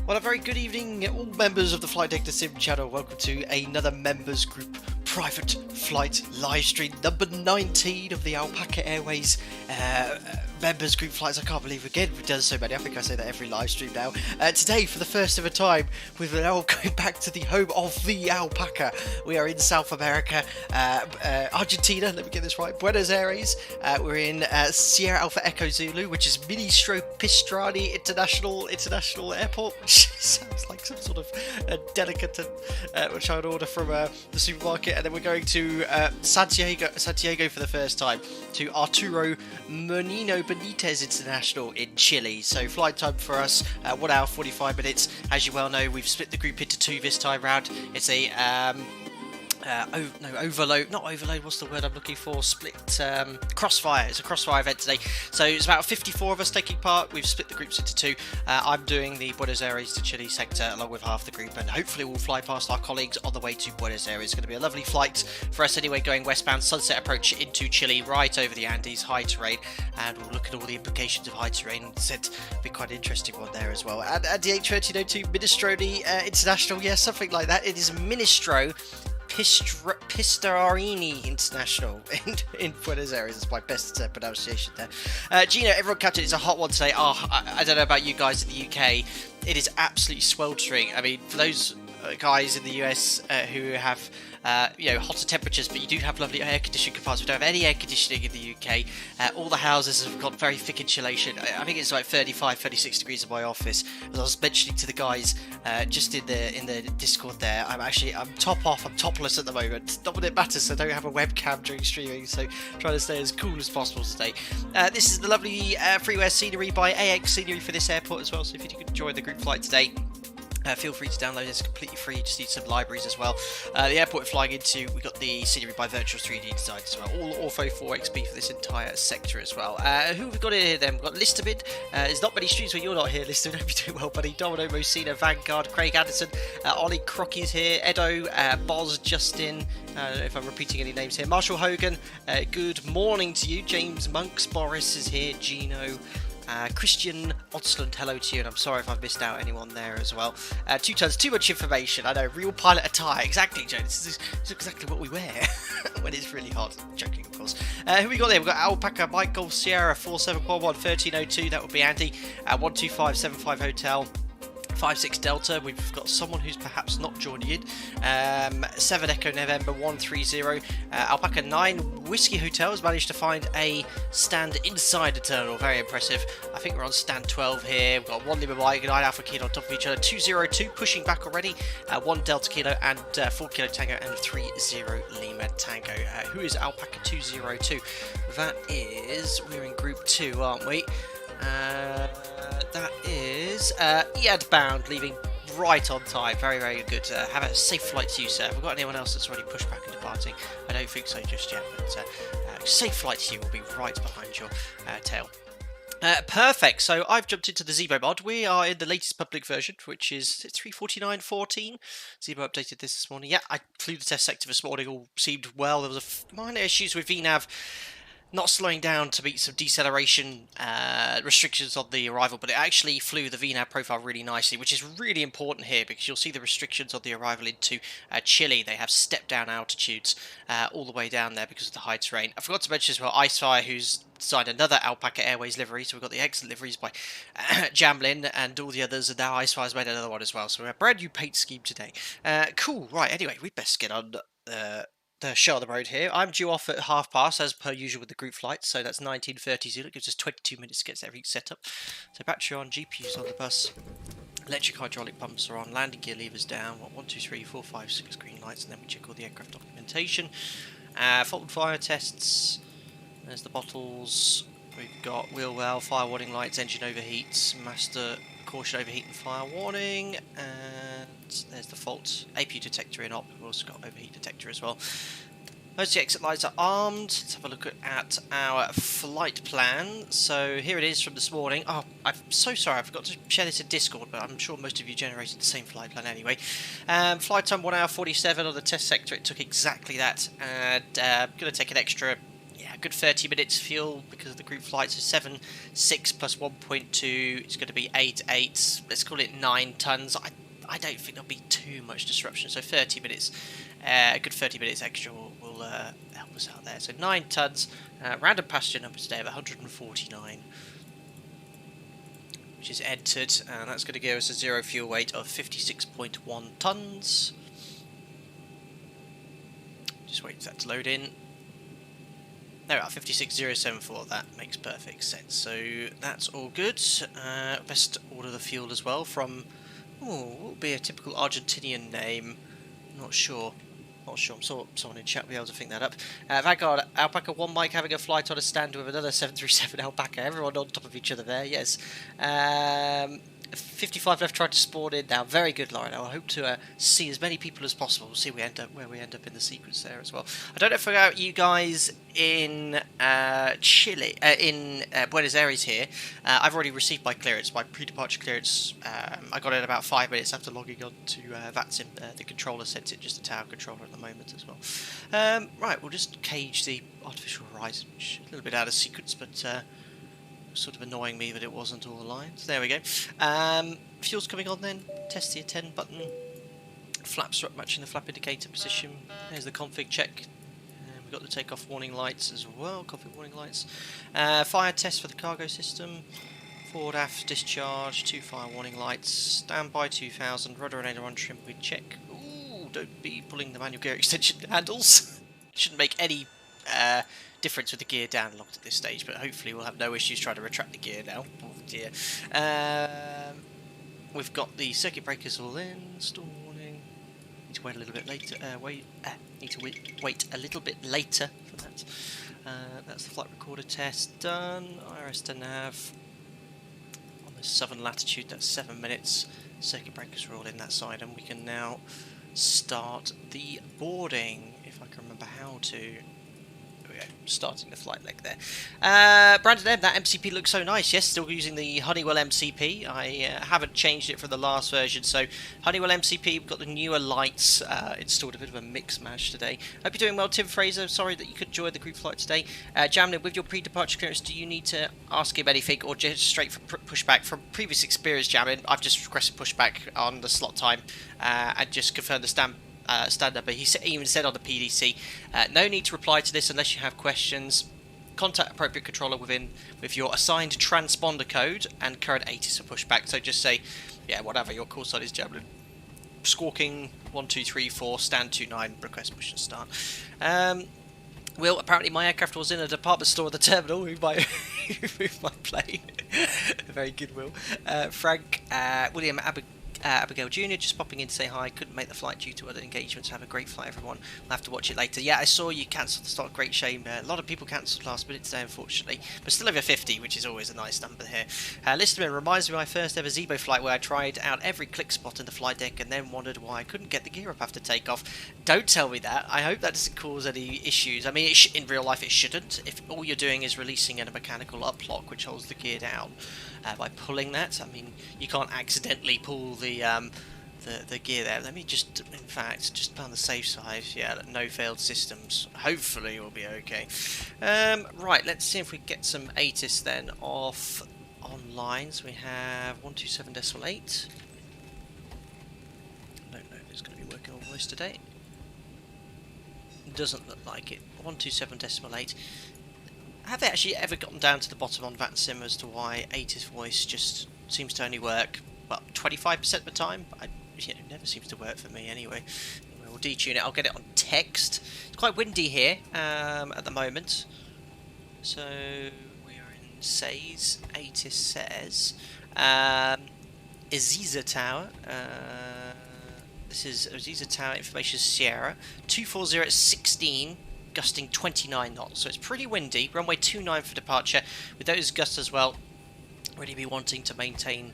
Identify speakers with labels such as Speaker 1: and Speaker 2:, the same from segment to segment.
Speaker 1: Well, a very good evening, all members of the Flight Deck to Sim channel. Welcome to another members group private flight live stream, number 19 of the Alpaca Airways members group flights. I can't believe again we've done so many. I think I say that every live stream now. Today, for the first ever time, we're now going back to the home of the Alpaca. We are in South America, Argentina. Let me get this right. Buenos Aires. We're in Sierra Alpha Echo Zulu, which is Ministro Pistrani International Airport. Sounds like some sort of delicatessen which I would order from the supermarket. And then we're going to Santiago for the first time, to Arturo Menino Benitez International in Chile. So flight time for us 1 hour 45 minutes. As you well know, we've split the group into two this time round. It's a overload, not overload, what's the word I'm looking for? Crossfire. It's a crossfire event today. So it's about 54 of us taking part. We've split the groups into two. I'm doing the Buenos Aires to Chile sector along with half the group, and hopefully we'll fly past our colleagues on the way to Buenos Aires. It's going to be a lovely flight for us anyway, going westbound, sunset approach into Chile, right over the Andes, high terrain, and we'll look at all the implications of high terrain. It'll be quite an interesting one there as well. And the H1302 Minestrone International, yeah, something like that. It is Ministro Pistarini International in Buenos Aires. That's my best pronunciation there. Gino, everyone captain, it's a hot one today. I don't know about you guys in the UK. It is absolutely sweltering. I mean, for those guys in the US who have hotter temperatures, but you do have lovely air conditioning compartments. We don't have any air conditioning in the UK. All the houses have got very thick insulation. I think it's like 35, 36 degrees in my office. As I was mentioning to the guys just in the Discord there, I'm topless at the moment. Not that it matters, I don't have a webcam during streaming, so I'm trying to stay as cool as possible today. This is the lovely freeware scenery by AX Scenery for this airport as well, so if you could enjoy the group flight today, feel free to download it. It's completely free. You just need some libraries as well. The airport we're flying into, we've got the scenery by Virtual 3D Design as well. All Ortho 4XP for this entire sector as well. Who have we got in here then? We've got Listervid. There's not many streams where you're not here, Listervid. Hope you're doing well, buddy. Domino Mosina, Vanguard, Craig Anderson, Ollie Crocky's here, Edo, Boz, Justin. I don't know if I'm repeating any names here. Marshall Hogan, good morning to you. James Monks, Boris is here, Gino. Christian Odsland, hello to you, and I'm sorry if I've missed out anyone there as well. 2 tons, too much information. I know, real pilot attire. Exactly, Joe. This is exactly what we wear when it's really hot. Joking, of course. Who we got there? We've got Alpaca, Mike Golf Sierra, 4711 1302. That would be Andy. 12575 Hotel. 56 Delta, we've got someone who's perhaps not joining in. 7 Echo November 130. Alpaca 9 Whiskey Hotel has managed to find a stand inside the terminal. Very impressive. I think we're on stand 12 here. We've got 1 Lima Mike, 9 Alpha Kilo on top of each other. 202 pushing back already. 1 Delta Kilo and 4 Kilo Tango and 30 Lima Tango. Who is Alpaca 202? That is, we're in group 2, aren't we? That is Iad bound, leaving right on time. Very, very good. Have a safe flight to you, sir. Have we got anyone else that's already pushed back and departing? I don't think so just yet, but safe flight to you. Will be right behind your tail. Perfect. So I've jumped into the Zebo mod. We are in the latest public version, which is 349.14. Zebo updated this morning. Yeah, I flew the test sector this morning. All seemed well. There was minor issues with VNAV not slowing down to meet some deceleration restrictions on the arrival, but it actually flew the VNAV profile really nicely, which is really important here because you'll see the restrictions on the arrival into Chile. They have stepped down altitudes all the way down there because of the high terrain. I forgot to mention as well Icefire, who's designed another Alpaca Airways livery, so we've got the excellent liveries by Jamlin and all the others, and now Icefire's made another one as well, so we have a brand new paint scheme today. Cool, right, anyway, we'd best get on the show on the road here. I'm due off at past, as per usual with the group flights, so that's 19:30 Zulu. It gives us 22 minutes to get everything set up. So battery on, GPU's on the bus, electric hydraulic pumps are on, landing gear levers down, 1, 2, 3, 4, 5, 6 green lights, and then we check all the aircraft documentation. Fault and fire tests, there's the bottles, we've got wheel well, fire warning lights, engine overheats, master caution overheat and fire warning, and there's the fault APU detector in op. We've also got overheat detector as well. Emergency exit lights are armed. Let's have a look at our flight plan. So here it is from this morning. Oh, I'm so sorry, I forgot to share this in Discord, but I'm sure most of you generated the same flight plan anyway. Flight time 1 hour 47 on the test sector. It took exactly that, and I'm going to take an extra a good 30 minutes fuel because of the group flight. So 7, 6 plus 1.2. It's going to be 8, 8. Let's call it 9 tons. I don't think there'll be too much disruption. So 30 minutes, a good 30 minutes extra will help us out there. So 9 tons. Random passenger number today of 149. Which is entered, and that's going to give us a zero fuel weight of 56.1 tons. Just wait for that to load in. There we are, 56074. That makes perfect sense. So that's all good. Best order the fuel as well from, what would be a typical Argentinian name? Not sure. I'm sure someone in chat will be able to think that up. Vanguard, Alpaca 1 Mike having a flight on a stand with another 737 Alpaca. Everyone on top of each other there, yes. 55 left trying to spawn in now. Very good, Lauren. I hope to see as many people as possible. We'll see where we end up in the sequence there as well. I don't know if about you guys in Chile, in Buenos Aires here. I've already received my clearance, my pre-departure clearance. I got it about 5 minutes after logging on to VATSIM. The controller sent it, just a tower controller at the moment as well. Right, we'll just cage the artificial horizon, which is a little bit out of sequence, but sort of annoying me that it wasn't all aligned. There we go. Fuel's coming on then. Test the attend button. Flaps are up, matching the flap indicator position. There's the config check. We've got the takeoff warning lights as well. Config warning lights. Fire test for the cargo system. Forward aft discharge. 2 fire warning lights. Standby 2000. Rudder and aileron trim we check. Ooh, don't be pulling the manual gear extension handles. Shouldn't make any difference with the gear down locked at this stage, but hopefully we'll have no issues trying to retract the gear now. Oh dear. We've got the circuit breakers all in. Storm warning. Need to wait a little bit later. Need to wait a little bit later for that. That's the flight recorder test done. IRS to nav. On the southern latitude, that's 7 minutes. Circuit breakers are all in that side, and we can now start the boarding, if I can remember how to. Starting the flight leg there. Brandon M, that MCP looks so nice. Yes, still using the Honeywell MCP. I haven't changed it from the last version. So Honeywell MCP, we've got the newer lights installed. A bit of a mix mash today. Hope you're doing well, Tim Fraser. Sorry that you couldn't join the group flight today. Jamlin, with your pre-departure clearance, do you need to ask him anything or just straight for pushback? From previous experience, Jamlin, I've just requested pushback on the slot time and just confirmed the stand number. He even said on the PDC, no need to reply to this unless you have questions. Contact appropriate controller with your assigned transponder code and current ATIS for pushback. So just say, yeah, whatever your call sign is, Javelin. Squawking 1234, stand 29, request push and start. Will, apparently my aircraft was in a department store at the terminal. Move my plane. Very good, Will. Frank, William Abigail Jr. just popping in to say hi. Couldn't make the flight due to other engagements. Have a great flight, everyone. We'll have to watch it later. Yeah, I saw you cancelled the start. Great shame. A lot of people cancelled last minute today, unfortunately. But still over 50, which is always a nice number here. Listener reminds me of my first ever Zebo flight where I tried out every click spot in the flight deck and then wondered why I couldn't get the gear up after takeoff. Don't tell me that. I hope that doesn't cause any issues. I mean, in real life it shouldn't. If all you're doing is releasing a mechanical uplock which holds the gear down by pulling that, I mean, you can't accidentally pull the gear there. Let me just, in fact, just play on the safe side. Yeah, no failed systems. Hopefully we'll be okay. Right, let's see if we get some ATIS then off online. So we have 127.8. I don't know if it's going to be working on voice today. Doesn't look like it. 127.8. Have they actually ever gotten down to the bottom on VATSIM as to why ATIS voice just seems to only work, well, 25% of the time? It never seems to work for me anyway. We'll detune it. I'll get it on text. It's quite windy here at the moment. So we are in SAEZ. ATIS says Aziza Tower. This is Aziza Tower, information Sierra. 240 at 16. Gusting 29 knots, so it's pretty windy. Runway 29 for departure. With those gusts as well, really be wanting to maintain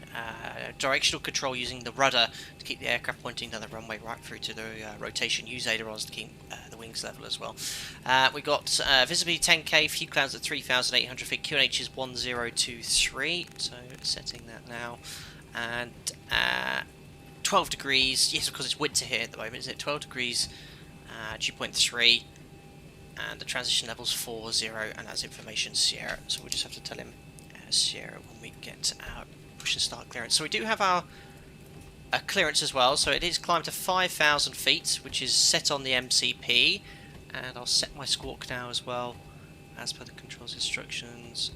Speaker 1: directional control using the rudder to keep the aircraft pointing down the runway right through to the rotation. Use ailerons to keep the wings level as well. We've got visibility 10k, few clouds at 3,800 feet. QNH is 1023, so setting that now. And 12 degrees. Yes, of course it's winter here at the moment, isn't it? 12 degrees, dew point 3. and the transition level's 40, and that's information Sierra. So we'll just have to tell him Sierra when we get our push and start clearance. So we do have our clearance as well. So it is climbed to 5,000 feet, which is set on the MCP, and I'll set my squawk now as well, as per the controls instructions.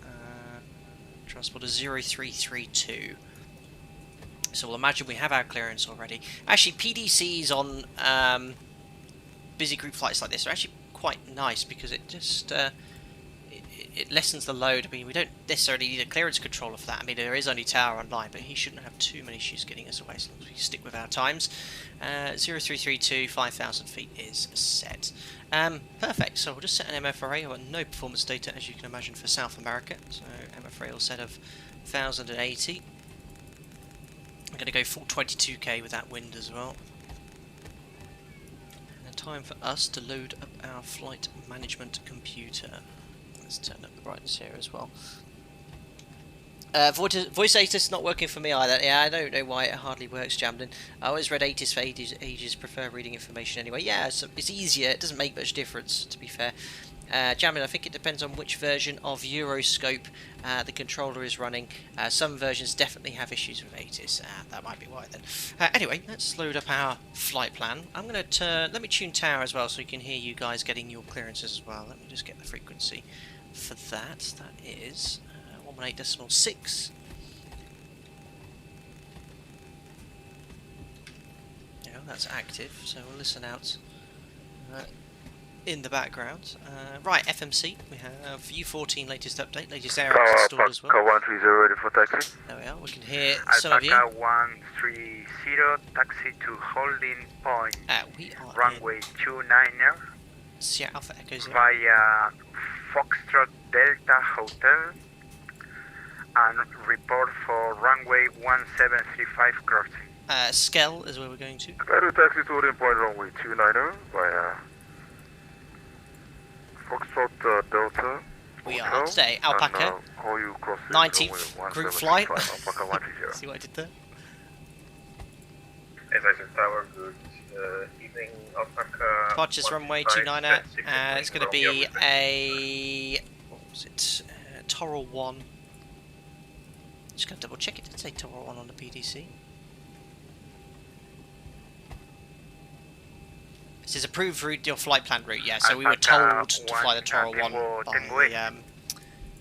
Speaker 1: Transponder 0332. So we'll imagine we have our clearance already. Actually, PDCs on busy group flights like this are actually quite nice, because it just it lessens the load. I mean, we don't necessarily need a clearance controller for that. I mean, there is only Tower online, but he shouldn't have too many issues getting us away as long as we stick with our times. 0332, 5,000 feet is set. Perfect, so we'll just set an MFRA. I've got no performance data, as you can imagine, for South America, so MFRA will set of 1,080. I'm going to go full 22k with that wind as well. And time for us to load up our flight management computer. Let's turn up the brightness here as well. Voice ATIS not working for me either. Yeah, I don't know why it hardly works, Jamden. I always read ATIS for ages, prefer reading information anyway. Yeah, so it's easier, it doesn't make much difference, to be fair. Jamden, I think it depends on which version of Euroscope the controller is running. Some versions definitely have issues with ATIS. That might be why then. Anyway, let's load up our flight plan. I'm going to let me tune Tower as well so we can hear you guys getting your clearances as well. Let me just get the frequency for that. That is 118.6. Yeah, that's active, so we'll listen out in the background. Right, FMC, we have U14 latest update, latest air installed as well.
Speaker 2: Alpaca 130 ready for taxi.
Speaker 1: There we are, we can hear some of you.
Speaker 2: Alpaca 130, taxi to holding point.
Speaker 1: We are
Speaker 2: runway 29
Speaker 1: Sierra Alpha Echo 0.
Speaker 2: via Foxtrot Delta Hotel, and report for runway 1735 crossing.
Speaker 1: SCEL is where we're going to.
Speaker 2: Ready taxi to holding point runway 29 via Foxtrot Delta.
Speaker 1: We are today Alpaca, 19th group flight. See what I did there?
Speaker 2: SAEZ Tower, good evening, Alpaca.
Speaker 1: Departures runway 29er. It's going to be a, what was it? Toral 1. Just going to double check it. Did say Toral 1 on the PDC. This is approved route, your flight plan route, yeah. So we were told to fly the Toral 1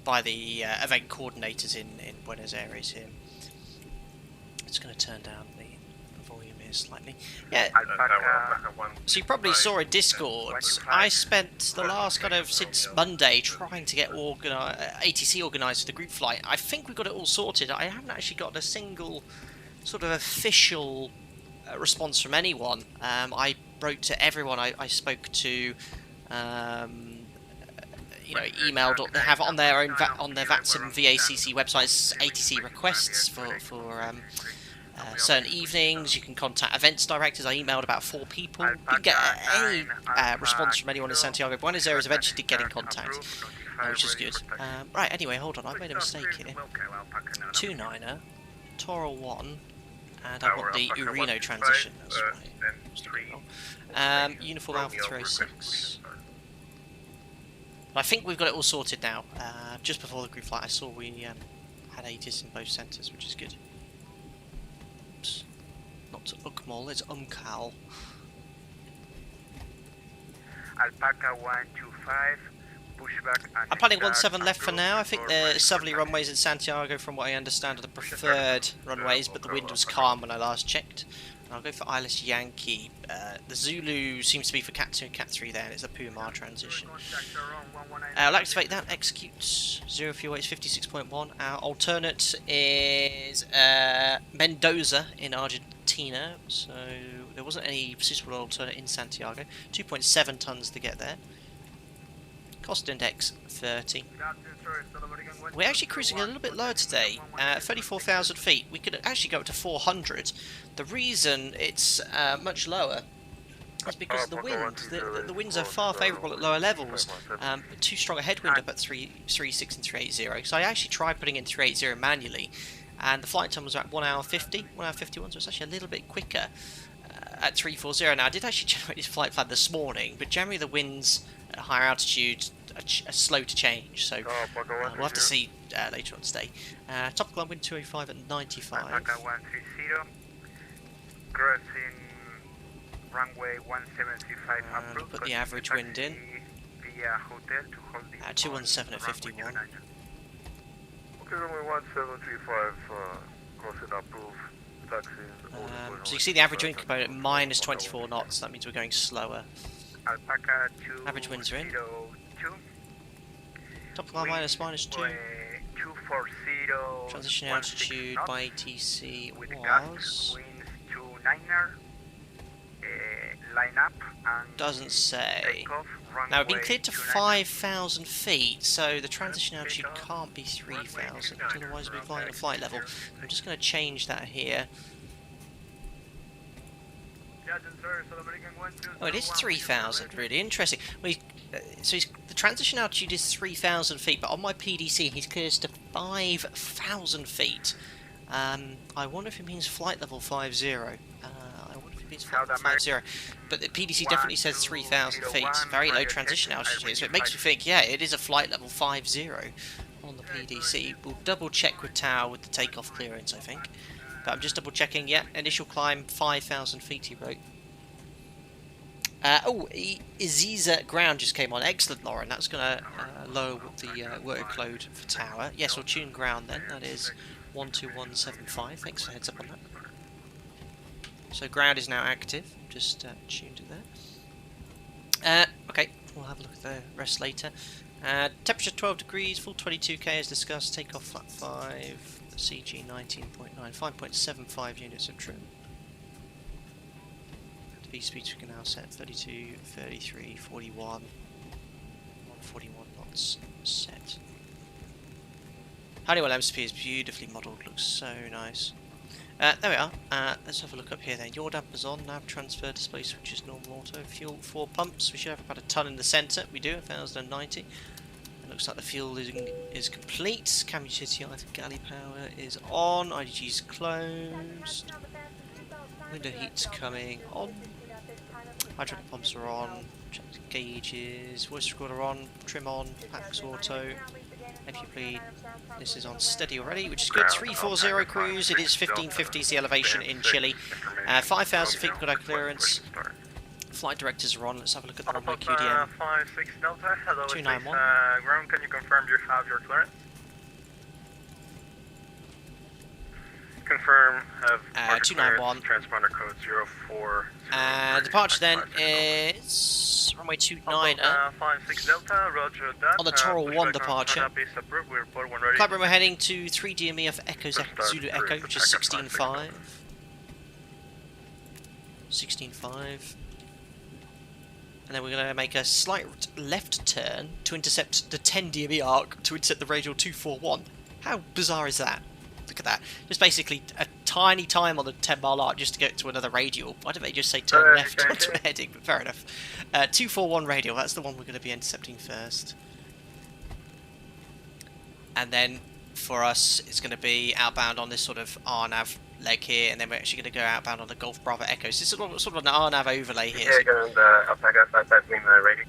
Speaker 1: by the event coordinators in Buenos Aires here. It's going to turn down the volume here slightly. Yeah. So you probably saw in Discord, I spent the last since Monday trying to get ATC organised for the group flight. I think we've got it all sorted. I haven't actually got a single sort of official response from anyone. I wrote to everyone I spoke to, emailed. They have on their own on their VATSIM VACC websites ATC requests for certain evenings. You can contact events directors. I emailed about 4 people. Didn't get any response from anyone in Santiago. Buenos Aires eventually did get in contact, which is good. Right, anyway, hold on. I've made a mistake here. 29er, Toral 1, and I want the Urino transition. That's right. Uniform Alpha 306. I think we've got it all sorted now. Just before the group flight, I saw we had ATIS in both centres, which is good. Oops. Not Ukmal, it's Umcal.
Speaker 2: Alpaca 125, pushback.
Speaker 1: I'm planning 17 left for now. I think the southerly runways in Santiago, from what I understand, are the preferred runways, but the wind was calm when I last checked. I'll go for Isles Yankee. The Zulu seems to be for Cat 2 and Cat 3 there, and it's a Pumar transition. I'll activate that, execute. 0 fuel weight is 56.1. Our alternate is Mendoza in Argentina, so there wasn't any suitable alternate in Santiago. 2.7 tons to get there. Cost index 30. We're actually cruising a little bit lower today, 34,000 feet. We could actually go up to 400. The reason it's much lower is because of the wind. The winds are far favourable at lower levels. Too strong a headwind up at 336 and 380. So I actually tried putting in 380 manually, and the flight time was about 1 hour 50, 1 hour 51, so it's actually a little bit quicker. at 340. Now, I did actually generate this flight plan this morning, but generally the winds at higher altitude are slow to change, so we'll have to see later on today. Top climb wind 205 at 95.
Speaker 2: Alpaca 130, crossing runway 175 approved.
Speaker 1: Put the average wind in.
Speaker 2: Via hotel to hold the
Speaker 1: 217 at 51.
Speaker 2: Okay, runway 1735, crossing approved.
Speaker 1: So you see the average wind component minus 24 knots, that means we're going slower.
Speaker 2: Alpaca 2,
Speaker 1: Average winds are in.
Speaker 2: 2.
Speaker 1: Top climb minus 2.
Speaker 2: 240.
Speaker 1: Transition altitude by ATC
Speaker 2: with
Speaker 1: was...
Speaker 2: gas, winds 29er. Line up and
Speaker 1: Doesn't say.
Speaker 2: takeoff.
Speaker 1: Now we've been cleared to 5,000 feet, so the transition altitude can't be 3,000, otherwise we'll be flying at flight level. I'm just going to change that here. Oh, it is 3,000, really interesting. Well, so the transition altitude is 3,000 feet, but on my PDC he's cleared us to 5,000 feet. I wonder if it means flight level 50. I wonder if it means flight level 50. But the PDC definitely says 3,000 feet. It's very low transition altitude, so it makes me think, yeah, it is a flight level 50 on the PDC. We'll double check with Tau with the takeoff clearance, I think. But I'm just double checking, yeah, initial climb 5,000 feet he wrote. Iziza ground just came on. Excellent, Lauren. That's going to lower the workload for tower. Yes, we'll tune ground then. That is 12175. Thanks for heads up on that. So ground is now active. Just tuned it there. Okay, we'll have a look at the rest later. Temperature 12 degrees, full 22k as discussed. Takeoff flat 5. CG 19.9. 5.75 units of trim. Speeds we can now set 32, 33, 41, 141 knots set. Honeywell MCP is beautifully modelled, looks so nice. There we are. Let's have a look up here then. Yaw dampers on, nav transfer display switch is normal auto. Fuel 4 pumps, we should have about a ton in the centre. We do, 1,090. It looks like the fuel is complete. Cam utility either galley power is on, IDG is closed. Window heat's coming on. Hydraulic pumps are on, check the gauges, voice recorder on, trim on, packs auto, bleed. This is on steady already, which is good. 340 cruise, it is 1550 is the elevation in Chile. 5,000 feet got our clearance. Flight directors are on, let's have a look at the runway QDM.
Speaker 2: 56 Delta, hello,
Speaker 1: 291.
Speaker 2: Ground, can you confirm you have your clearance? Confirm, have
Speaker 1: 291.
Speaker 2: Transponder code 04.
Speaker 1: Departure then is runway 29.
Speaker 2: 56 Delta, roger that.
Speaker 1: On the Toro 1 departure.
Speaker 2: Approved. We report when ready.
Speaker 1: Climb we're heading to 3 DME of Echo Zulu Echo, which is 16.5. 16.5. And then we're going to make a slight left turn to intercept the 10 DME arc to intercept the radial 241. How bizarre is that? Look at that. Just basically a tiny time on the 10-mile arc just to get to another radial. Why don't they just say turn left onto a heading? But fair enough. 241 radial, that's the one we're going to be intercepting first. And then for us, it's going to be outbound on this sort of RNAV leg here, and then we're actually going to go outbound on the Golf Bravo Echo. So this is sort of an RNAV overlay here.
Speaker 2: Yeah, go on the Alpaca 55 Lima radio.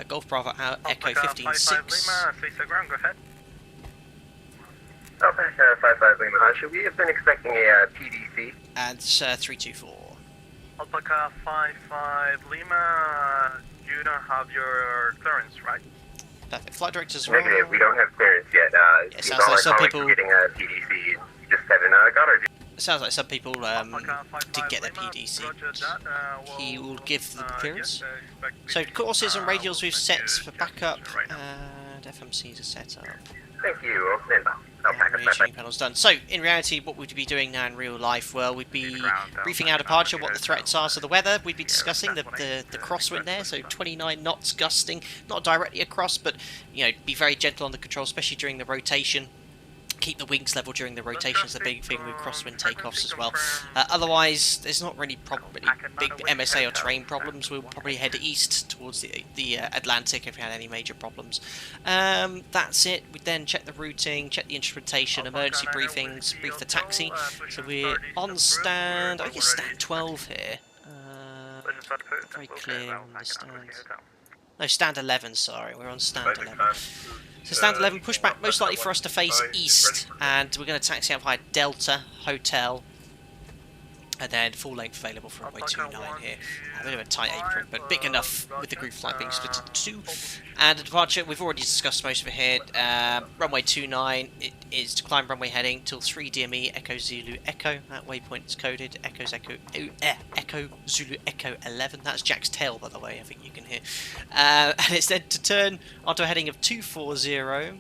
Speaker 1: Golf Bravo Echo 15.6.
Speaker 2: 55 Lima, face the ground, go ahead.
Speaker 3: Alpaca 55 Lima, should we have been expecting a PDC?
Speaker 1: And 324.
Speaker 2: Alpaca 55 Lima, you don't have your clearance, right?
Speaker 1: Perfect. Flight directors are
Speaker 3: Negative, we don't have clearance yet.
Speaker 1: it sounds like some people
Speaker 3: getting a PDC. Just haven't got our.
Speaker 1: It sounds like some people did get their PDC. He will give the clearance. So courses and radials we've set for backup, and FMCs are set up.
Speaker 3: Thank you. I'll stand by.
Speaker 1: Tuning panel's done. So, in reality, what we'd be doing now in real life, well, we'd be briefing our departure, what the threats are to the weather. We'd be discussing the crosswind there, so 29 knots gusting, not directly across, but, you know, be very gentle on the control, especially during the rotation. Keep the wings level during the rotations, the big thing with crosswind takeoffs as well. Otherwise, there's not really big MSA or terrain problems. We'll probably head east towards the Atlantic if we had any major problems. That's it. We then check the routing, check the instrumentation, emergency briefings, brief the taxi. So we're on stand, I guess stand 12 here. Very clear on the stands. No, stand 11, sorry. We're on stand 11. So stand 11, pushback most likely for us to face east. And we're going to taxi out via Delta Hotel. And then full length available for runway 29 here. A bit of a tight apron, but big enough with the group flight being split into two. And the departure, we've already discussed most of it here. Runway 29, it is to climb runway heading till 3 DME Echo Zulu Echo. That waypoint is coded Echo Zulu Echo 11. That's Jack's tail, by the way, I think you can hear. And it's then to turn onto a heading of 240.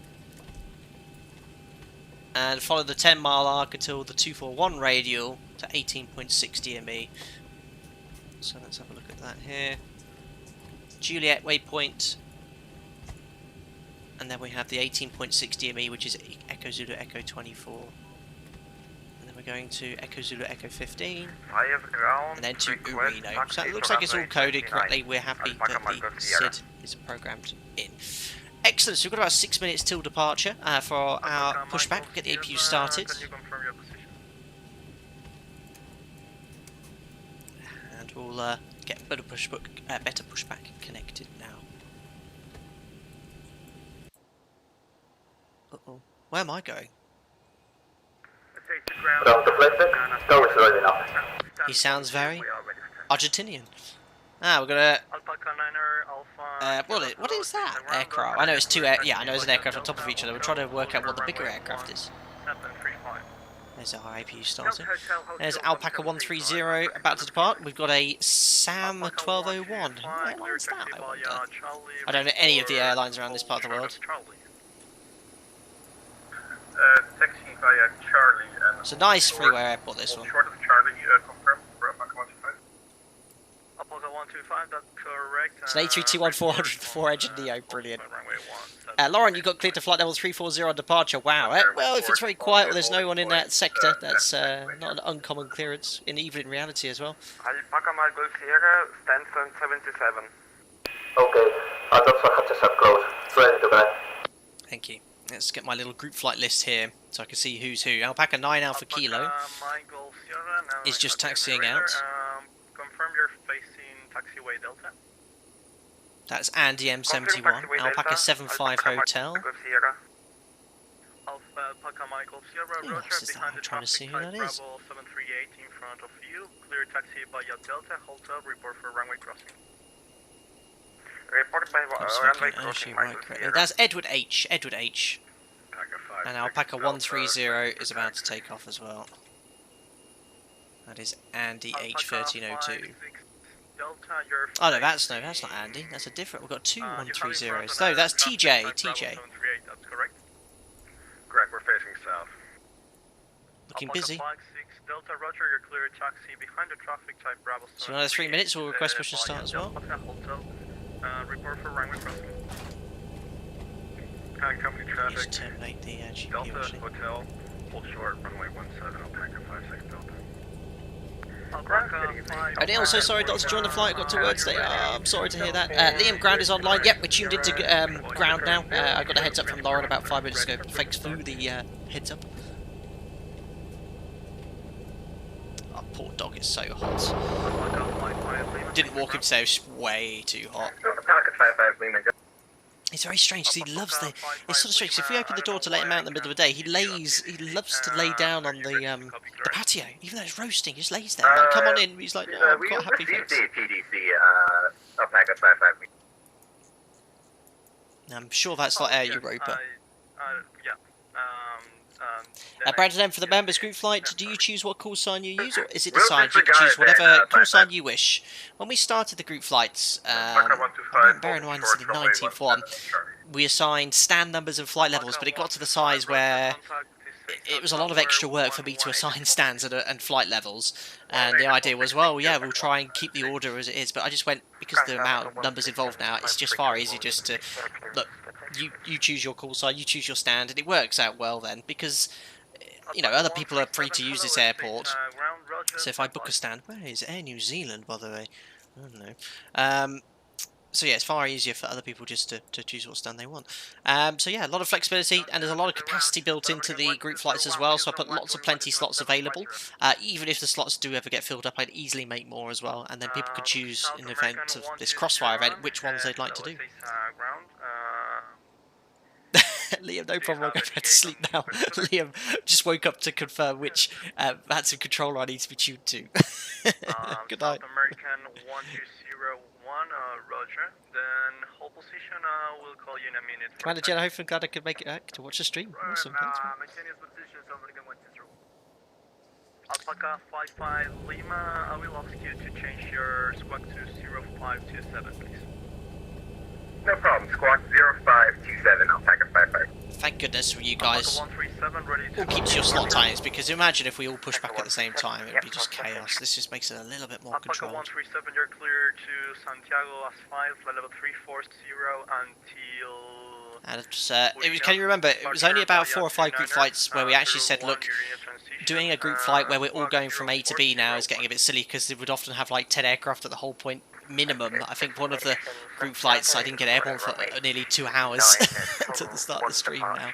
Speaker 1: And follow the 10-mile arc until the 241 radial to 18.6 DME. So let's have a look at that here. Juliet waypoint. And then we have the 18.6 DME, which is Echo Zulu Echo 24. And then we're going to Echo Zulu Echo 15. And then to Urino. So it looks like it's all coded correctly. We're happy that the SID is programmed in. Excellent, so we've got about 6 minutes till departure for our pushback. We'll get the APU started. And we'll get better pushback connected now. Uh-oh. Where am I going? He sounds very Argentinian. Ah, we're gonna. What is that aircraft? I know it's two yeah, I know it's an aircraft on top of each other. We're trying to work out what the bigger aircraft is. There's our APU starting. There's Alpaca 130 about to depart. We've got a SAM 1201. What airline's that, I wonder? I don't know any of the airlines around this part of the world.
Speaker 3: Taxi via Charlie.
Speaker 1: It's a nice freeway airport, this one.
Speaker 3: Short of Charlie, confirm for Alpaca 125.
Speaker 2: Alpaca 125, that's correct.
Speaker 1: It's an A321 404 engine Neo, brilliant. Lauren, you got cleared to flight level 340 on departure. Wow. Well, if it's very quiet, well, there's no one in that sector. That's not an uncommon clearance, even in reality as well.
Speaker 3: Alpaca Golf Sierra, stand 77. Okay, that's what I just have close. Ready to go.
Speaker 1: Thank you. Let's get my little group flight list here so I can see who's who. Alpaca 9 Alpha Kilo is just taxiing out.
Speaker 2: Confirm you're facing taxiway Delta.
Speaker 1: That's Andy M71, Alpaca 75 Hotel.
Speaker 2: Alpaca Michael Sierra,
Speaker 1: Who else is that? I'm trying to see who that is.
Speaker 2: 738 in front of you. Clear taxi via Delta Hotel. Report for runway crossing.
Speaker 3: Report by runway crossing.
Speaker 1: That's Edward H. Edward H. And Alpaca 130 is about to take off as well. That is Andy H 1302. Oh no, that's not Andy. That's a different. We've got two 130s. No, that's TJ. TJ.
Speaker 2: That's correct.
Speaker 3: Correct. We're facing south.
Speaker 1: Looking busy.
Speaker 2: Delta Roger, you're clear taxi behind the traffic type Bravo.
Speaker 1: So another 3 minutes. We'll request push to start as well.
Speaker 2: Report for runway crossing.
Speaker 3: Company traffic.
Speaker 1: Just terminate the GP.
Speaker 3: Delta Hotel. Hold short. Runway 17. Alpaca 56 Delta.
Speaker 1: I'm also sorry not to join the flight. I got to words today. I'm sorry to hear that. Liam, ground is online. Yep, we're tuned into ground now. I got a heads up from Lauren about 5 minutes ago. Thanks for the heads up. Oh, poor dog, it's so hot. Didn't walk himself, it's way too hot.
Speaker 3: Alpaca 55 Lima.
Speaker 1: It's very strange because he loves the. It's sort of strange. If we open the door to let him out in the middle of the day, he loves to lay down on the patio, even though it's roasting. He just lays there. Like, come on in. He's like, no, I'm quite happy.
Speaker 3: Thanks. TDC Alpaca 55.
Speaker 1: I'm sure that's not Air Europa.
Speaker 2: Yeah.
Speaker 1: Brandon M, for the members group flight, do you choose what call sign you use, or is it decided you can choose whatever call sign you wish? When we started the group flights, bear in mind this is the 19th one, we assigned stand numbers and flight levels, but it got to the size where it was a lot of extra work for me to assign stands and flight levels, and the idea was, well, yeah, we'll try and keep the order as it is, but I just went, because of the amount of numbers involved now, it's just far easier just to, look, you choose your call sign, you choose your stand, and it works out well then, because, you know, other people are free to use this airport, so if I book a stand, where is Air New Zealand, by the way? I don't know. So yeah, it's far easier for other people just to choose what stand they want. So yeah, a lot of flexibility, and there's a lot of capacity built into the group flights as well. So I put plenty slots available. Even if the slots do ever get filled up, I'd easily make more as well, and then people could choose in the event of this crossfire event which ones they'd like to do. Liam, no problem, I'll go back to sleep now. Liam just woke up to confirm which Matson controller I need to be tuned to. Good night.
Speaker 2: South American 1201, roger. Then hold position, we'll call you in a minute.
Speaker 1: Commander Jen, hopefully glad I could make it back to watch the stream. Awesome, thanks, man.
Speaker 3: Maintain your position, South American 123.
Speaker 2: Alpaca 55 Lima, I will ask you to change your squawk to 0527, please.
Speaker 3: No problem, squawk 0527, Alpaca 55.
Speaker 1: Thank goodness for you guys.
Speaker 2: Alpaca 137, ready to
Speaker 1: All keeps your slot times, because imagine if we all push back at the same time, it would be just chaos. This just makes it a little bit more
Speaker 2: Alpaca
Speaker 1: controlled.
Speaker 2: 137, you're clear to Santiago as 5, flight level 340 until...
Speaker 1: And can you remember, it was only about 4 or 5 group flights where we actually said, look, doing a group flight where we're all going from A to B now is getting a bit silly, because they would often have like 10 aircraft at the whole point minimum. I think one of the group flights I didn't get airborne for nearly 2 hours to the start of the stream now.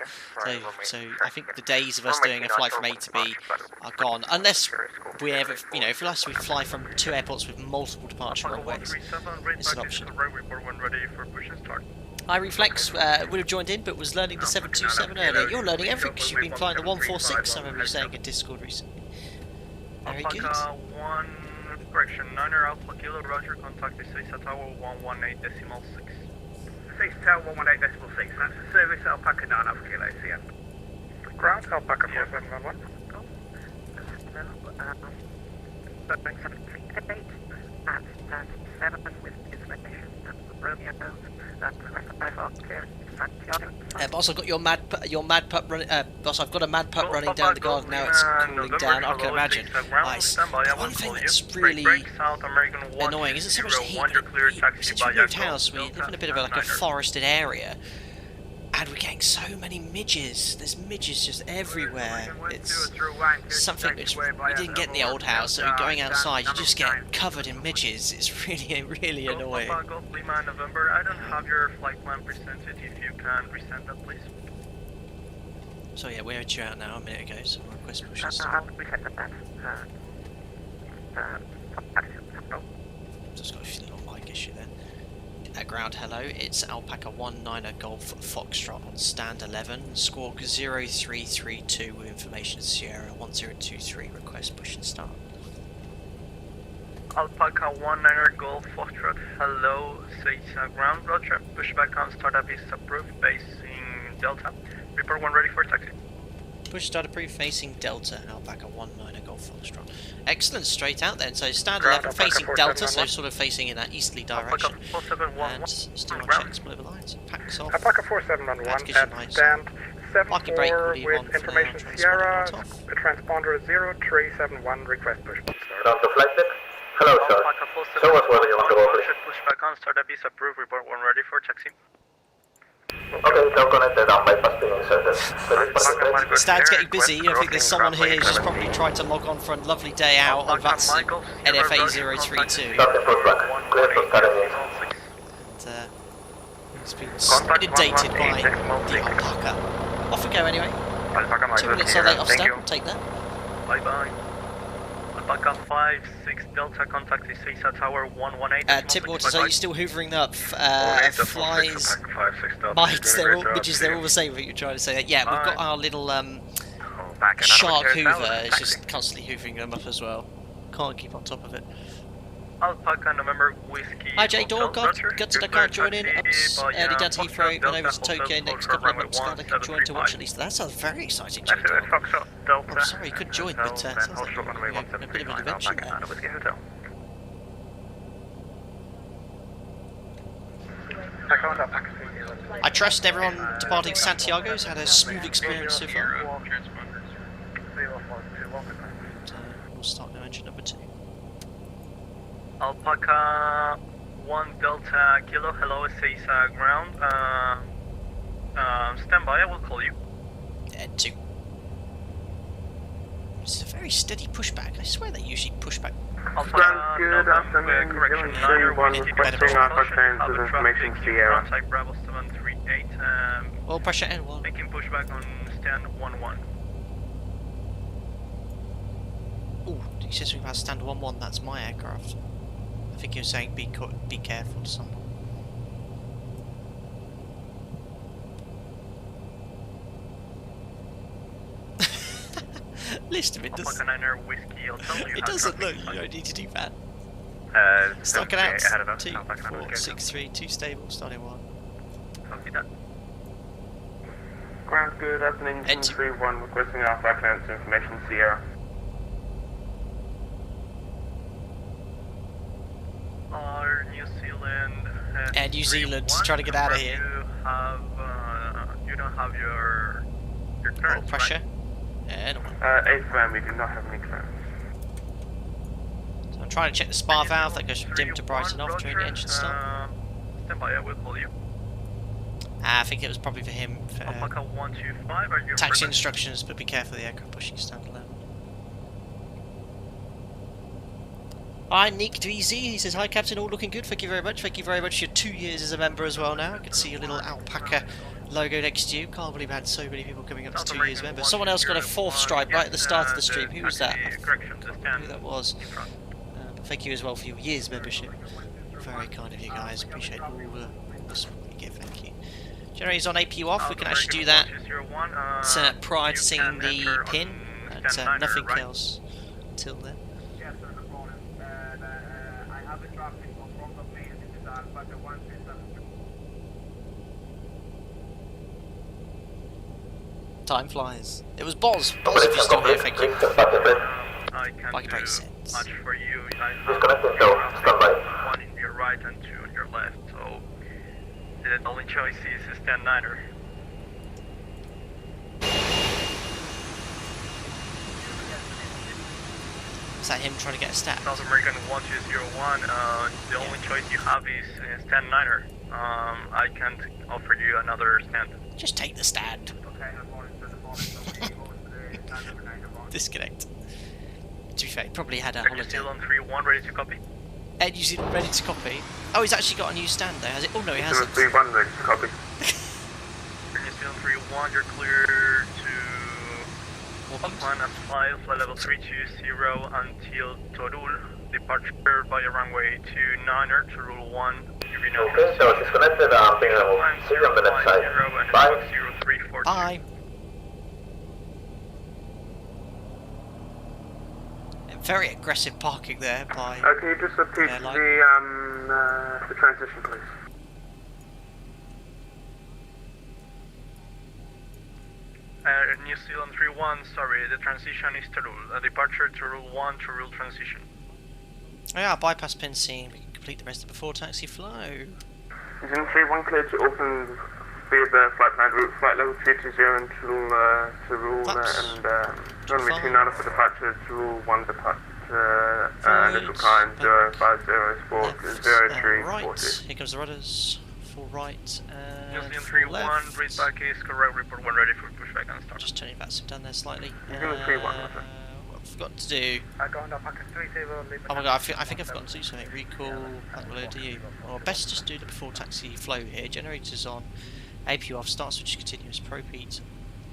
Speaker 1: So I think the days of us doing a flight from A to B are gone, unless we ever, if we fly from 2 airports with multiple departure runways. It's an option. I Reflex would have joined in, but was learning the 727 earlier. You're learning everything because you've been flying the 146. I remember you saying in Discord recently. Very good.
Speaker 2: One correction, 9er Alpha Kilo, roger, contact the SAEZ Tower 118.6.
Speaker 3: SAEZ Tower 118.6, that's the service Alpaca 9 Alpha Kilo, CM. Ground, Alpaca 4711.
Speaker 4: At 7 with information that Romeo
Speaker 1: boss, I've got your mad pup running. Boss, I've got a mad pup running down the garden now. It's cooling down. I can imagine. Nice. One thing that's really annoying isn't so much the heat. Since we moved house, we live in a bit of like a forested area, and we're getting so many midges. There's midges just everywhere. It's something which we didn't get in the old house. So going outside, you just get covered in midges. It's really annoying.
Speaker 2: November, I don't have your flight plan presented. If you can present that, please.
Speaker 1: So yeah, we had you out now a minute ago. So request push and start. Just got a little mic issue there. At ground, hello, it's Alpaca 19 Golf Foxtrot on stand 11, squawk 0332 with information Sierra 1023, request push and start.
Speaker 2: Alpaca 19 Golf Foxtrot, hello, SAEZ ground, roger, pushback on startup is approved, facing Delta, report when ready for taxi.
Speaker 1: Push start approved, facing Delta, Alpaca 19 Golf Foxtrot. Excellent, straight out then, so stand 11 facing Delta, so sort of facing in that easterly direction. And still on checks, below the lines, packs off.
Speaker 3: Alpaca 4711 at stand 74 with information Sierra, a transponder 0371, request push.
Speaker 5: Down to flight deck. Hello, sir. Show us whether you want to go, please.
Speaker 2: Pushback on startup is approved, report when ready for taxi.
Speaker 5: Okay, so connected on bypass being inserted.
Speaker 1: Stand's getting busy. I think there's someone here who's just probably tried to log on for a lovely day out on that's NFA 032. And he's been inundated by the Alpaca. Off we go anyway. 2 minutes so late off stand, we'll take that.
Speaker 2: Bye bye. Alpaca 56 Delta, contact the SAEZ Tower 118.
Speaker 1: Tim Waters, are you still hoovering up flies, mites, midges, they're all the same, I think you're trying to say that. Yeah, we've got our little shark hoover, it's just constantly hoovering them up as well. Can't keep on top of it.
Speaker 2: Alpaca November Whiskey.
Speaker 1: Hi Jay Dawn, gutted I can't join in. Early down to Heathrow, then over to Tokyo next couple of months. Glad I can join to watch at least. That sounds very exciting, Jay Dawn. I'm sorry you couldn't join, but sounds like you're a bit of an adventure there. I trust everyone departing Santiago's had a smooth experience so far. We'll start now engine number 2.
Speaker 2: Alpaca 1 Delta Kilo, hello, SAEZ ground. Stand by, I will call you.
Speaker 1: 2. It's a very steady pushback. I swear they usually push back
Speaker 2: Alpha,
Speaker 3: good afternoon.
Speaker 2: correction,
Speaker 3: Unit
Speaker 2: 9er,
Speaker 3: 31
Speaker 2: whiskey,
Speaker 3: requesting Alpha clearance with information Sierra.
Speaker 2: Contact Bravo 738,
Speaker 1: Oil pressure N1.
Speaker 2: making pushback on stand 11.
Speaker 1: Oh, he says something about stand 11. That's my aircraft. I think he was saying be careful to someone. List of it does.
Speaker 2: Alpaca 9er, whiskey, I'll tell you.
Speaker 1: It doesn't look. You don't need to do that. Start it out. 2, 4, 6, 3, 2 stable. Starting 1.
Speaker 2: Copy that.
Speaker 3: Ground good afternoon. Unit 31 requesting Alpha clearance with information Sierra.
Speaker 2: New Zealand.
Speaker 1: New Zealand, trying to get out of here.
Speaker 2: You don't have your
Speaker 1: Oil
Speaker 2: clearance,
Speaker 1: pressure.
Speaker 2: right?
Speaker 1: N1.
Speaker 3: A-firm, we do not have any clearance.
Speaker 1: So I'm trying to check the spar valve that goes from dim to bright and off during the engine start.
Speaker 2: Stand by, I will call you.
Speaker 1: I think it was probably for him.
Speaker 2: Alpaca 125, are you
Speaker 1: Taxi
Speaker 2: present?
Speaker 1: instructions, but be careful of the aircraft pushing stand 11. Hi, Nick Dweezy. He says, hi, Captain. All looking good. Thank you very much. Thank you very much. You're 2 years as a member as well now. I can see your little alpaca logo next to you. Can't believe I had so many people coming up to 2 years member. Someone else got a 4th stripe right at the start of the stream. Who was that? I don't know who that was. But thank you as well for your year's membership. Very kind of you guys. Appreciate all the support you give. Thank you. Generator's on APU off. We can actually do that prior to seeing the pin. And nothing else until then. Time flies. It was Boz. Boz, if you're still here, thank you.
Speaker 2: I can
Speaker 1: Like
Speaker 2: do
Speaker 1: very sense.
Speaker 2: much for you. I
Speaker 5: Disconnecting, so stand by.
Speaker 2: 1 in your right and 2 on your left, so the only choice is stand 9er.
Speaker 1: Is that him trying to get a stat?
Speaker 2: South American 1201, the only choice you have is stand 9er. I can't offer you another stand.
Speaker 1: Just take the stand. Disconnect. To be fair, he probably had a
Speaker 2: New
Speaker 1: holiday.
Speaker 2: Zealand 31, ready to copy?
Speaker 1: New Zealand ready to copy. Oh, he's actually got a new stand there, has it? Oh no, he hasn't.
Speaker 3: 31 ready to copy.
Speaker 2: New Zealand 31, you're clear to Auckland at flight level 320 until Torul. Departure via runway 29er to rule 1.
Speaker 5: Okay, so disconnected, being level 0 minutes side. Bye.
Speaker 1: Bye. Very aggressive parking there by...
Speaker 3: Can you just repeat the transition, please?
Speaker 2: New Zealand 31, sorry, the transition is to rule. Departure to rule 1 to rule transition.
Speaker 1: Oh yeah, bypass pin scene. We can complete the rest of before taxi flow.
Speaker 3: New Zealand 31 cleared to open via the flight plan route, flight level 320 to rule and runway 29 for departure to rule 1 departure, little climb 050 sport 0340.
Speaker 1: Right, here comes the rudders. Full right
Speaker 2: New
Speaker 1: and
Speaker 2: Zealand
Speaker 1: full
Speaker 2: 31,
Speaker 1: left.
Speaker 2: read back is correct, report 1 ready for pushback and start.
Speaker 1: Just turning back some down there slightly.
Speaker 3: New Zealand 31,
Speaker 1: What I've forgotten to do. Oh my god, I think I've forgotten to do something. Recall, unload DU. Or best just do the before taxi flow here. Generators on, APU off, start switch continuous, propeat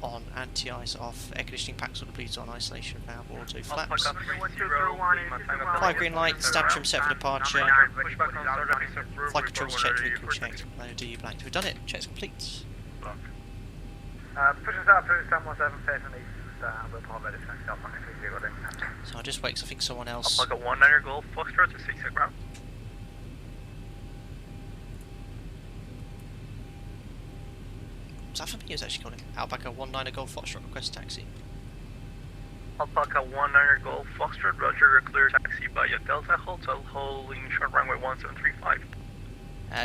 Speaker 1: on, anti-ice off, air conditioning packs all depleted on, isolation valve, auto flaps. Fly green light, stab trim set for departure. Flight controls checked, recall checked, load DU blank. We've done it, checks complete.
Speaker 3: Push us out through stand 17 facing east, we'll pull ready to stop on
Speaker 1: So I'll just wait because I think someone else...
Speaker 2: Alpaca 19er Golf Foxtrot to 6 at ground.
Speaker 1: Was that for me? He was actually calling Alpaca 19er Golf Foxtrot request taxi.
Speaker 2: Alpaca 19er Golf Foxtrot, roger, clear taxi by Delta Hotel, holding short runway 1735.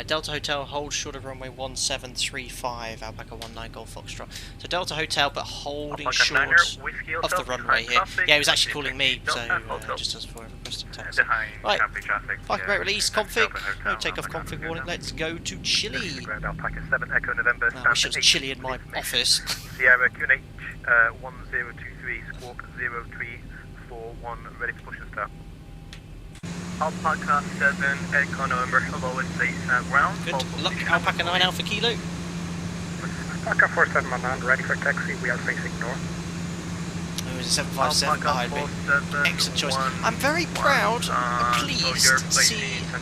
Speaker 1: Delta Hotel hold short of runway 1735, Alpaca 19 Golf Foxtrot. So Delta Hotel, but holding
Speaker 2: Alpaca
Speaker 1: short
Speaker 2: 9er, Whiskey
Speaker 1: of the
Speaker 2: Hotel,
Speaker 1: runway here.
Speaker 2: traffic,
Speaker 1: Yeah, he was actually calling me, so
Speaker 2: Hotel.
Speaker 1: just as for requesting taxi.
Speaker 2: Behind
Speaker 1: Right,
Speaker 2: traffic,
Speaker 1: flight rate release, config, no
Speaker 2: Hotel,
Speaker 1: takeoff config warning, let's go to Chile.
Speaker 2: Alpaca 7 Echo November,
Speaker 1: I wish it was Chile in my office.
Speaker 2: Sierra QNH 1023, squawk 0341, ready for push and start. Alpaca 7 Echo November, hello, it says ground.
Speaker 1: Good luck, Alpaca 9 Alpha Kilo.
Speaker 4: Alpaca 4711, ready for taxi, we are facing north.
Speaker 1: It was a 757 behind me. Excellent choice. I'm very proud and pleased to see a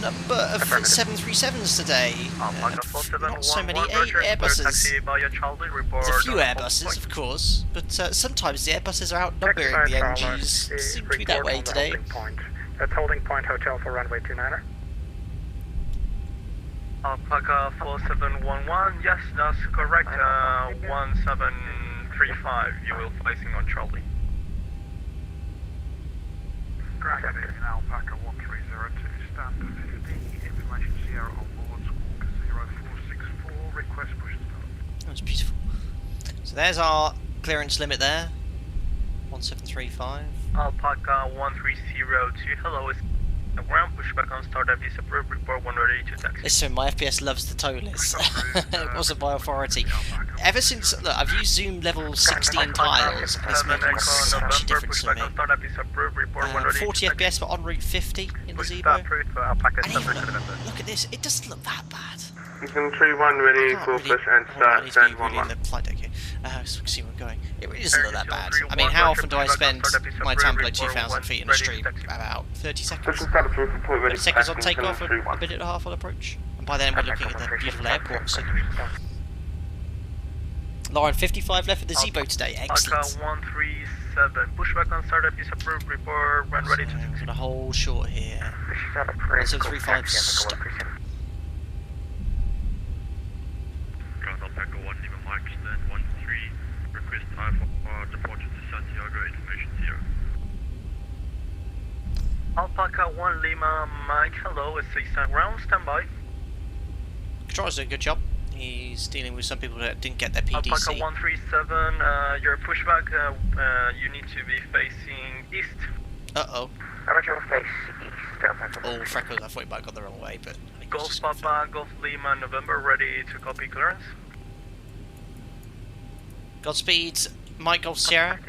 Speaker 1: number of 737s today. Not so many Airbuses. There's a few Airbuses, of course, but sometimes the Airbuses are outnumbering the NGs. Seem to be that way today.
Speaker 4: That's holding point hotel for runway 29er.
Speaker 2: Alpaca 4711, yes, that's correct. 1735, you will facing on Charlie.
Speaker 6: Dragon in Alpaca 1302, standard 50, information Sierra on board, squawk 0464, request push start.
Speaker 1: That's beautiful. So there's our clearance limit there. 1735.
Speaker 2: Alpaca 1302, hello, it's ground, pushback on start, FD approved, report 1 to taxi.
Speaker 1: Listen, my FPS loves the tow list. It wasn't by authority. Ever since, look, I've used zoom level 16 tiles, and it's making such a difference to me. 40 FPS, but en route 50 in the Zebo. And even, look at this, it doesn't look that bad.
Speaker 3: Infantry 1 ready for push and start,
Speaker 1: I need to
Speaker 3: stand
Speaker 1: be really
Speaker 3: 1-1.
Speaker 1: in the flight deck here. So we can see where I'm going. It really doesn't look that bad. I mean, how often do I spend my time below 2,000 feet in a stream? About 30 seconds.
Speaker 3: Push and start approved for point ready
Speaker 1: 30
Speaker 3: for
Speaker 1: seconds on
Speaker 3: passing,
Speaker 1: takeoff,
Speaker 3: infantry
Speaker 1: a
Speaker 3: 1.
Speaker 1: minute and a half on approach. And by then we're looking at the beautiful airport scenery. Lauren, 55 left for the Zebo today. Excellent.
Speaker 2: Alpaca 137, pushback on start, FD approved, report when ready to
Speaker 1: So,
Speaker 2: taxi.
Speaker 1: got a whole short here. 1735 stop.
Speaker 7: Ground Alpaca 1, Lima Mike, stand 13, request time for departure to Santiago, information 0.
Speaker 2: Alpaca 1 Lima Mike, hello, it's Eastern ground, standby.
Speaker 1: Controller's doing a good job. He's dealing with some people that didn't get their
Speaker 2: Alpaca
Speaker 1: PDC.
Speaker 2: 137, your pushback, you need to be facing east.
Speaker 1: Uh-oh.
Speaker 4: Roger, face east, Alpaca.
Speaker 1: Oh, freckles, I thought he might have gone the wrong way, but... I think it's
Speaker 2: Golf
Speaker 1: just
Speaker 2: Papa, Golf Lima, November, ready to copy clearance.
Speaker 1: Godspeed, Mike Golf Sierra.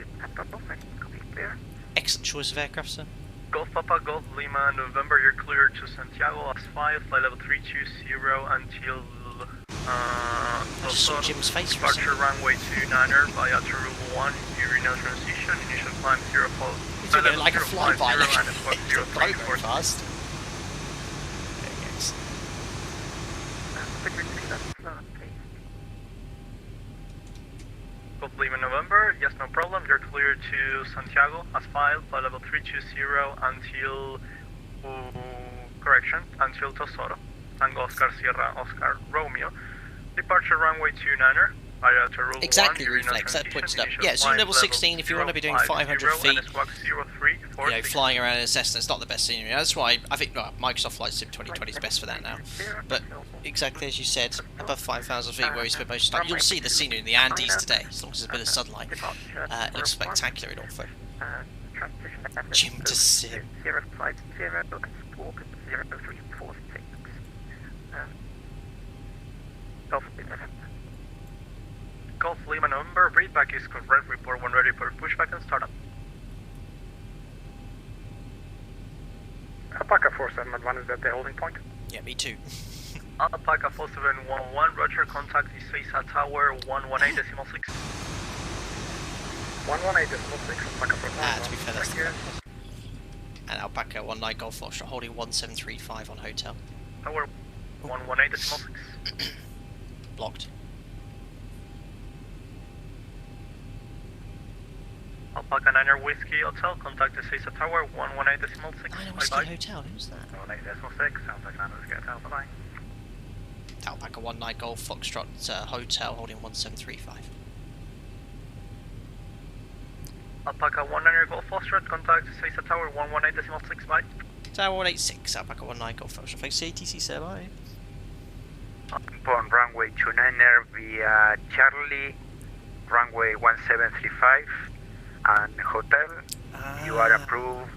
Speaker 1: Excellent choice of aircraft, sir.
Speaker 2: Golf Papa, Golf Lima, November, you're clear to Santiago, S5, flight level 320 until
Speaker 1: I just saw Jim's face for a
Speaker 2: departure
Speaker 1: second.
Speaker 2: runway 29er via Turbo 1, urinal transition, initial climb 0 pulse.
Speaker 1: He's doing it like a flyby, look at
Speaker 2: and
Speaker 1: him.
Speaker 2: squawk
Speaker 1: He's going very
Speaker 2: 034.
Speaker 1: fast. There he goes.
Speaker 2: Golf Lima, November, yes, no problem, you're clear to Santiago, as filed, flight level 320 until, until Tosoro, Tango Oscar Sierra Oscar Romeo, departure runway 29er, via Turbo
Speaker 1: Exactly,
Speaker 2: 1, urinal
Speaker 1: Reflex, that
Speaker 2: transition,
Speaker 1: points it up.
Speaker 2: initial
Speaker 1: Yeah, zoom
Speaker 2: climb
Speaker 1: level 16, if you want to be doing 500
Speaker 2: 050
Speaker 1: feet,
Speaker 2: and squawk 0346.
Speaker 1: flying around in a Cessna, it's not the best scenery. That's why I think Microsoft Flight Sim 2020 is best for that now. But exactly as you said, above 5,000 feet where we spend most of the time, you'll see the scenery in the Andes today, as long as there's a bit of sunlight. It looks spectacular in Orford. Jim to Sim.
Speaker 4: 050 and squawk 0346. Golf Lima.
Speaker 2: Golf Lima, November, readback is correct, report when ready for pushback and startup.
Speaker 4: Alpaca 4711, is that the holding point?
Speaker 1: Yeah, me too.
Speaker 2: Alpaca 4711, roger, contact is SAEZ Tower 118.6.
Speaker 4: 118.6, Alpaca 4711.
Speaker 1: To be fair, that's the correct. And Alpaca 19 Golf Foxtrot holding 1735 on hotel.
Speaker 2: Tower 118.6.
Speaker 1: Blocked.
Speaker 2: Alpaca 9er Whiskey Hotel, contact the SAEZ Tower 118.6.
Speaker 1: 9 Whiskey Hotel, who's that?
Speaker 2: 118.6, sounds like 9 Whiskey Hotel, bye bye.
Speaker 1: Alpaca 19 Golf Foxtrot hotel holding 1735.
Speaker 2: Alpaca 19er Golf Foxtrot, contact the SAEZ Tower 118.6, bye.
Speaker 1: Tower 186, Alpaca 19 Golf Foxtrot, face ATC, sir, bye.
Speaker 6: On runway 29er via Charlie, runway 1735 and hotel, you are approved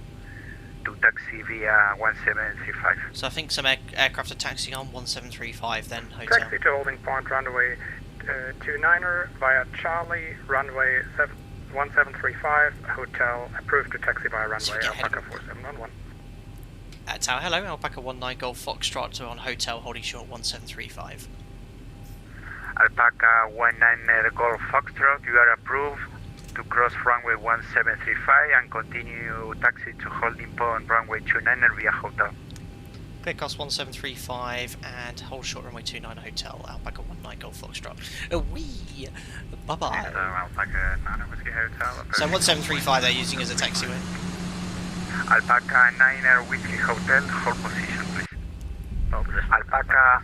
Speaker 6: to taxi via 1735.
Speaker 1: So I think some aircraft are taxiing on 1735 then, hotel.
Speaker 4: Taxi to holding point runway 29er via Charlie, runway 1735, hotel, approved to taxi via runway Alpaca 4711.
Speaker 1: Tower, hello, Alpaca 19 Golf Foxtrot on hotel holding short 1735.
Speaker 6: Alpaca 19 Golf Foxtrot, you are approved to cross runway 1735 and continue taxi to holding point runway 29 via hotel.
Speaker 1: Clear cost 1735 and hold short runway 29 hotel, Alpaca 19 Golf Foxtrot. Wee! Bye bye.
Speaker 6: So Alpaca 9 Whiskey Hotel.
Speaker 1: So 1735 they're using as a taxiway.
Speaker 6: Alpaca 9 Whiskey Hotel, hold position please. Alpaca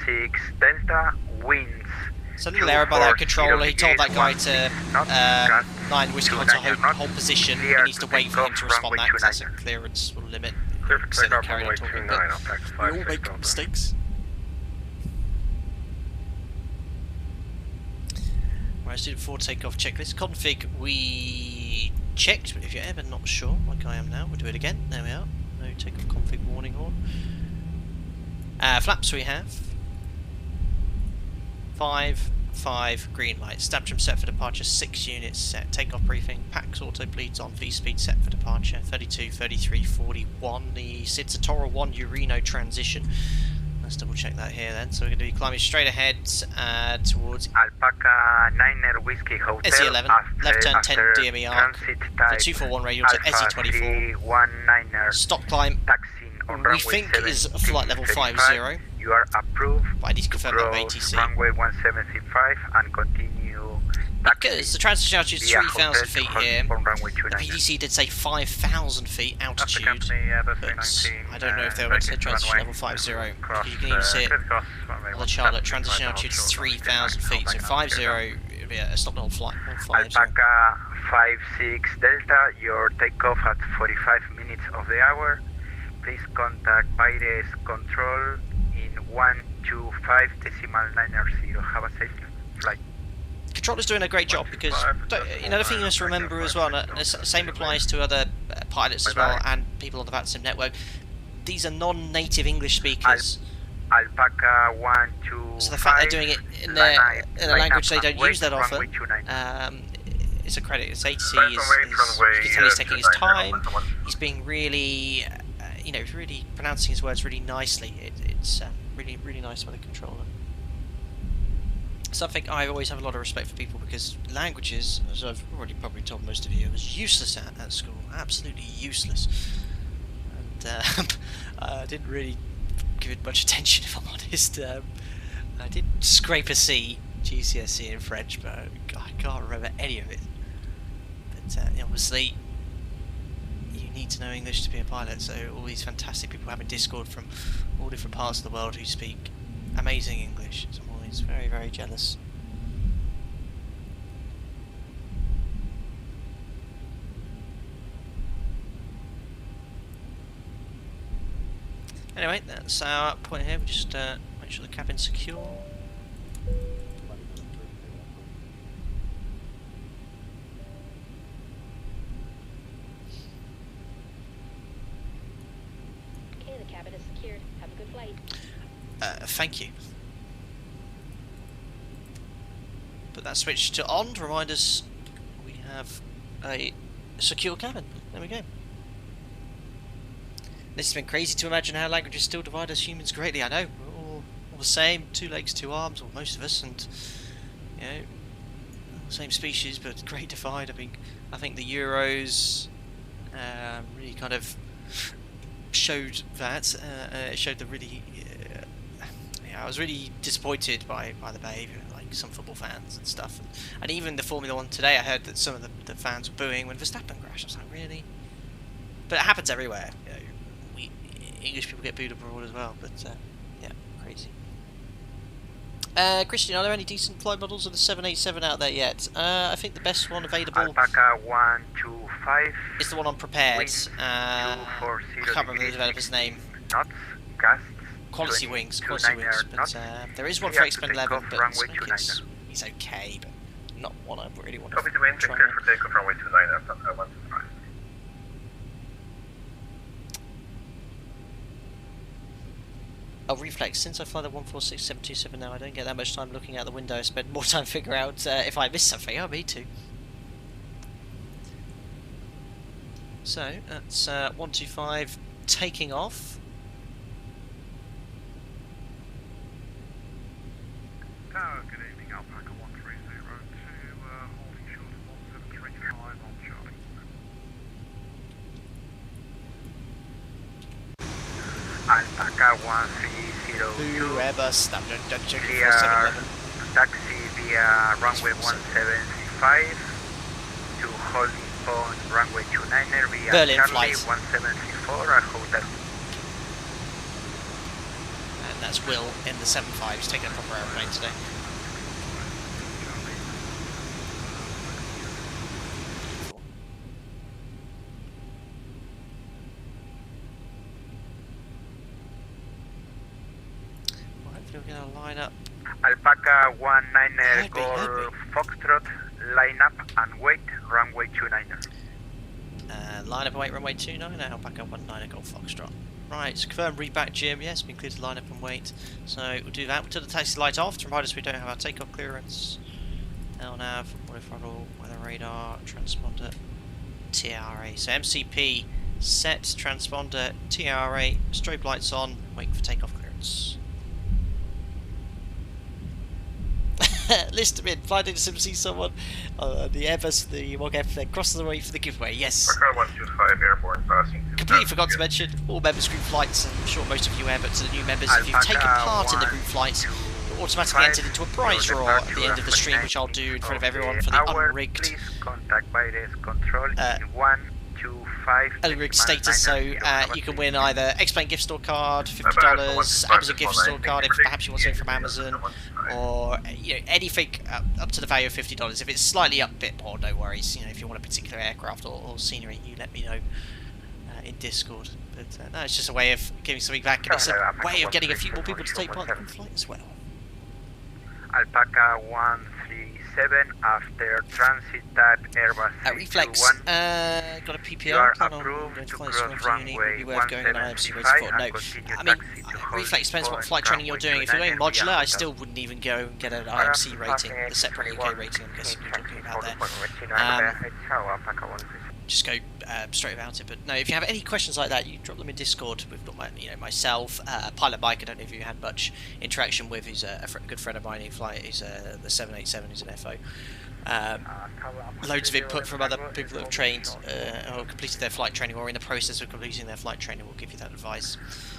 Speaker 6: 56 Delta, winds.
Speaker 1: So a little error by that controller. He told that guy to 9 Whiskey Hotel hold position. He needs to wait for him to respond back because that's a clearance limit.
Speaker 2: Clear for
Speaker 1: Instead of
Speaker 2: takeoff
Speaker 1: carrying
Speaker 2: runway
Speaker 1: on talking,
Speaker 2: 29,
Speaker 1: but
Speaker 2: Alpaca
Speaker 1: we all
Speaker 2: 56
Speaker 1: make
Speaker 2: Delta.
Speaker 1: mistakes. Right, student 4 takeoff checklist. Config we checked, but if you're ever not sure, like I am now, we'll do it again. There we are. No takeoff config warning horn. Flaps we have 5, green light. Stab trim set for departure, 6 units set. Takeoff briefing, PAX auto bleeds on, V-speed set for departure, 32, 33, 41. The SIDS Toro 1 Urino transition. Let's double check that here then. So we're going to be climbing straight ahead towards
Speaker 6: Alpaca 9 Whiskey Hotel.
Speaker 1: SE11, left turn 10 DME arc, the 241 radial to SE24.
Speaker 6: 19er.
Speaker 1: Stop climb,
Speaker 6: Taxiing on
Speaker 1: we
Speaker 6: runway
Speaker 1: think is
Speaker 6: 17,
Speaker 1: flight level 50.
Speaker 6: You are approved
Speaker 1: But I need to
Speaker 6: to
Speaker 1: confirm that with
Speaker 6: cross
Speaker 1: ATC.
Speaker 6: runway 175 and continue
Speaker 1: Because the transition altitude is
Speaker 6: via
Speaker 1: 3,000
Speaker 6: hotel
Speaker 1: feet
Speaker 6: to
Speaker 1: here.
Speaker 6: on runway
Speaker 1: The
Speaker 6: 29.
Speaker 1: PDC did say 5,000 feet altitude, but I don't know if they were meant to say transition level 50. Because you can even see it on the chart that transition altitude is 3,000 feet, so 50 would be a stop the whole flight.
Speaker 6: Alpaca 56 Delta, your takeoff at 45 minutes of the hour. Please contact Pirates Control in 125.990. Have a safe flight.
Speaker 1: Controller's doing a great job because another thing you must remember as well, and the same applies to other pilots as well and people on the VATSIM network, these are non-native English speakers.
Speaker 6: Alpaca 125.
Speaker 1: So the fact they're doing it in a language they don't use that often, it's a credit. It's ATC, you can tell he's taking his time, he's being really, he's really pronouncing his words really nicely. It's really, really nice by the controller. Something I always have a lot of respect for people because languages, as I've already probably told most of you, was useless at school, absolutely useless. And I didn't really give it much attention, if I'm honest. I did scrape a C, GCSE in French, but I can't remember any of it. But obviously, you need to know English to be a pilot, so all these fantastic people have in Discord from all different parts of the world who speak amazing English. So I'm always very, very jealous. Anyway, that's our point here. We just make sure the cabin's secure.
Speaker 8: Okay, the cabin is secured. Have a good flight.
Speaker 1: Thank you. Put that switch to on to remind us we have a secure cabin. There we go. This has been crazy to imagine how languages still divide us humans greatly. I know, we're all the same, 2 legs, 2 arms, or most of us, and same species, but great divide. I think the Euros really kind of showed that. It showed the really. I was really disappointed by the behaviour, like some football fans and stuff, and even the Formula 1 today. I heard that some of the fans were booing when Verstappen crashed. I was like, really? But it happens everywhere. English people get booed abroad as well, but yeah, crazy. Christian, are there any decent flight models of the 787 out there yet? I think the best one available
Speaker 6: Alpaca 125
Speaker 1: is the one on Prepared. I can't remember the developer's name.
Speaker 6: Knots, gusts,
Speaker 1: Quality Wings, but there is one for X-Men 11, but it's okay, but not one I really want to
Speaker 2: Copy the wind,
Speaker 1: try.
Speaker 2: clear for takeoff runway 29 after 125.
Speaker 1: Oh, reflex. Since I fly the 146727 now, I don't get that much time looking out the window. I spend more time figuring out if I miss something. Oh, me too. So, that's 125 taking off.
Speaker 7: Tower, good evening, Alpaca 130 holding short of 1735 on Charlie.
Speaker 6: Alpaca 1302.
Speaker 1: Whoever snapped it, don't check
Speaker 6: Clear
Speaker 1: 4711.
Speaker 6: taxi via runway 1735 to holding point runway 29er via
Speaker 1: Berlin
Speaker 6: Charlie
Speaker 1: flight.
Speaker 6: 1734 at hotel.
Speaker 1: And that's Will in the 75. He's taking a proper airplane today. Well, hopefully we're going to line up.
Speaker 6: Alpaca 19er
Speaker 1: Head
Speaker 6: Golf
Speaker 1: me.
Speaker 6: Foxtrot, line up and wait, runway 29er.
Speaker 1: Line up and wait, runway 29, Alpaca 19 Golf Foxtrot. Right, so confirm reback Jim, yes, been cleared to line up and wait. So we'll do that, we'll turn the taxi light off to remind us we don't have our takeoff clearance. LNAV, auto throttle, weather radar, transponder, TRA. So MCP, set, transponder, TRA, strobe lights on, wait for takeoff clearance. List them in, fly data sim, see someone the Airbus, the Wog F, crosses the way for the giveaway, yes.
Speaker 5: Alpaca 125 airborne passing.
Speaker 1: Completely forgot to mention, all members group flights, and I'm sure most of you have, but to the new members, if you've taken part in the group flights, you're automatically entered into a prize draw at the end of the stream, which I'll do in front of everyone for the unrigged
Speaker 6: Please contact virus control in 125
Speaker 1: unrigged status, so you can win either X-Plane gift store card, $50, Amazon gift store card if perhaps you want something from Amazon, or anything up to the value of $50. If it's slightly up a bit more, no worries. If you want a particular aircraft or scenery, you let me know in Discord. But no, it's just a way of giving something back, and it's a way of getting a few more people to take part in the group flight as well.
Speaker 6: Alpaca 137 after transit type Airbus
Speaker 1: Reflex,
Speaker 6: 321.
Speaker 1: got a
Speaker 6: You
Speaker 1: PPR,
Speaker 6: are
Speaker 1: plan on
Speaker 6: approved
Speaker 1: going
Speaker 6: to
Speaker 1: to fly
Speaker 6: cross
Speaker 1: this one, would
Speaker 6: runway
Speaker 1: be worth going on IMC race
Speaker 6: 175
Speaker 1: for.
Speaker 6: and
Speaker 1: No,
Speaker 6: continue
Speaker 1: I mean,
Speaker 6: taxi to
Speaker 1: Reflex depends what
Speaker 6: holding
Speaker 1: flight training you're
Speaker 6: point
Speaker 1: doing. If you're going
Speaker 6: runway
Speaker 1: modular, I
Speaker 6: 29
Speaker 1: still wouldn't even go and get an IMC rating, the separate UK rating I'm guessing you're talking about there. Just go straight about it. But no, if you have any questions like that, you drop them in Discord. We've got myself, Pilot Mike. I don't know if you had much interaction with. Who's a good friend of mine who flies. He's the 787. He's an FO. Loads of input from other people that have trained or completed their flight training or in the process of completing their flight training. Will give you that advice.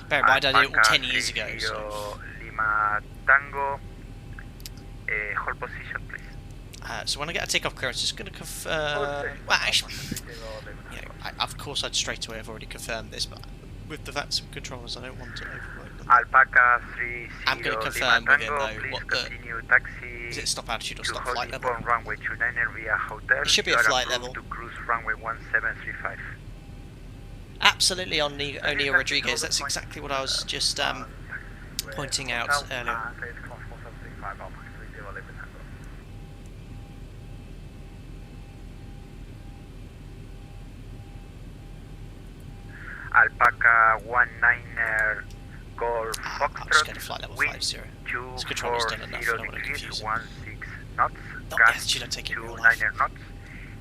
Speaker 1: Bear in mind, I did it all 10 years ago. So.
Speaker 6: Lima Tango, hold position, please.
Speaker 1: So when I get a takeoff clearance, just going to confirm. Well, actually, of course, I'd straight away have already confirmed this, but with the VATS controllers, I don't want to overload them.
Speaker 6: Alpaca 30
Speaker 1: I'm going to confirm with him though
Speaker 6: please
Speaker 1: what the
Speaker 6: continue taxi
Speaker 1: is it stop altitude or
Speaker 6: to
Speaker 1: stop flight
Speaker 6: holding
Speaker 1: level.
Speaker 6: point runway 29er via hotel.
Speaker 1: It should be
Speaker 6: You
Speaker 1: a
Speaker 6: are
Speaker 1: flight
Speaker 6: approved
Speaker 1: level.
Speaker 6: to cruise runway 1735.
Speaker 1: Absolutely on O'Neill Rodriguez. That's exactly what I was just pointing out earlier.
Speaker 6: Alpaca 19er Golf
Speaker 1: I'm just going to
Speaker 6: Foxtrot,
Speaker 1: flight level
Speaker 6: wind
Speaker 1: 50. This controller's done enough, I don't want to
Speaker 6: 240
Speaker 1: confuse
Speaker 6: degrees,
Speaker 1: him.
Speaker 6: 16 knots,
Speaker 1: Not
Speaker 6: gas
Speaker 1: the altitude I'm taking in real
Speaker 6: 29er knots,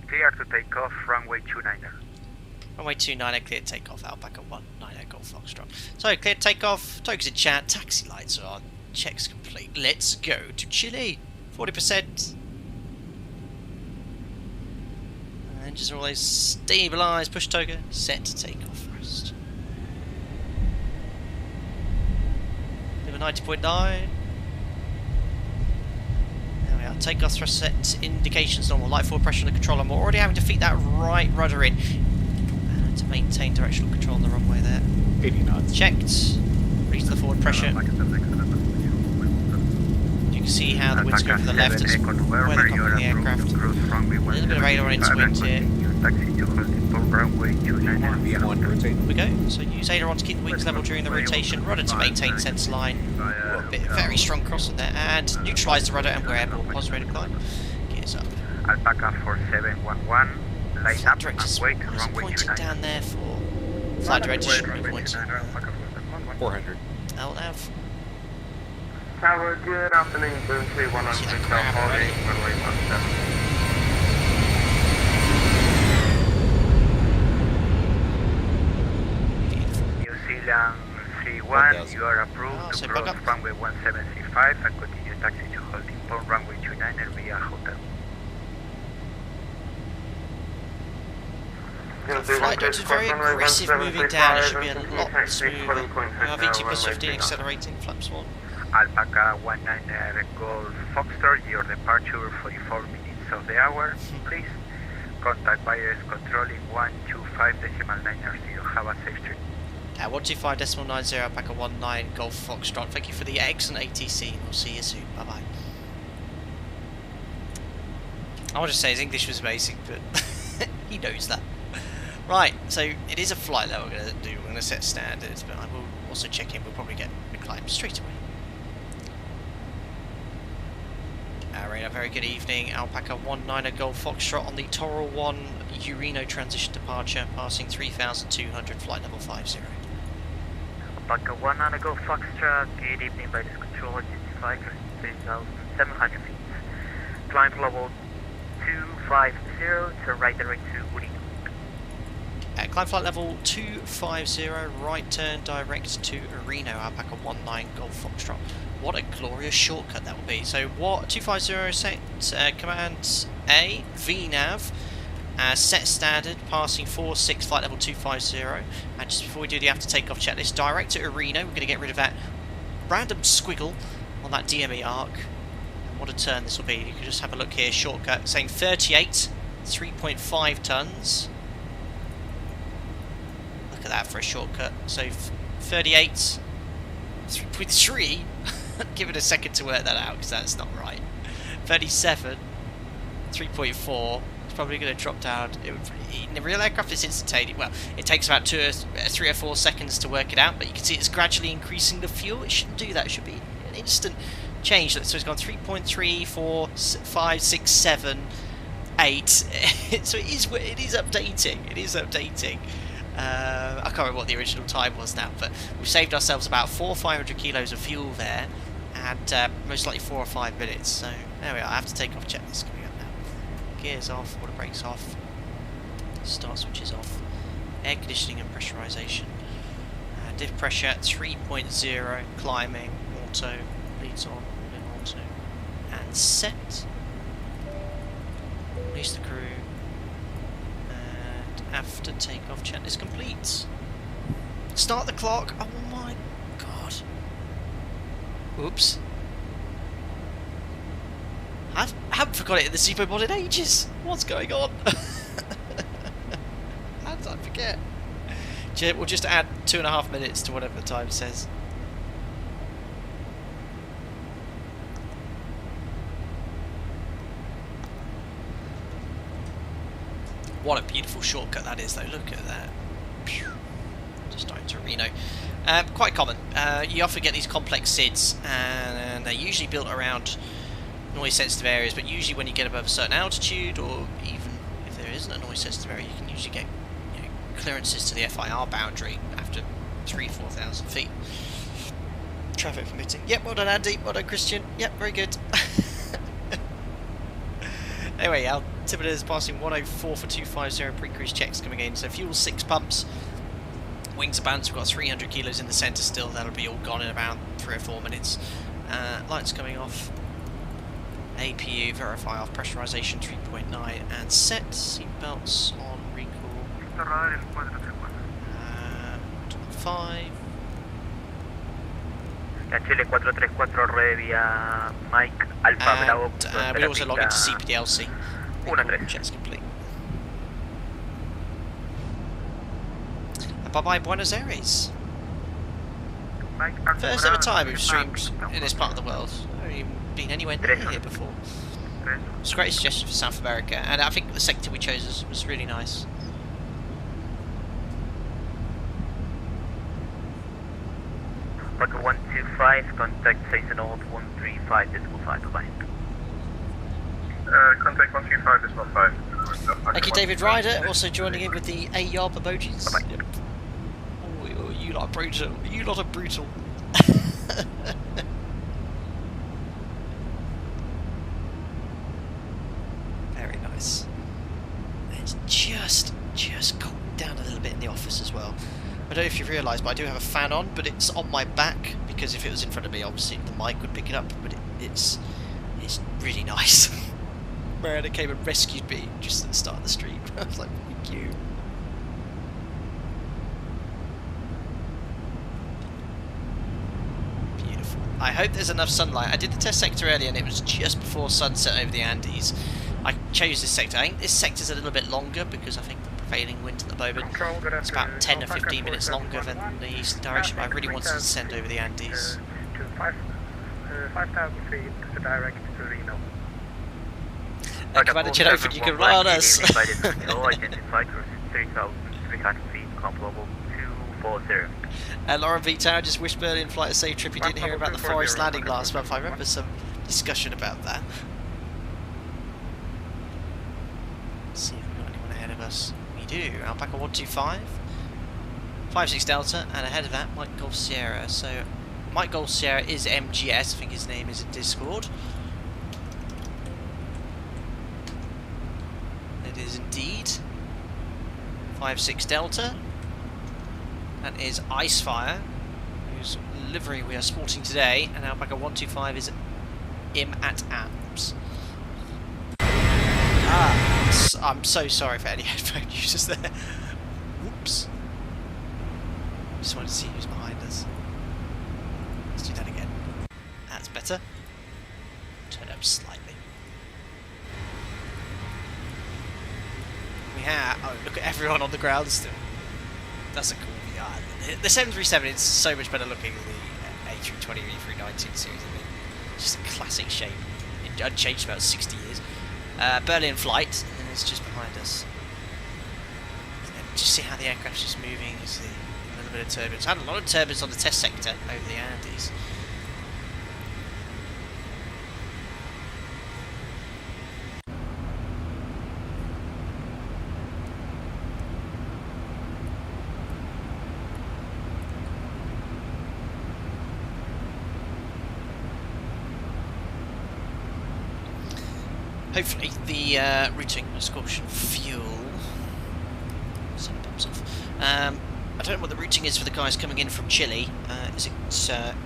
Speaker 6: clear to take off runway 29er.
Speaker 1: Runway 29, clear takeoff, Alpaca 19 Golf Foxtrot. So, clear takeoff, tokens in chat, taxi lights are on, checks complete. Let's go to Chile. 40%. Engines are always stabilised, push token, set to take off first. Liver 90.9. There we are, takeoff thrust set, indications normal, light forward pressure on the controller. We're already having to feed that right rudder in to maintain directional control on the runway there.
Speaker 9: 80 knots.
Speaker 1: Checked, release the forward pressure. You can see how the wind's going from the left, it's where they're coming the aircraft. A little bit of radar into wind here. Here we go, so use aileron to keep the wings level during the rotation, rudder to maintain centre line. A bit very strong crossing there, and neutralise the rudder and we're airborne, positive rate of climb. Gears up.
Speaker 6: Alpaca 4711, line
Speaker 1: Flight
Speaker 6: up
Speaker 1: directors,
Speaker 6: and wait,
Speaker 1: what is
Speaker 6: runway
Speaker 1: pointing
Speaker 6: 29.
Speaker 1: down there for? Flight directors should be pointing.
Speaker 9: 400.
Speaker 1: LNAV.
Speaker 3: Tower, good afternoon, Boom 3100, South Holding, runway 17.
Speaker 6: 1,
Speaker 9: 1000.
Speaker 6: you are approved
Speaker 1: Oh,
Speaker 6: to
Speaker 1: so
Speaker 6: cross
Speaker 1: back up.
Speaker 6: runway 1735 and continue taxi to holding point runway 29 via hotel.
Speaker 1: Flight director very aggressive moving down. It should be a lot smoother. VT + 15 accelerating, flaps 1.
Speaker 6: Alpaca 19 Golf Foxtrot, your departure 44 minutes of the hour, please. Contact virus controlling 125.990. Have a safe trip.
Speaker 1: 125.90 Alpaca 19 Golf Foxtrot. Thank you for the excellent ATC. We'll see you soon. Bye bye. I want to say his English was amazing, but he knows that. Right, so it is a flight that we're going to do. We're going to set standards, but I will also check in. We'll probably get the climb straight away. Radar, very good evening. Alpaca 19 Golf Foxtrot on the Toral 1 Ureno transition departure, passing 3,200, flight level 50.
Speaker 10: Alpaca 19 Golf Foxtrot, good evening, ladies control, identified 3,700 feet. Climb level 250 to right direct to Ureno.
Speaker 1: Climb flight level 250, right turn direct to Ureno, Alpaca 19 Golf Foxtrot. What a glorious shortcut that will be. So what 250 set command A VNAV set standard passing 46 flight level 250, and just before we do the after takeoff checklist, direct to Ureno. We're going to get rid of that random squiggle on that DME arc. And what a turn this will be. You can just have a look here, shortcut saying 38 3.5 tons. Look at that for a shortcut. So 38 3.3. Give it a second to work that out because that's not right. 37 3.4. It's probably going to drop down. In the real aircraft it's instantaneous. Well, it takes about 3 or 4 seconds to work it out, but you can see it's gradually increasing the fuel. It shouldn't do that. It should be an instant change. So it's gone 3.3, 4, 5, 6, 7, 8. So it is updating. It is updating. I can't remember what the original time was now, but we've saved ourselves about 400 or 500 kilos of fuel there, and most likely 4 or 5 minutes. So there we are. I have to take off checklist coming up now. Gears off, water brakes off, start switches off, air conditioning and pressurization. Diff pressure 3.0, climbing, auto, leads on, auto, and set. Release the crew. After takeoff checklist complete. Start the clock. Oh my god. Oops. I haven't forgot it in the Seaboat mod in ages. What's going on? How did I forget? We'll just add 2.5 minutes to whatever the time says. What a beautiful shortcut that is, though. Look at that. Just starting to Reno. Quite common. You often get these complex SIDs, and they're usually built around noise-sensitive areas. But usually, when you get above a certain altitude, or even if there isn't a noise-sensitive area, you can usually get clearances to the FIR boundary after 3,000–4,000 feet. Traffic permitting. Yep, well done, Andy. Well done, Christian. Yep, very good. Anyway, altimeter is passing 104 for 250, pre-cruise checks coming in. So fuel 6 pumps, wings are balanced, we've got 300 kilos in the centre still, that'll be all gone in about 3 or 4 minutes. Lights coming off, APU, verify off, pressurisation 3.9 and set, seatbelts on, recall, 5.
Speaker 10: Chile 434 red via Mike Alfa Bravo.
Speaker 1: And we'll also log into CPDLC.
Speaker 10: 1-3.
Speaker 1: Checks complete. And bye-bye Buenos Aires. First ever time we've streamed in this part of the world. I haven't even been anywhere near here before. It's a great suggestion for South America, and I think the sector we chose was really nice.
Speaker 10: Alpaca 125, contact SAEZ 135.5, bye-bye.
Speaker 3: Contact 135.5.
Speaker 1: Thank you, David Ryder, also joining in with the A-Yob emojis.
Speaker 10: Bye-bye.
Speaker 1: Yep. Oh, you lot are brutal. You lot are brutal. Very nice. It's just cooled down a little bit in the office as well. I don't know if you realise, but I do have a fan on, but it's on my back, because if it was in front of me, obviously the mic would pick it up, but it's really nice. Mariana came and rescued me just at the start of the stream. I was like, thank you. Beautiful. I hope there's enough sunlight. I did the test sector earlier and it was just before sunset over the Andes. I chose this sector. I think this sector's a little bit longer because I think the prevailing wind at the moment is about 10 or 15 minutes longer than the eastern direction, but I really wanted to send over the Andes.
Speaker 4: To 5,000 feet direct to Reno.
Speaker 1: Commander Chenofin, you can rely on us.
Speaker 10: Identified cruise 3,300 feet, comp level 240.
Speaker 1: Lauren V. Tower just wished Berlin flight a safe trip. You didn't hear about the forest landing last month. I remember some discussion about that. Let's see if we've got anyone ahead of us. We do. Alpaca 125, 56 Delta, and ahead of that, Mike Golf Sierra. So, Mike Golf Sierra is MGS. I think his name is in Discord. It is indeed 56 Delta. That is Icefire, whose livery we are sporting today, and Alpaca 125 is Im at AMS. I'm so sorry for any headphone users there. Whoops. Just wanted to see who's behind us. Let's do that again. That's better. Turn it up slightly. We have... Oh, look at everyone on the ground still. That's a cool VR. The 737 is so much better looking than the A320 or A319 series. I mean, just a classic shape. It unchanged for about 60 years. Berlin flight, and it's just behind us. And just see how the aircraft's just moving. You see a little bit of turbulence. I had a lot of turbulence on the test sector over the Andes. Hopefully the routing has got some fuel. So it pops off. I don't know what the routing is for the guys coming in from Chile. Is it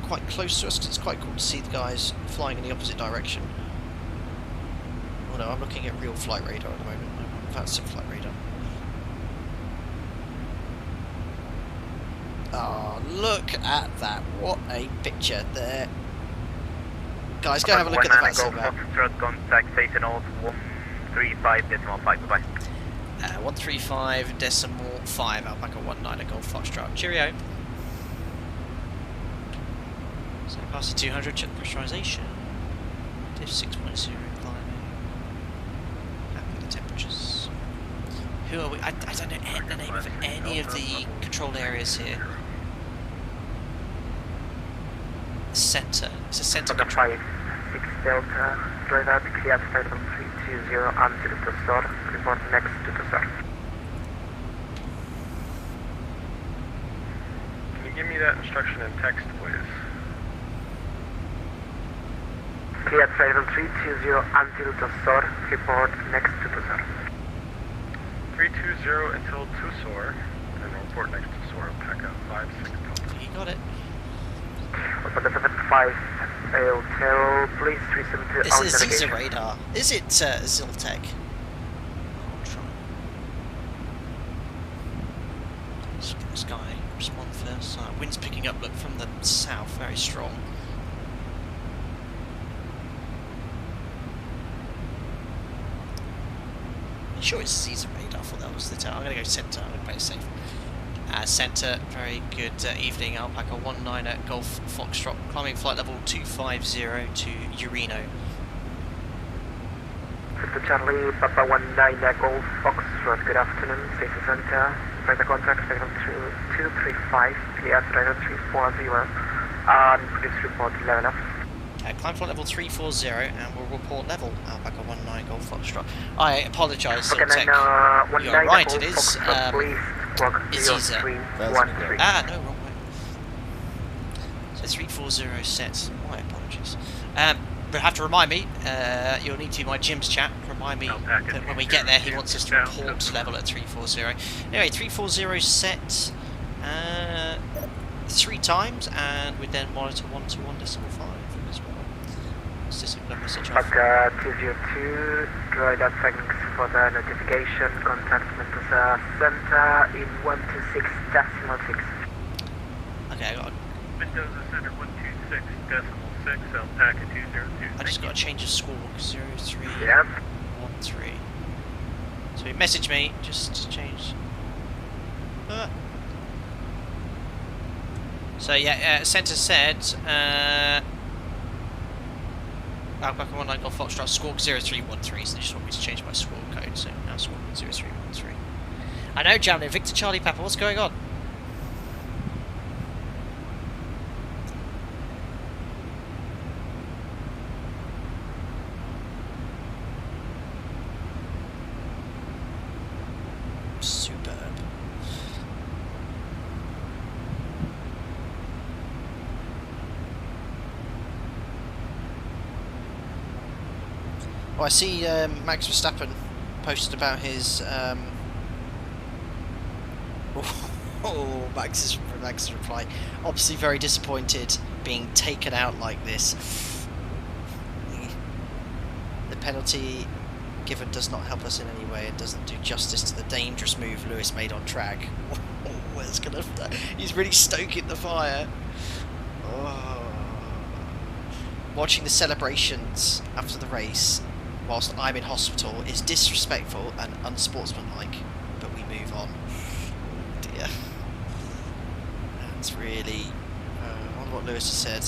Speaker 1: quite close to us? Because it's quite cool to see the guys flying in the opposite direction. Oh no, I'm looking at real flight radar at the moment. That's some flight radar. Oh, look at that. What a picture there. Guys, go have a look at the VATSIM map.
Speaker 10: Contact station 135.5, bye-bye.
Speaker 1: 135.5, Alpaca 19 Golf Foxtrot. Cheerio. So past the 200, check pressurization. Diff 6.0 climbing. Happy with the temperatures. Who are we? I don't know the name of any of the controlled areas here. Centre. It's a centre control.
Speaker 6: 6 Delta, drive out, clear at 5320 until Tussauds, report next to Tussauds.
Speaker 4: Can you give me that instruction in text, please?
Speaker 6: Clear at 5320 until Tussauds, report next to Tussauds.
Speaker 4: 320 until Tussauds, and report next to Tussauds, Alpaca 56 Delta.
Speaker 1: You got it.
Speaker 6: Open the 75 Hotel, please listen to
Speaker 1: this is Caesar radar. Is it Ziltec? I'll try. Let's get this guy respond first. Wind's picking up, look, from the south, very strong. I'm sure it's Caesar radar. I thought that was the tower. I'm going to go centre. I'm going to play it safe. Centre, very good evening. Alpaca 19 at Golf Foxtrot, climbing flight level 250 to Ureno.
Speaker 6: To Charlie, Papa 19 at Golf Foxtrot, good afternoon. Safety Center, flight contact 235, clear driver 340, and please report level up.
Speaker 1: Climb flight level 340 and we'll report level. Alpaca 19 Golf Foxtrot. I apologise,
Speaker 6: okay,
Speaker 1: Ziltec. You're right, it is. It's easier. Ah, no, wrong way. So 340 set. My apologies. But have to remind me, you'll need to, my Jim's chat, remind me that when we get there he wants us to report level at 340. Anyway, 340 set, 3 times, and we then monitor 121.5 as well. Is this a message off?
Speaker 10: Alpaca 202, droid up, thanks for the notification. Contact Mendoza Center in 126.6.
Speaker 1: Okay, I got.
Speaker 2: Mendoza Center 126.6, Alpaca 202.
Speaker 1: I just got a change of squawk 03.
Speaker 10: Yep.
Speaker 1: 13. So he messaged me just to change. So yeah, Centre said Alpaca 19 Golf Foxtrot squawk 0313, so they just want me to change my squawk code, so now squawk 0313. I know, Jamlin, Victor Charlie Papa, what's going on? Superb. Oh, I see Max Verstappen posted about his Max's reply. Obviously very disappointed being taken out like this. The penalty given does not help us in any way. It doesn't do justice to the dangerous move Lewis made on track. He's really stoking the fire. Oh. Watching the celebrations after the race whilst I'm in hospital is disrespectful and unsportsmanlike, but we move on. Oh dear. That's really... I wonder what Lewis has said.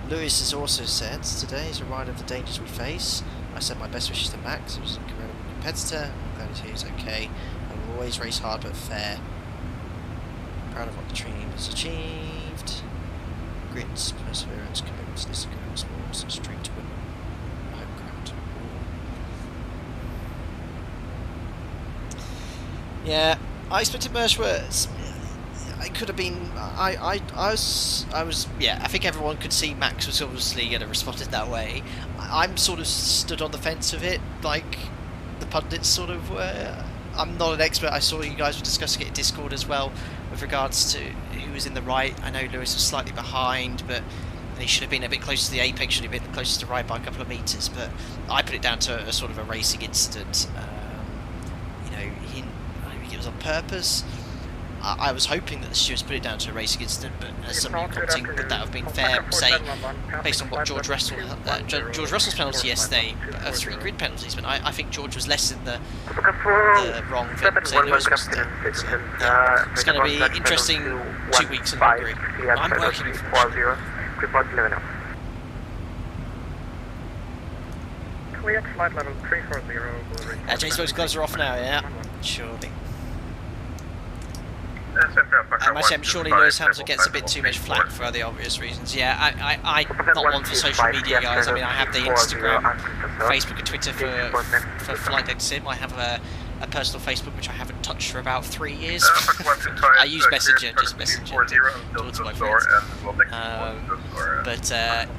Speaker 1: Lewis has also said, today is a ride of the dangers we face. I sent my best wishes to Max, who was a incredible competitor. I'm glad he's okay. I will always race hard but fair. Proud of what the team has achieved. Grit, perseverance, commitment to this sports, and stream to win. Home ground. Yeah, I expected worse words. I could have been. I was. Yeah, I think everyone could see Max was obviously going to respond that way. I'm sort of stood on the fence of it, like the pundits sort of were. I'm not an expert. I saw you guys were discussing it in Discord as well with regards to who was in the right. I know Lewis was slightly behind, but he should have been a bit closer to the apex. Should have been closer to right by a couple of meters. But I put it down to a sort of a racing incident. You know, I think it was on purpose. I was hoping that the stewards put it down to a racing incident, but as somebody commenting, would that have been fair? Say, based on what George Russell's penalty yesterday, 3 grid penalties, but I think George was less in the wrong than say Lewis was. So, yeah, it's going to be interesting 2 weeks in Hungary. I'm working with
Speaker 4: Clear flight level 340.
Speaker 1: James Bo's gloves are off now, yeah, surely. I'm surely Lewis Hamilton gets a bit too much flack for the obvious reasons. Yeah, I'm not one for social media, guys. I mean, I have the Instagram, Facebook and Twitter for Flight Deck Sim. I have a personal Facebook which I haven't touched for about 3 years. I use Messenger, just Messenger to talk to my friends. But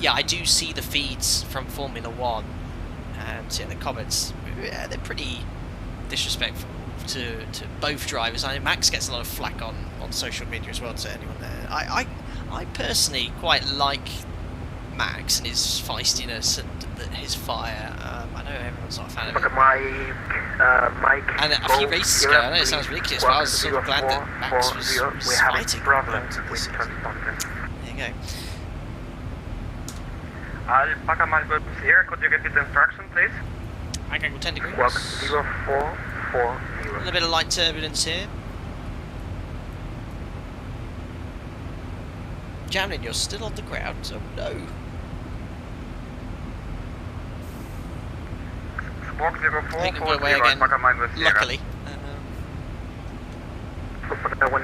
Speaker 1: yeah, I do see the feeds from Formula 1 and the comments. Yeah, they're pretty disrespectful to both drivers. I know Max gets a lot of flack on social media as well to anyone there. I personally quite like Max and his feistiness and his fire. I know everyone's not a fan of him. And a few races ago, I know it sounds ridiculous, but I was sort of glad that Max was fighting. There you go.
Speaker 2: Alpaca Airways here, could you get the instruction, please?
Speaker 1: Angle 10 degrees.
Speaker 10: 0440.
Speaker 1: A little bit of light turbulence here. Jamlin, you're still on the ground. Oh no.
Speaker 2: Squawk 0440,
Speaker 1: I think I'm going away again, luckily.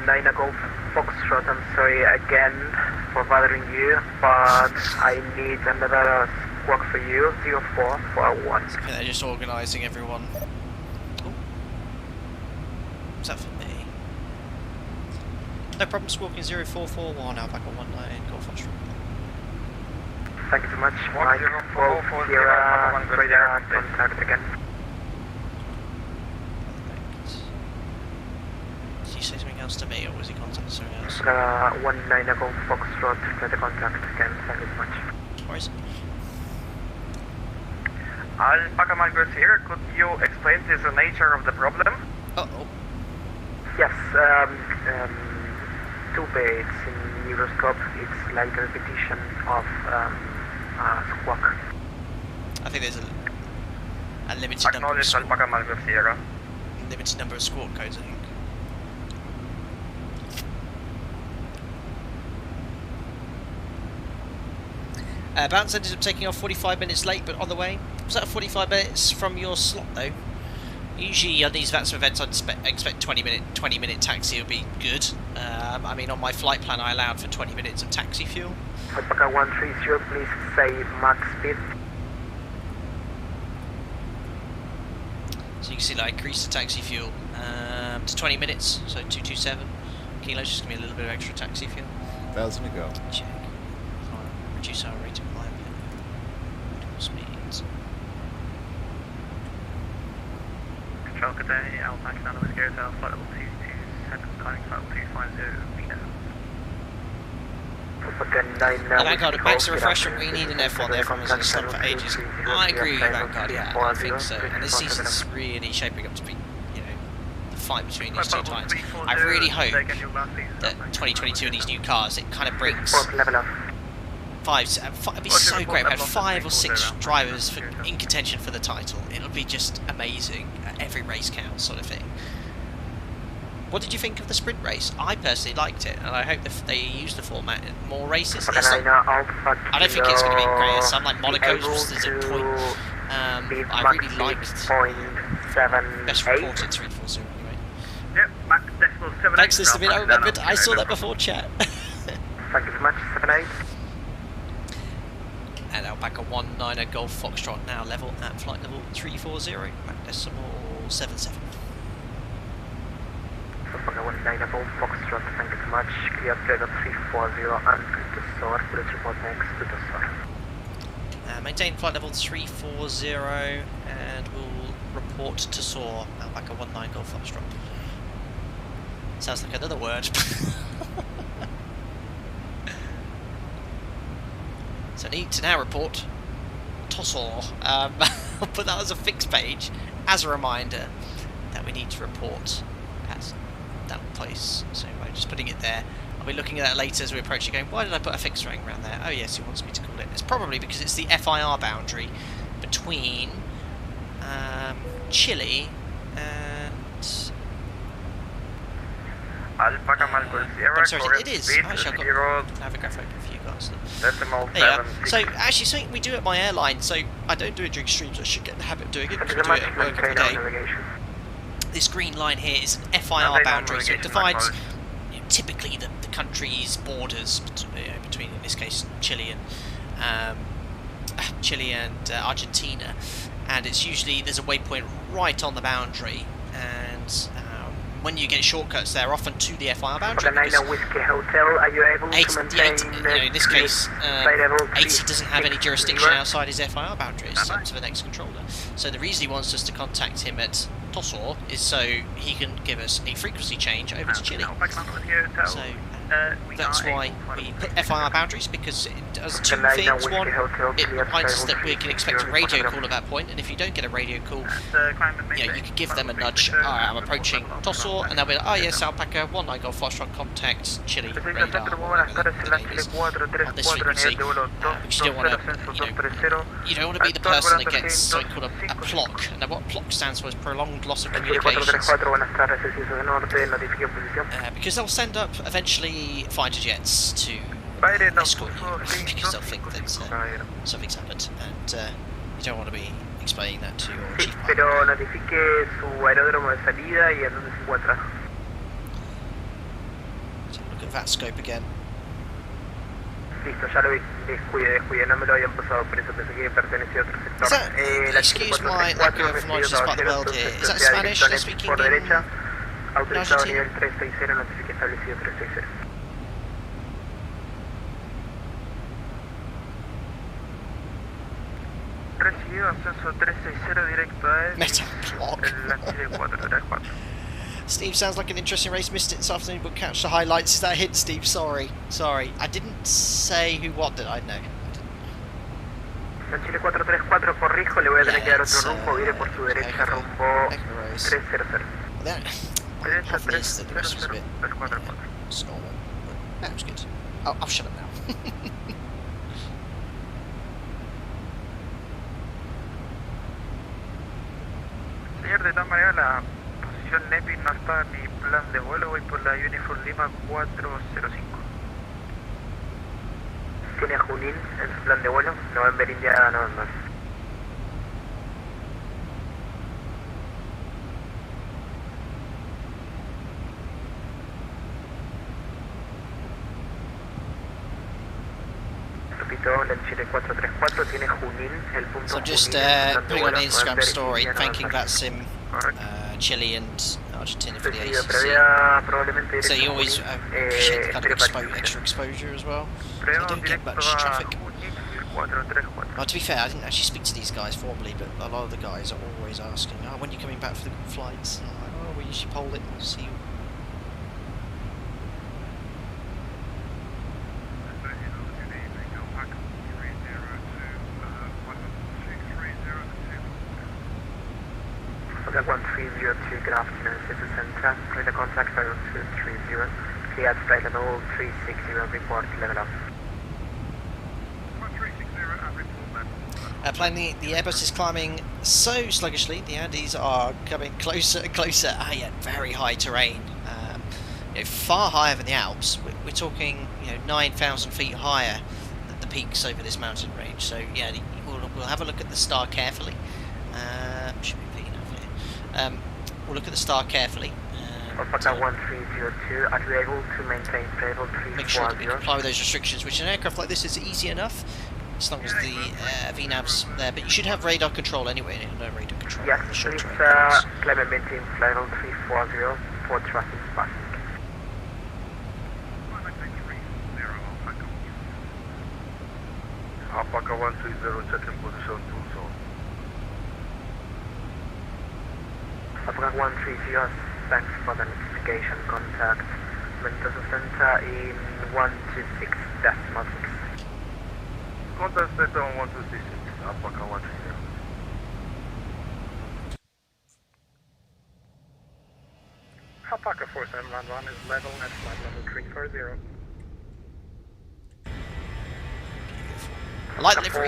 Speaker 10: 19 Golf Foxtrot, I'm sorry again for bothering you, but I need another squawk for you, 0441.
Speaker 1: I think they're just organising everyone. Oh. Is that for me? No problem, squawking 0441, Alpaca 19 Golf Foxtrot.
Speaker 10: Thank you so much. Mike, Sierra, contact again.
Speaker 1: Perfect. say something else to me, or was he contacting something else?
Speaker 10: 19 Golf Foxtrot, try to contact again, thank you so much.
Speaker 1: Where is it?
Speaker 2: Alpaca Airways here, could you explain the nature of the problem?
Speaker 1: Uh-oh.
Speaker 10: Yes, two bits in Euroscope, it's like a repetition of squawk.
Speaker 1: I think there's a limited number of
Speaker 2: Acknowledge Alpaca Airways Sierra.
Speaker 1: limited number of squawk codes, I think. Bounce ended up taking off 45 minutes late, but on the way. Was that 45 minutes from your slot, though? Usually on these VATSIM events, I'd expect 20 minute taxi would be good. I mean, on my flight plan, I allowed for 20 minutes of taxi fuel.
Speaker 10: Alpaca 130, please say max speed.
Speaker 1: So you can see that I increased the taxi fuel to 20 minutes, so 227 kilos, just give me a little bit of extra taxi fuel.
Speaker 9: 1,000 to go.
Speaker 1: Check. Reduce our rate of climb. Speeds.
Speaker 2: Control, good day, Alpaca Airways here, flight level 227, climbing flight level 250 meters.
Speaker 1: Vanguard, back to the refresher, we need an F1 there from us in the slot for ages. I agree with Vanguard, yeah, I think so. And this season's really shaping up to be, you know, the fight between these two titans. I really hope that 2022 and these new cars, it kind of brings it'd be so great. We had 5 or 6 drivers in contention for the title. It'll be just amazing. Every race counts, sort of thing. What did you think of the sprint race? I personally liked it, and I hope they use the format in more races. I don't think it's going to be great. Some like Monaco's was there's a point. I really liked best reported 340 anyway.
Speaker 2: Yep, Max Decimal 78.
Speaker 1: Thanks, Mr. Vin. I remembered. I saw that before chat.
Speaker 10: Thank you so much, 78.
Speaker 1: And Alpaca 19 Golf Foxtrot now level at flight level 340, Mac decimal 77.
Speaker 10: Alpaca 19 Golf Foxtrot, thank you so much. Clear flight 340 and good to soar. Please report next to the soar.
Speaker 1: Maintain flight level 340 and we'll report to soar. Alpaca 19 Golf Foxtrot. Sounds like another word. So I need to now report Tossor. I'll put that as a fixed page as a reminder that we need to report at that place. So I'm just putting it there. I'll be looking at that later as we approach it going, why did I put a fixed ring around there? Oh yes, he wants me to call it. It's probably because it's the FIR boundary between Chile and...
Speaker 2: Alpaca Airways Sierra,
Speaker 1: sorry, it is. Actually, I've got have a graph open for you guys.
Speaker 2: Decimal
Speaker 1: There you are. So actually something we do at my airline, so I don't do it during streams, I should get in the habit of doing it because I do it at work every day. This green line here is an FIR boundary, so it divides typically the country's borders between, in this case, Chile and Argentina, and it's usually, there's a waypoint right on the boundary, and when you get shortcuts, they're often to the FIR boundary.
Speaker 10: Whiskey Hotel, are you able to maintain
Speaker 1: in this case, ATIS doesn't have any jurisdiction outside his FIR boundary. It's up to the next controller. So the reason he wants us to contact him at Tossor is so he can give us a frequency change over to Chile. So that's why we put FIR boundaries, because it does 2 things. One, it reminds us that we can expect a radio call at that point, and if you don't get a radio call, you could give them a nudge. Alright, I'm approaching Tossor, and they'll be like, oh yes, Alpaca 19 Golf Foxtrot, contact Chile radar, on this frequency, because you don't want to be the person that gets something called a PLOC, and what PLOC stands for is prolonged loss of communications, because they'll send up eventually fighter jets to escort you, because they'll think that something's happened, and you don't want to be explaining that to your chief pilot.
Speaker 10: Pero notifique su aeródromo de salida y a dónde se encuentra.
Speaker 1: So look at that scope again.
Speaker 10: Listo, ya lo vi. Descuide, no me lo habían pasado, por eso pensé que pertenecía a otro sector.
Speaker 1: Is that, excuse my lack of knowledge of this part of the world here, is that Spanish they're speaking
Speaker 10: por derecha,
Speaker 1: in
Speaker 10: autorizado
Speaker 1: Argentina?
Speaker 10: nivel 360, notifique establecido 360.
Speaker 2: Recibido ascenso 360 directo a él.
Speaker 1: Meta block.
Speaker 2: El Chile 434.
Speaker 1: Steve, sounds like an interesting race. Missed it this afternoon, but catch the highlights. Is that a hint, Steve? Sorry. I didn't say who won, did I? No.
Speaker 10: Chile 434, corrijo, le voy a tener que dar otro rumbo, vire por su derecha, rumbo 300.
Speaker 1: Half missed it, the rest was a bit it's normal, but that was good. I'll shut up now.
Speaker 6: Señor, de todas maneras, la posición NEPI no está en mi plan de vuelo, voy por la Uniform Lima 405.
Speaker 10: Tiene a Junín en su plan de vuelo, November India November. Repito, el Chile 434 tiene Junín, el punto.
Speaker 1: So I'm just putting on the Instagram story, thanking that sim Chile and Argentina for the ATIS. So you always appreciate the kind of extra exposure as well. So I don't get much traffic. Well, to be fair, I didn't actually speak to these guys formally, but a lot of the guys are always asking, oh, when are you coming back for the flights? And I'm like, oh, we usually poll it and we'll see you.
Speaker 10: Hotel 1302, good afternoon, City Center. Radar contact 5230. Clear at flight level 360, report level up.
Speaker 7: 1360 at report level.
Speaker 1: Plainly, the Airbus is climbing so sluggishly. The Andes are coming closer and closer. Yeah, very high terrain. Far higher than the Alps. We're talking, 9,000 feet higher than the peaks over this mountain range. So yeah, we'll have a look at the star carefully. Should be picking up here. We'll look at the star carefully.
Speaker 10: Alpaca 1302, are you able to maintain level 340?
Speaker 1: Make sure that we comply with those restrictions, which in an aircraft like this is easy enough, as long as the VNAV's there. But you should have radar control anyway, no radar control.
Speaker 10: Yes,
Speaker 1: on the short
Speaker 10: please
Speaker 1: terrain
Speaker 10: climb and maintain level 340 for traffic passing.
Speaker 7: Alpaca 130, check in position 2 zone.
Speaker 10: Alpaca 130, thanks for the notification. Contact Mendoza Center in 126.6.
Speaker 7: Contact center on 126, Alpaca 130.
Speaker 4: Alpaca 4711 is level at flight level 340.
Speaker 1: I like the livery.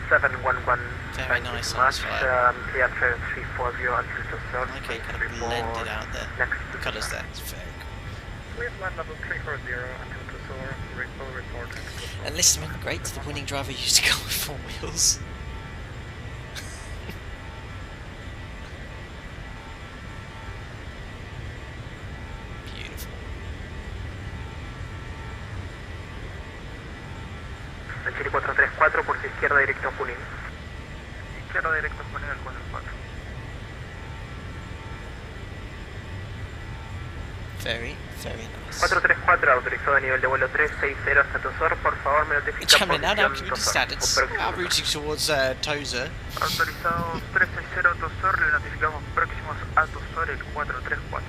Speaker 10: 4711.
Speaker 1: Very nice.
Speaker 10: Clear trail 340 until the third.
Speaker 1: Okay, kind of blended out there. The colours there. It's very cool.
Speaker 4: Clear flight level 340 until the soar. Report.
Speaker 1: And listen, great. The winning driver used to go with 4 wheels. Beautiful.
Speaker 10: Chile 434 por su izquierda directo a Junín.
Speaker 6: Izquierda directo a Junín al 44.
Speaker 1: Very, very nice.
Speaker 10: 434 autorizado a nivel de vuelo 360 hasta Tosor, por favor me notifica
Speaker 1: Coming now,
Speaker 10: posición
Speaker 1: community
Speaker 10: Tosor.
Speaker 1: standards. Routing towards Toza.
Speaker 6: Autorizado 360 Tosor, le notificamos próximos a Tosor el 434.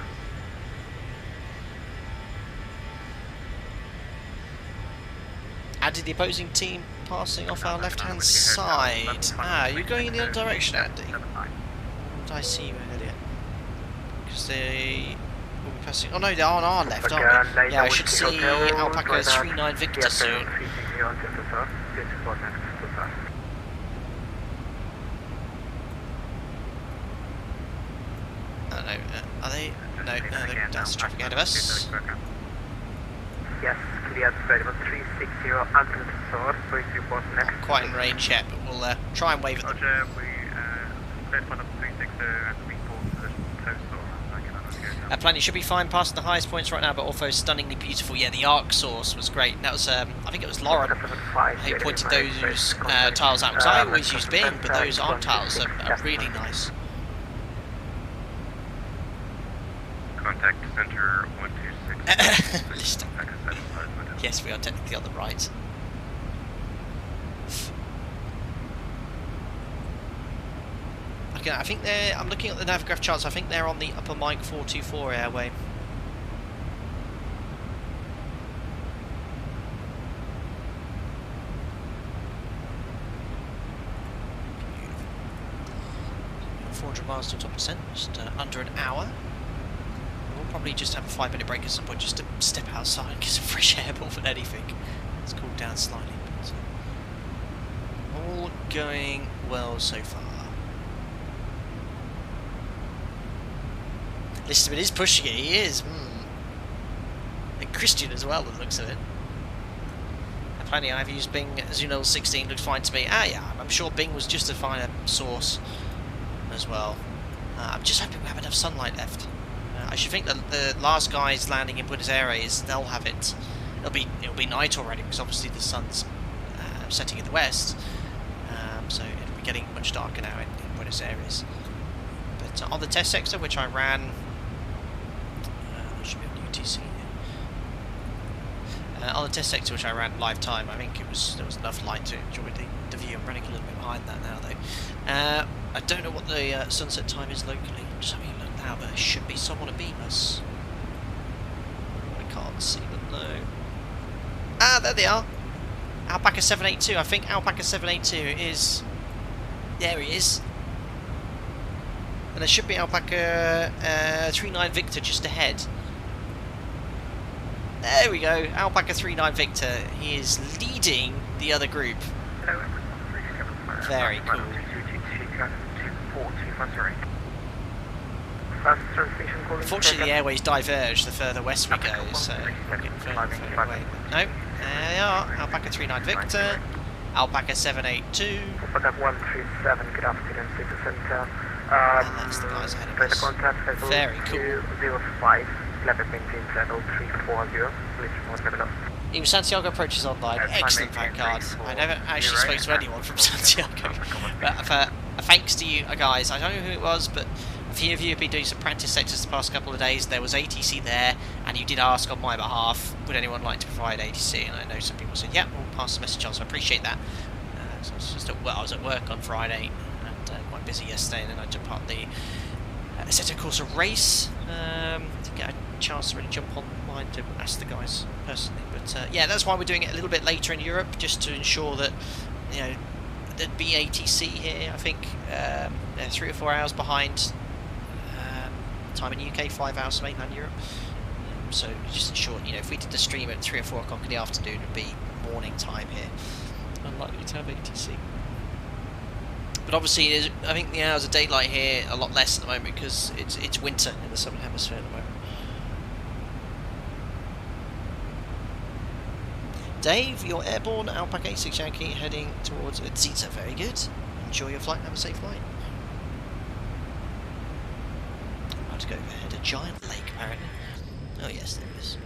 Speaker 1: Andy, the opposing team passing off our left-hand side. You're going in the other direction, Andy. Did I see you earlier? Because they will be passing. Oh no, they're on our left, aren't they? Yeah, I should see Alpaca 39 Victor soon. I don't know. Are they? No, that's the traffic ahead of us.
Speaker 10: Yes, clear flight level 360 until Tosor, please report next.
Speaker 1: Not quite in range yet, but we'll try and wave at them.
Speaker 7: Roger, we cleared flight level 360 and report position close door.
Speaker 1: Planet should be fine past the highest points right now, but also stunningly beautiful. Yeah, the arc source was great. That was, I think it was Lauren who pointed those tiles out. Because I always use Bing, but those arc tiles are really nice.
Speaker 7: Contact center 126.
Speaker 1: Listen. Yes, we are technically on the right. I looking at. I think they're. I'm looking at the Navigraph charts. I think they're on the upper Mike 424 airway. Beautiful. 400 miles to top percent, just under an hour. We'll probably just have a 5-minute break at some point, just to step outside and get some fresh air more than anything. It's cooled down slightly, but all going well so far. Listerman is pushing it, he is. And Christian as well, by the looks of it. Apparently I've used Bing Zuno 16, looks fine to me. Yeah, I'm sure Bing was just a finer source as well. I'm just hoping we have enough sunlight left. I should think that the last guys landing in Buenos Aires, they'll have it. It'll be night already, because obviously the sun's setting in the west. So it'll be getting much darker now in Buenos Aires. But on the test sector, which I ran, should be on UTC. On the test sector, which I ran live time, I think there was enough light to enjoy the view. I'm running a little bit behind that now, though. I don't know what the sunset time is locally. I'm just having a look now, but there should be someone to beam us. I can't see them though. There they are. Alpaca 782. I think Alpaca 782 is. There he is. And there should be Alpaca 39 Victor just ahead. There we go. Alpaca 39 Victor. He is leading the other group. Very cool. Unfortunately, the airways diverge the further west we go, so we're getting further and further away. No, there they are. Alpaca 39 Victor, Alpaca 782.
Speaker 10: Alpaca 137, good afternoon, City Center.
Speaker 1: And that's the guys ahead of us. Very cool.
Speaker 10: 05, level maintains level 340, please report level up.
Speaker 1: Even Santiago approaches online. Excellent Vanguard. I never actually spoke to anyone from Santiago. But thanks to you guys, I don't know who it was, but a few of you have been doing some practice sectors the past couple of days. There was ATC there, and you did ask on my behalf, would anyone like to provide ATC? And I know some people said, yeah, we'll pass the message on, so I appreciate that. So I was at work on Friday, and quite busy yesterday, and then I took part in the set of course a race, to get a chance to really jump online to ask the guys personally. But yeah, that's why we're doing it a little bit later in Europe, just to ensure that, you know, there'd be ATC here. I think they're 3 or 4 hours behind time in UK, 5 hours mainland Europe. So just ensure, you know, if we did the stream at 3 or 4 o'clock in the afternoon, it'd be morning time here. Unlikely to have ATC. But obviously, I think the hours of daylight here are a lot less at the moment because it's winter in the southern hemisphere at the moment. Dave, you're airborne, Alpaca 86 Yankee, heading towards Ziza. Very good. Enjoy your flight, have a safe flight. I'm about to go ahead a giant lake, apparently. Oh yes, there it is.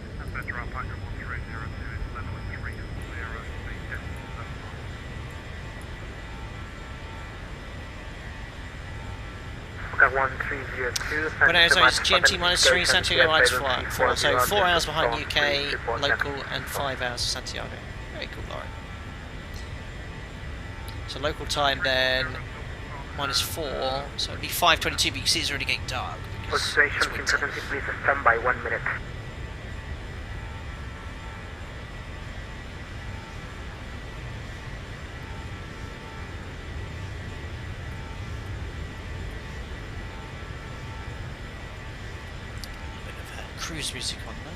Speaker 10: Buenos
Speaker 1: Aires GMT -3, Santiago -4, so 4 hours behind UK, local, and 5 hours Santiago. Very cool, Lauren. So local time then, -4, so it'd be 5:22, but you can see it's already getting dark.
Speaker 10: Observation frequency, please stand by 1 minute.
Speaker 1: Cruise music on there.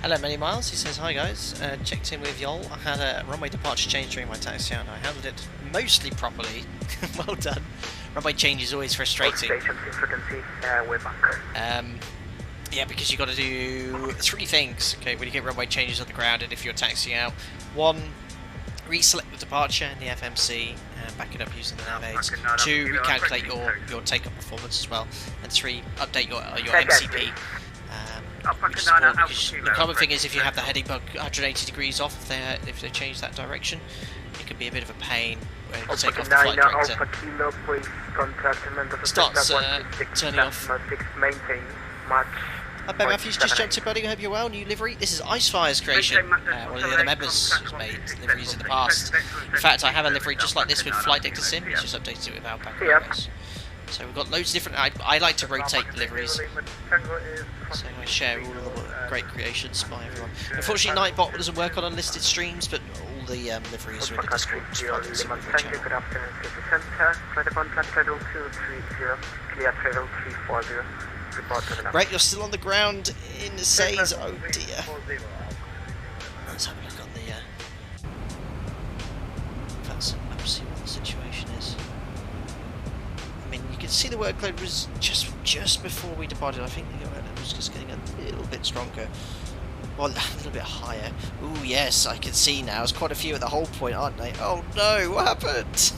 Speaker 1: Hello, Many Miles. He says, hi guys. Checked in with y'all. I had a runway departure change during my taxi and I handled it mostly properly. Well done. Runway change is always frustrating.
Speaker 10: We're back.
Speaker 1: Yeah, because you've got to do 3 things, okay, when you get runway changes on the ground and if you're taxiing out. 1, reselect the departure in the FMC and back it up using the nav aids. 2, recalculate your takeoff performance as well. And 3, update your MCP. Which is important because the common thing is if you have the heading bug 180 degrees off, if they change that direction, it can be a bit of a pain when you take off
Speaker 10: Alpaca
Speaker 1: the flight
Speaker 10: 9
Speaker 1: director.
Speaker 10: Alpha Kilo, please contact members
Speaker 1: Starts
Speaker 10: of
Speaker 1: turning off.
Speaker 10: 6 maintain March.
Speaker 1: Ben Matthews just jumped in, buddy. I hope you're well. New livery. This is Icefire's creation. One of the other members has made liveries in the past. In fact, I have a livery just like this with Flight Deck to Sim. He's just updated it with Alpaca Airways. So we've got loads of different. I like to rotate the liveries, so I share all of the great creations by everyone. Unfortunately, Nightbot doesn't work on unlisted streams, but all the liveries are in the Discord.
Speaker 10: Good afternoon, City Center. Flight upon travel 230, clear travel 340.
Speaker 1: Right, you're still on the ground in SAEZ. Oh dear. Let's have a look on the. Let's see what the situation is. I mean, you can see the workload was just before we departed. I think the workload was just getting a little bit stronger. Well, a little bit higher. Ooh, yes, I can see now. There's quite a few at the whole point, aren't they? Oh no, what happened?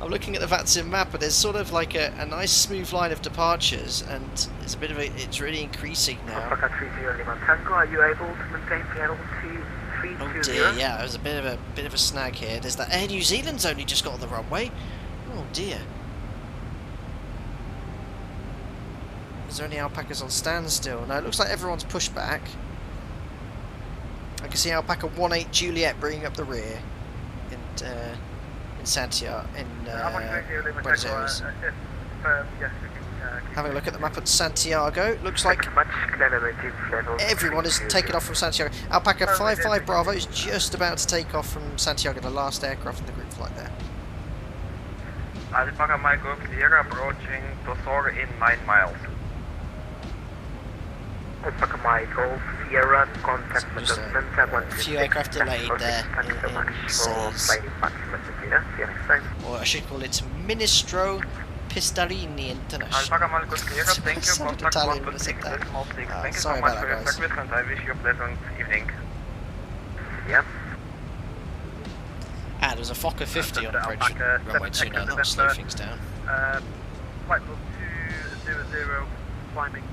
Speaker 1: I'm looking at the VATSIM map, and there's sort of like a nice smooth line of departures, and it's a bit of a, it's really increasing now.
Speaker 10: Alpaca 30 Lima Tango, are you able to maintain level 320?
Speaker 1: Oh dear, yeah, there's a bit of a snag here. There's that Air New Zealand's only just got on the runway. Oh dear. Is there any alpacas on standstill? No, it looks like everyone's pushed back. I can see Alpaca 18 Juliet bringing up the rear in Santiago, in Buenos Aires. Having a look at the map at Santiago, looks like everyone is taken off from Santiago. Alpaca 55 Bravo is just about to take off from Santiago, the last aircraft in the group flight there.
Speaker 6: Alpaca Mike clear, approaching Tosor in 9 miles.
Speaker 10: Alpaca Michael, Sierra, contact
Speaker 1: Just a few aircraft delayed there in SAEZ. Or I should call it Ministro Pistarini International.
Speaker 6: Alpaca Malco clear, thank you,
Speaker 1: Sounded
Speaker 6: contact
Speaker 1: Italian when I said that.
Speaker 6: Thank you
Speaker 1: Sorry
Speaker 6: so much
Speaker 1: about
Speaker 6: for
Speaker 1: that,
Speaker 6: your
Speaker 1: guys.
Speaker 6: service, and I wish you a pleasant evening.
Speaker 10: Yep.
Speaker 1: And there's a Fokker 50 on approach runway 29, that'll slow things down.
Speaker 2: Flight 200, climbing.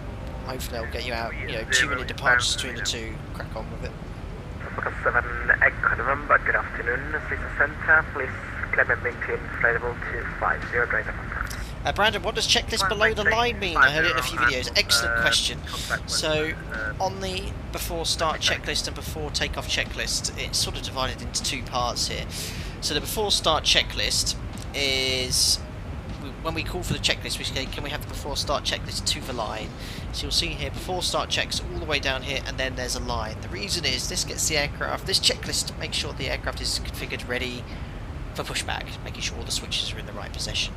Speaker 1: Hopefully they'll get you out, 2-minute departures between the two, crack on with it.
Speaker 10: Alpaca 7 Echo November, good afternoon, City Center, please climb and maintain flight level 250, right up.
Speaker 1: Brandon, what does checklist below the line mean? I heard it in a few videos. Excellent question. So, on the before start checklist and before takeoff checklist, it's sort of divided into two parts here. So the before start checklist is, when we call for the checklist, we say, can we have the before start checklist to the line? So you'll see here, before start checks all the way down here, and then there's a line. The reason is, this gets the aircraft, this checklist makes sure the aircraft is configured ready for pushback, making sure all the switches are in the right position.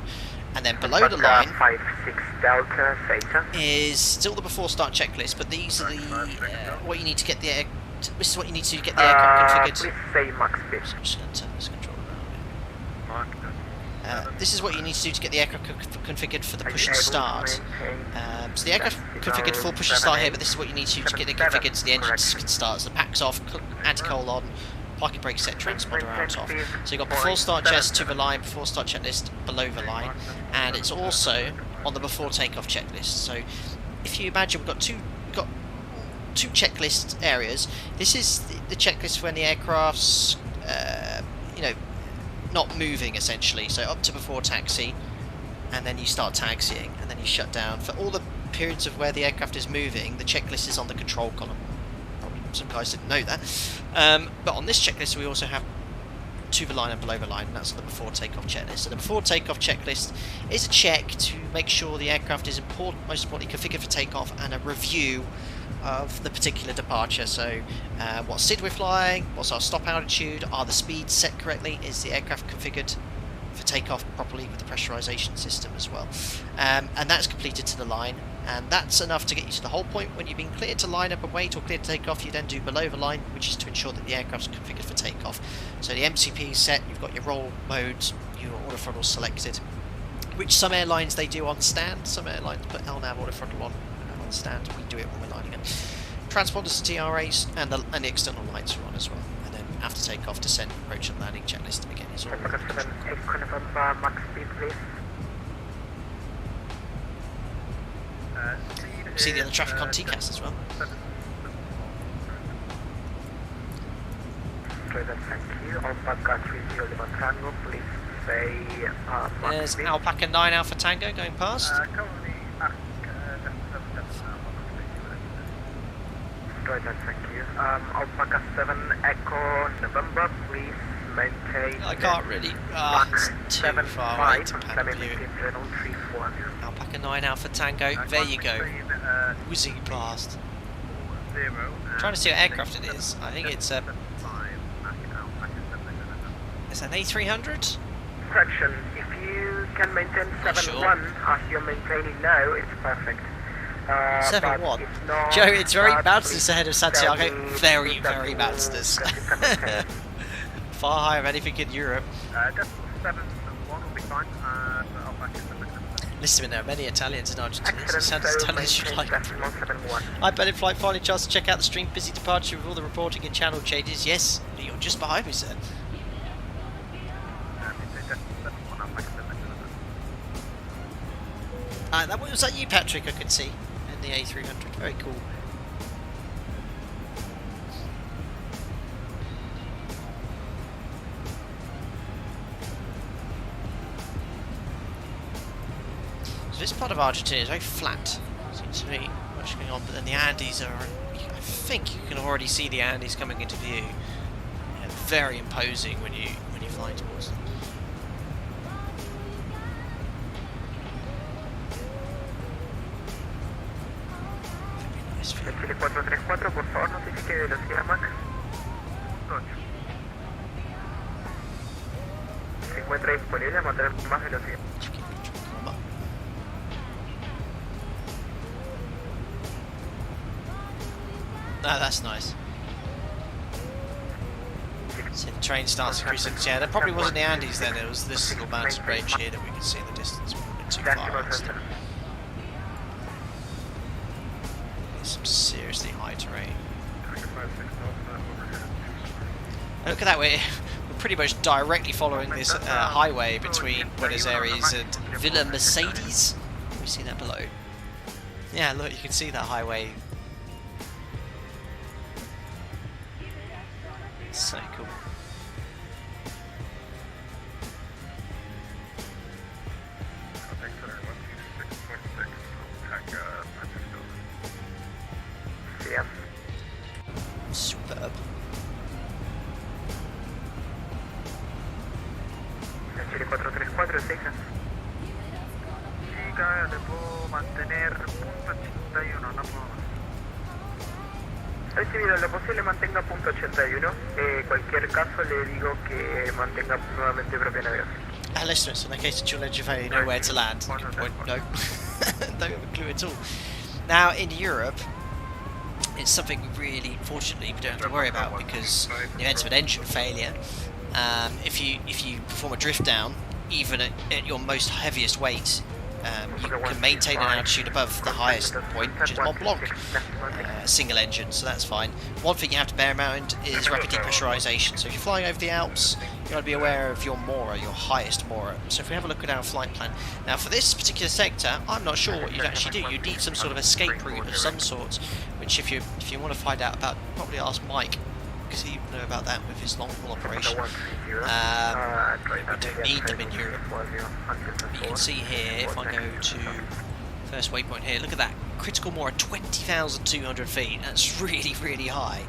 Speaker 1: And then below the line
Speaker 10: 56 Delta Theta
Speaker 1: is still the before start checklist, but these are the what you need to get the air. This is what you need to get the aircraft configured.
Speaker 10: please say max speed.
Speaker 1: So I'm just going to turn this control around. This is what you need to do to get the aircraft configured for the push and start. So the aircraft configured for push and start here, but this is what you need to do to get it configured so the engines can start. So the pack's off, anti-coal on, parking brake set, transponder out off. So you've got before start chest to the line, before start checklist below the line, and it's also on the before takeoff checklist. So if you imagine we've got two checklist areas. This is the checklist when the aircraft's not moving essentially. So up to before taxi, and then you start taxiing, and then you shut down. For all the periods of where the aircraft is moving, the checklist is on the control column. Probably some guys didn't know that. But on this checklist we also have to the line and below the line, and that's on the before takeoff checklist. So the before takeoff checklist is a check to make sure the aircraft is most importantly configured for takeoff, and a review of the particular departure. So what SID we're flying, what's our stop altitude, are the speeds set correctly, is the aircraft configured for takeoff properly with the pressurization system as well, and that's completed to the line, and that's enough to get you to the whole point. When you've been cleared to line up and wait or cleared to take off, you then do below the line, which is to ensure that the aircraft's configured for takeoff. So the MCP is set, you've got your roll modes, your auto throttle selected, which some airlines they do on stand, some airlines put LNAV auto throttle on stand. We do it when we're lining up. Transponders to TRAs, and the external lights are on as well. And then after takeoff, descent, approach and landing checklist again is all.
Speaker 10: Max speed, please.
Speaker 1: See the other traffic on TCAS as well.
Speaker 10: Roger, thank you. Alpaca 30 Lima Tango, please say
Speaker 1: There's Alpaca 9 Alpha Tango going past.
Speaker 10: Roger, thank you. Alpaca 7 Echo November, please maintain.
Speaker 1: I can't really. It's too far away to pan view. Alpaca 9 Alpha Tango, there you go. Whizzing past. Trying to see what aircraft it is. I think it's a. Is that an A300?
Speaker 10: Correction, if you can maintain 7-1 as you're maintaining now, it's perfect.
Speaker 1: 7-1. Joe, it's very bounceless ahead of Santiago. Very, very bounceless. Far higher than anything in Europe.
Speaker 6: 7-1 will be fine.
Speaker 1: Listen, there are many Italians in Argentina, so sound as Italian as you like. I bet in flight finally chance to check out the stream. Busy departure with all the reporting and channel changes. Yes, you're just behind me, sir. Was that you, Patrick? I could see in the A300. Very cool. So this part of Argentina is very flat. Seems to be much going on, but then the Andes are. I think you can already see the Andes coming into view. Yeah, very imposing when you fly towards them.
Speaker 10: Chile 434, por favor, notifique velocidad Mac. 8. Se encuentra disponible a mantener más velocidad.
Speaker 1: No, that's nice. So the train starts increasing. Yeah, that probably wasn't the Andes then, it was this little mountain range here that we could see in the distance. We were a bit too far. Some seriously high terrain. Look at that, we're pretty much directly following this highway between Buenos Aires and Villa Mercedes. Can we see that below? Yeah, look, you can see that highway. So cool. Superb.
Speaker 10: Chile 434, Texas.
Speaker 6: Chica, le puedo mantener punto 81, no puedo más.
Speaker 10: Recibido, lo posible mantenga punto 81. Cualquier caso le digo que mantenga nuevamente propia navegación.
Speaker 1: Listeners, in the case of dual engine failure, you know where to land. Good point. No, don't have a clue at all. Now in Europe, it's something really, fortunately, we don't have to worry about because in the event of an engine failure, if you perform a drift down, even at your most heaviest weight, you can maintain an altitude above the highest point, which is Mont Blanc, single engine, so that's fine. One thing you have to bear in mind is rapid depressurization. So if you're flying over the Alps, you've got to be aware of your Mora, your highest Mora. So if we have a look at our flight plan. Now for this particular sector, I'm not sure what you'd actually do. You'd need some sort of escape route of some sort, which if you want to find out about, probably ask Mike, because he would know about that with his long-haul operation. We don't need them in Europe. You can see here, if I go to first waypoint here, look at that, critical Mora 20,200 feet, that's really, really high.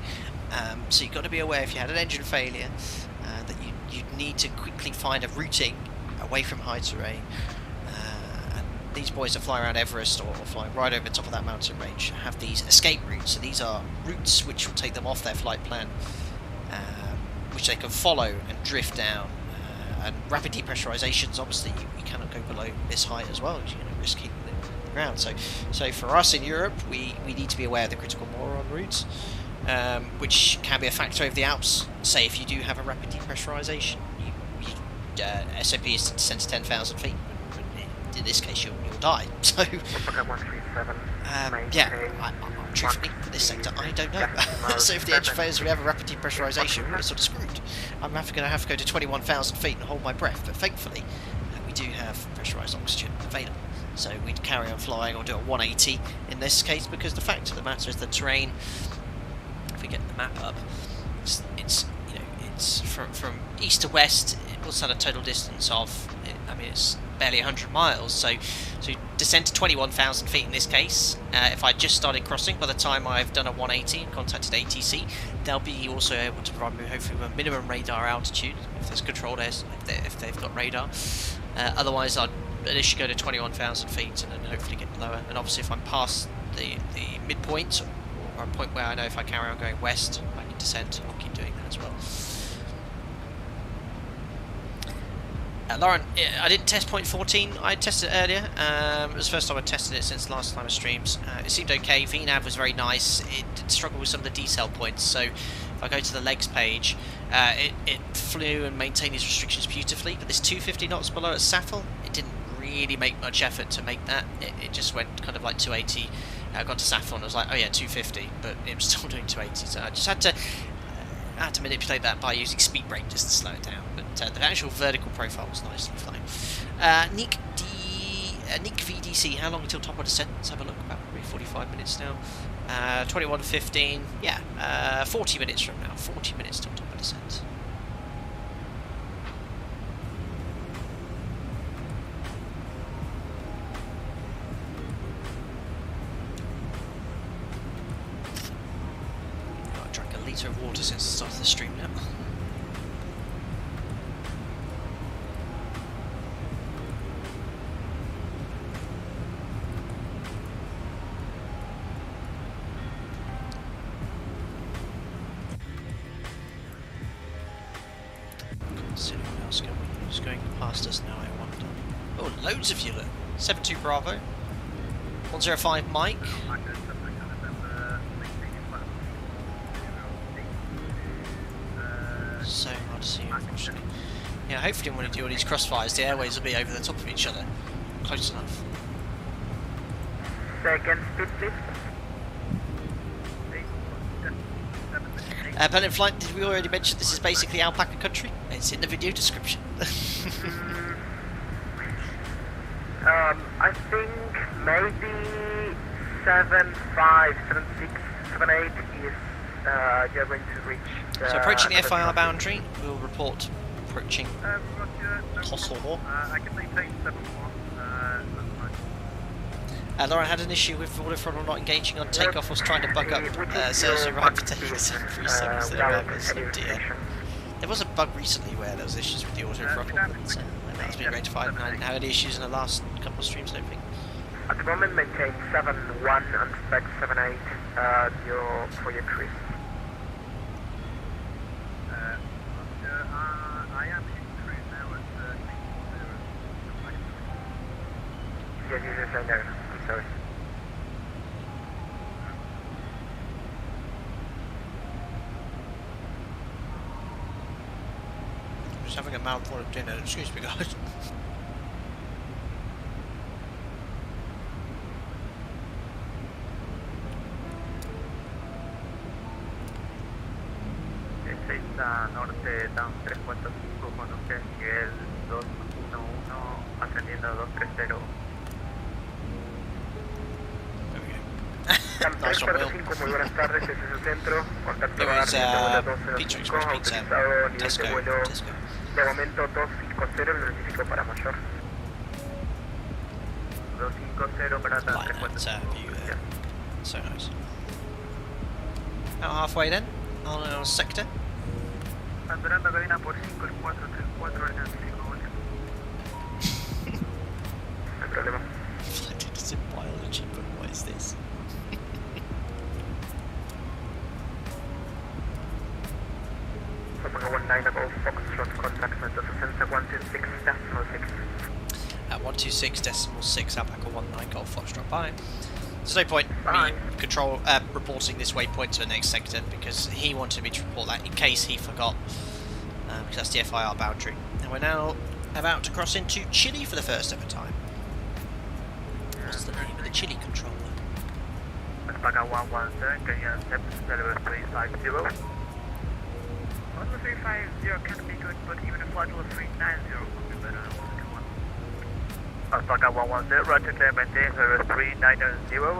Speaker 1: So you've got to be aware if you had an engine failure that you'd need to quickly find a routing away from high terrain. And these boys that fly around Everest or fly right over the top of that mountain range have these escape routes. So these are routes which will take them off their flight plan, which they can follow and drift down. And rapid depressurizations, obviously, you cannot go below this height as well, you risk keeping it on the ground. So for us in Europe, we need to be aware of the critical Mora on routes, which can be a factor over the Alps. Say if you do have a rapid depressurization, SOP is to descend to 10,000 feet. In this case, you'll die. So, truthfully, for this sector, I don't know. So if the engine fails, we have a rapid depressurization, we're sort of screwed. I'm going to have to go to 21,000 feet and hold my breath, but thankfully, we do have pressurized oxygen available. So we'd carry on flying or do a 180 in this case, because the fact of the matter is the terrain, if we get the map up, it's it's from east to west. It was at a total distance of, I mean, it's barely 100 miles. So you descend to 21,000 feet in this case. If I just started crossing, by the time I've done a 180 and contacted ATC, they'll be also able to provide me hopefully with a minimum radar altitude if there's controlled air, if they've got radar. Otherwise, I'd initially go to 21,000 feet and then hopefully get lower. And obviously, if I'm past the midpoint or a point where I know if I carry on going west, I can descend. I'll keep doing that as well. Lauren, I didn't test point 14. I tested it earlier. It was the first time I tested it since last time I streamed. It seemed okay. VNAV was very nice. It did struggle with some of the decel points. So if I go to the legs page, it flew and maintained these restrictions beautifully. But this 250 knots below at SAEZ, it didn't really make much effort to make that. It just went kind of like 280. I got to SAEZ and I was like, oh yeah, 250, but it was still doing 280. So I just had to manipulate that by using speed brake just to slow it down. But the actual vertical profile was nicely flying. Nick VDC, how long until top of descent? Let's have a look. About probably 45 minutes now. 21:15. Yeah, 40 minutes from now. 40 minutes till top of descent. I drank a litre of water since the start of the stream now. Who's going past us now, I wonder? Oh, loads of you look. 72 Bravo. 105 Mike. So hard to see, unfortunately. Yeah, hopefully when we do all these crossfires, the airways will be over the top of each other. Close enough.
Speaker 10: Second speed, please.
Speaker 1: Planet Flight, did we already mention this is basically Alpaca country? It's in the video description.
Speaker 10: I think maybe 75, 76, 78 is you're going to reach the...
Speaker 1: So approaching the FIR boundary, we'll report approaching Kosovo.
Speaker 6: I can maintain 7-1.
Speaker 1: Lauren had an issue with order throttle not engaging on takeoff, was trying to bug up Sergio right for taking 737s there. Dear. There was a bug recently where there was issues with the auto throttle, but and that's been rectified, and I didn't have any issues in the last couple of streams, I don't think.
Speaker 10: At the moment, maintain 7-1 and spec 7-8 for your cruise.
Speaker 6: I am in cruise now at 6-0.
Speaker 10: Yes, I know. I'm sorry.
Speaker 1: I'm just having a mouthful of dinner, excuse me guys.
Speaker 6: Norte, down 345 con usted, nivel 211, ascendiendo 230.
Speaker 1: Nice one, Will.
Speaker 10: Muy buenas tardes, este es el centro. Contacto
Speaker 1: It was
Speaker 10: a
Speaker 1: Pizza Express Pizza, Tesco.
Speaker 10: De momento 250, lo notifico para mayor.
Speaker 6: 250 para
Speaker 1: Like that view there. So nice. About halfway then, on our sector.
Speaker 6: Andorrando cabina por 5, el 434, el notifico.
Speaker 10: No hay problema.
Speaker 1: It's in biology, but what is this?
Speaker 10: Alpaca 19 Golf Foxtrot, contact center 126.6.
Speaker 1: At 126.6 Alpaca 19 Golf Foxtrot. Bye. There's no point
Speaker 10: Bye.
Speaker 1: me reporting this waypoint to the next sector because he wanted me to report that in case he forgot, because that's the FIR boundary. And we're now about to cross into Chile for the first ever time. What's the name of the Chile controller?
Speaker 6: Alpaca 117, can you accept level 350? 1350 can be good, but even a flight level 390 would be better. Alpaca 110, roger, clear, maintain server 390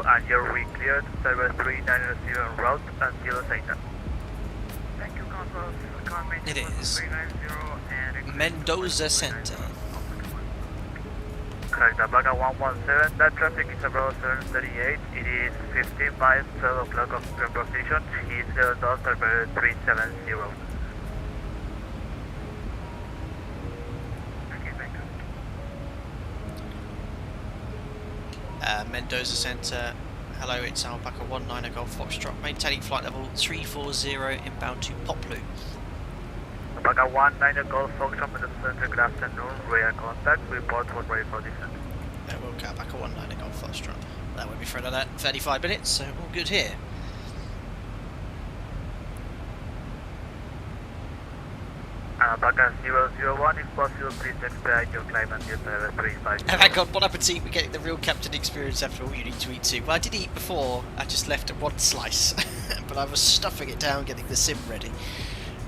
Speaker 6: and you're re-cleared server 390 en route until Zeta. Thank you, Consul.
Speaker 1: It is Mendoza Center.
Speaker 6: Correct, Alpaca 117, that traffic is about 738, it is 15 miles, 12 o'clock of current position, is Delta 370.
Speaker 1: Mendoza Center, hello, it's Alpaca 19 Golf Foxtrot, maintaining flight level 340 inbound to Poplu.
Speaker 6: Alpaca 19 Golf Foxtrot, Mendoza Center, good afternoon, rear contact, report for ready for descent.
Speaker 1: There will go Alpaca 19 Golf Foxtrot. That won't be for another 35 minutes, so all good here.
Speaker 6: Alpaca 001, if possible, please expedite your climb until 35.
Speaker 1: Oh my god, bon appetit, we're getting the real captain experience after all you need to eat too. Well, I did eat before, I just left one slice, but I was stuffing it down, getting the sim ready.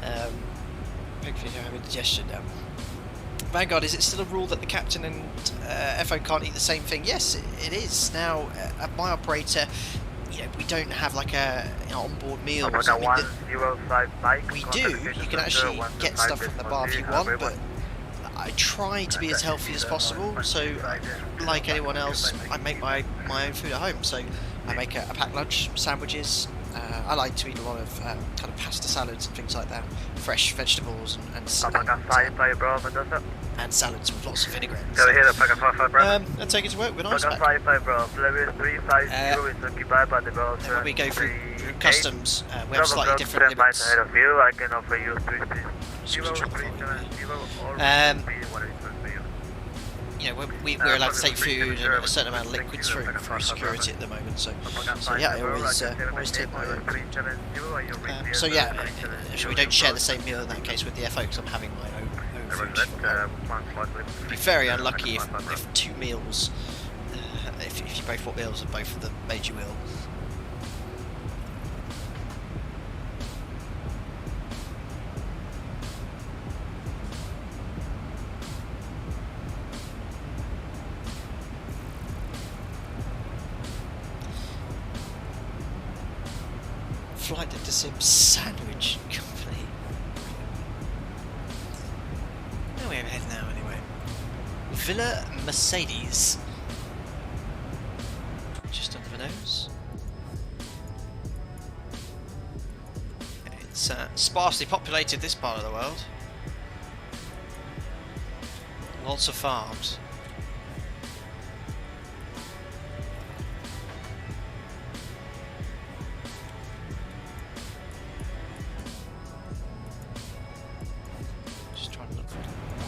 Speaker 1: Hopefully I have indigestion now. Vanguard, is it still a rule that the captain and FO can't eat the same thing? Yes, it is. Now, at my operator, you know, we don't have like a onboard meal or something. We do. You can actually get stuff from the bar if you want, but I try to be as healthy as possible. So, like anyone else, I make my own food at home. So, I make a packed lunch, sandwiches. I like to eat a lot of kind of pasta salads and things like that, fresh vegetables and salads with lots of vinaigrette. And take it to work with ice pack. When we go through customs, we have slightly different limits. You know, we're allowed to take food and a certain amount of liquids through for security at the moment, so yeah, I always take my own. So yeah, we don't share the same meal in that case with the FO because I'm having my own food. It'd be very unlucky if two meals, if you both bought meals and both of them made you ill. Flight into Sim sandwich complete. Where are we heading now anyway? Villa Mercedes. Just under the nose. It's sparsely populated, this part of the world. Lots of farms.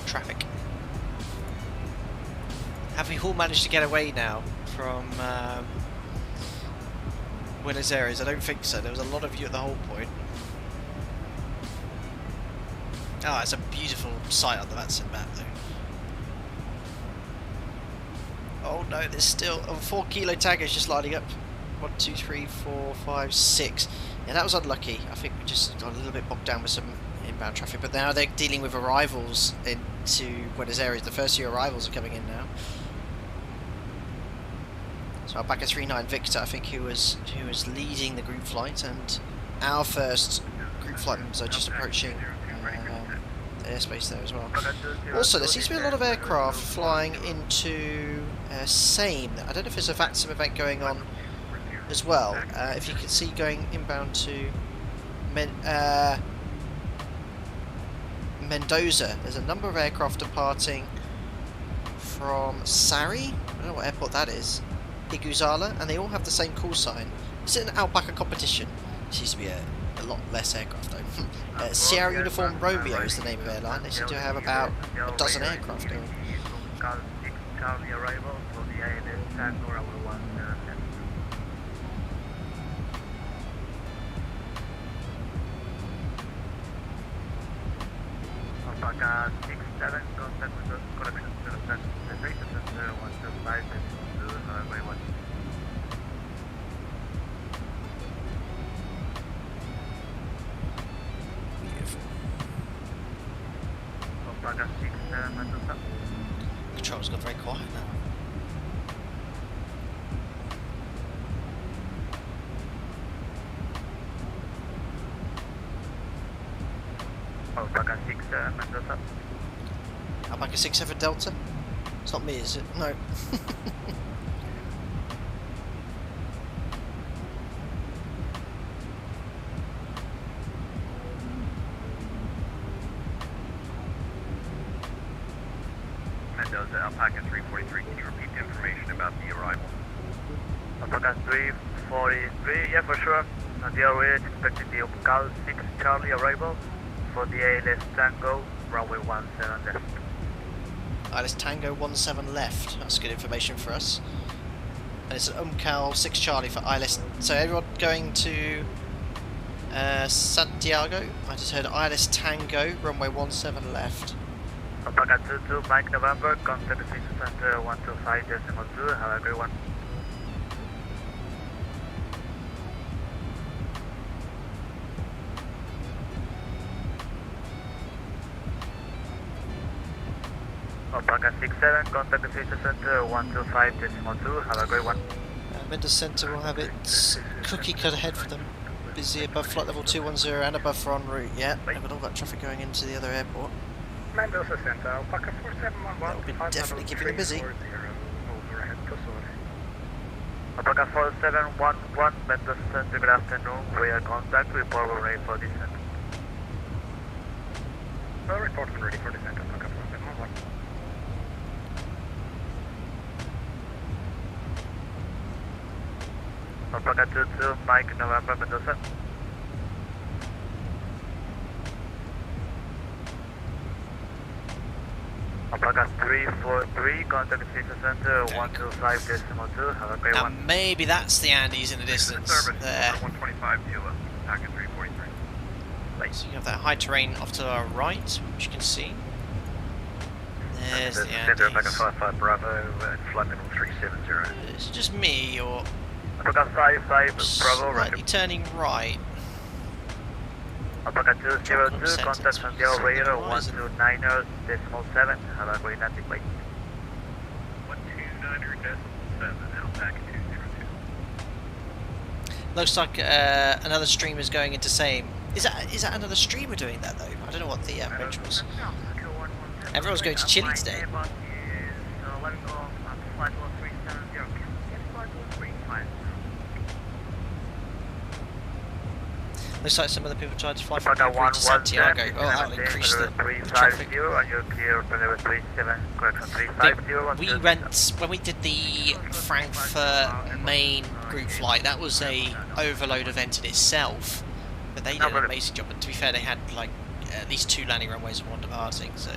Speaker 1: Traffic. Have we all managed to get away now from Buenos Aires? I don't think so. There was a lot of you at the whole point. Oh, it's a beautiful sight on the Vanson map though. Oh no, there's still 4 kilo taggers just lining up. 1, 2, 3, 4, 5, 6. Yeah, that was unlucky. I think we just got a little bit bogged down with some inbound traffic, but now they're dealing with arrivals into Buenos Aires. The first few arrivals are coming in now. So Alpaca 39 Victor, I think, who was leading the group flight, and our first group flight members are just approaching the airspace there as well. Also, there seems to be a lot of aircraft flying into Same. I don't know if there's a VATSIM event going on as well. If you can see going inbound to Mendoza, there's a number of aircraft departing from Sari, I don't know what airport that is, Iguzala, and they all have the same call sign. Is it an Alpaca competition? It seems to be a lot less aircraft though. Sierra Uniform Romeo is the name of airline. They seem to have about a dozen aircraft going.
Speaker 6: Alpaca 67, contact with the correction to the station center 125 and 2, runway 1.
Speaker 1: Beautiful.
Speaker 6: Alpaca 67, Mendoza.
Speaker 1: Control's got very quiet now.
Speaker 6: Mendoza.
Speaker 1: Alpaca 67 Delta. It's not me, is it? No.
Speaker 6: Mendoza, Alpaca 343, can you repeat the information about the arrival? Alpaca 343, yeah, for sure. On the airway, expecting the Cal 6 Charlie arrival for the ALS Tango, runway 17 left.
Speaker 1: ATIS Tango 17 left. That's good information for us. And it's an Cal 6 Charlie for ATIS. So everyone going to Santiago. I just heard ATIS Tango, runway 17 left.
Speaker 6: Alpaca 22, Mike November, contact the Center 125.2, have a great one. Alpaca 67, contact the Center 125.2, have a great one.
Speaker 1: Mendoza Center will have its cookie cut ahead for them. Busy above flight level 210 and above for en route. Yeah, they've got all that traffic going into the other airport.
Speaker 4: Mendoza Center, Alpaca 4711.
Speaker 1: That will be definitely keeping them busy.
Speaker 4: Overhead Tosore.
Speaker 6: Alpaca 4711, Mendoza Center, good afternoon. We are contact, report we're ready for descent.
Speaker 4: Report when ready for descent, Alpaca 4711.
Speaker 6: Alpaca 22, Mike November, Mendoza. Alpaca 343, contact Center Center 125.2, have a great
Speaker 1: Now
Speaker 6: one.
Speaker 1: maybe that's the Andes in the distance there.
Speaker 7: 125 to Alpaca 343.
Speaker 1: So you have that high terrain off to our right, which you can see. There's the
Speaker 6: Center Alpaca
Speaker 1: Andes.
Speaker 6: 55 Bravo and flight level 370.
Speaker 1: Is it just me, or
Speaker 6: Alpaca 55 Bravo,
Speaker 1: slightly
Speaker 6: right.
Speaker 1: turning right?
Speaker 6: Alpaca 202,
Speaker 1: Center,
Speaker 6: contact Santiago Radar
Speaker 1: why is it-
Speaker 6: 129.7, have a great landing, bye.
Speaker 7: 129.7, Alpaca 202.
Speaker 1: Looks like another streamer's going into same. Is that another streamer doing that though? I don't know what the mention was. Everyone's going to Chile today. Looks like some other people tried to fly from
Speaker 6: Alpaca
Speaker 1: Puebla to Santiago.
Speaker 6: 117,
Speaker 1: Oh, that'll increase the
Speaker 6: 350,
Speaker 1: traffic.
Speaker 6: and you're clear for level 37, correction 350.
Speaker 1: We went when we did the Frankfurt main group flight. That was a overload event in itself, but they did an amazing job. And to be fair, they had like at least 2 landing runways and 1 departing. So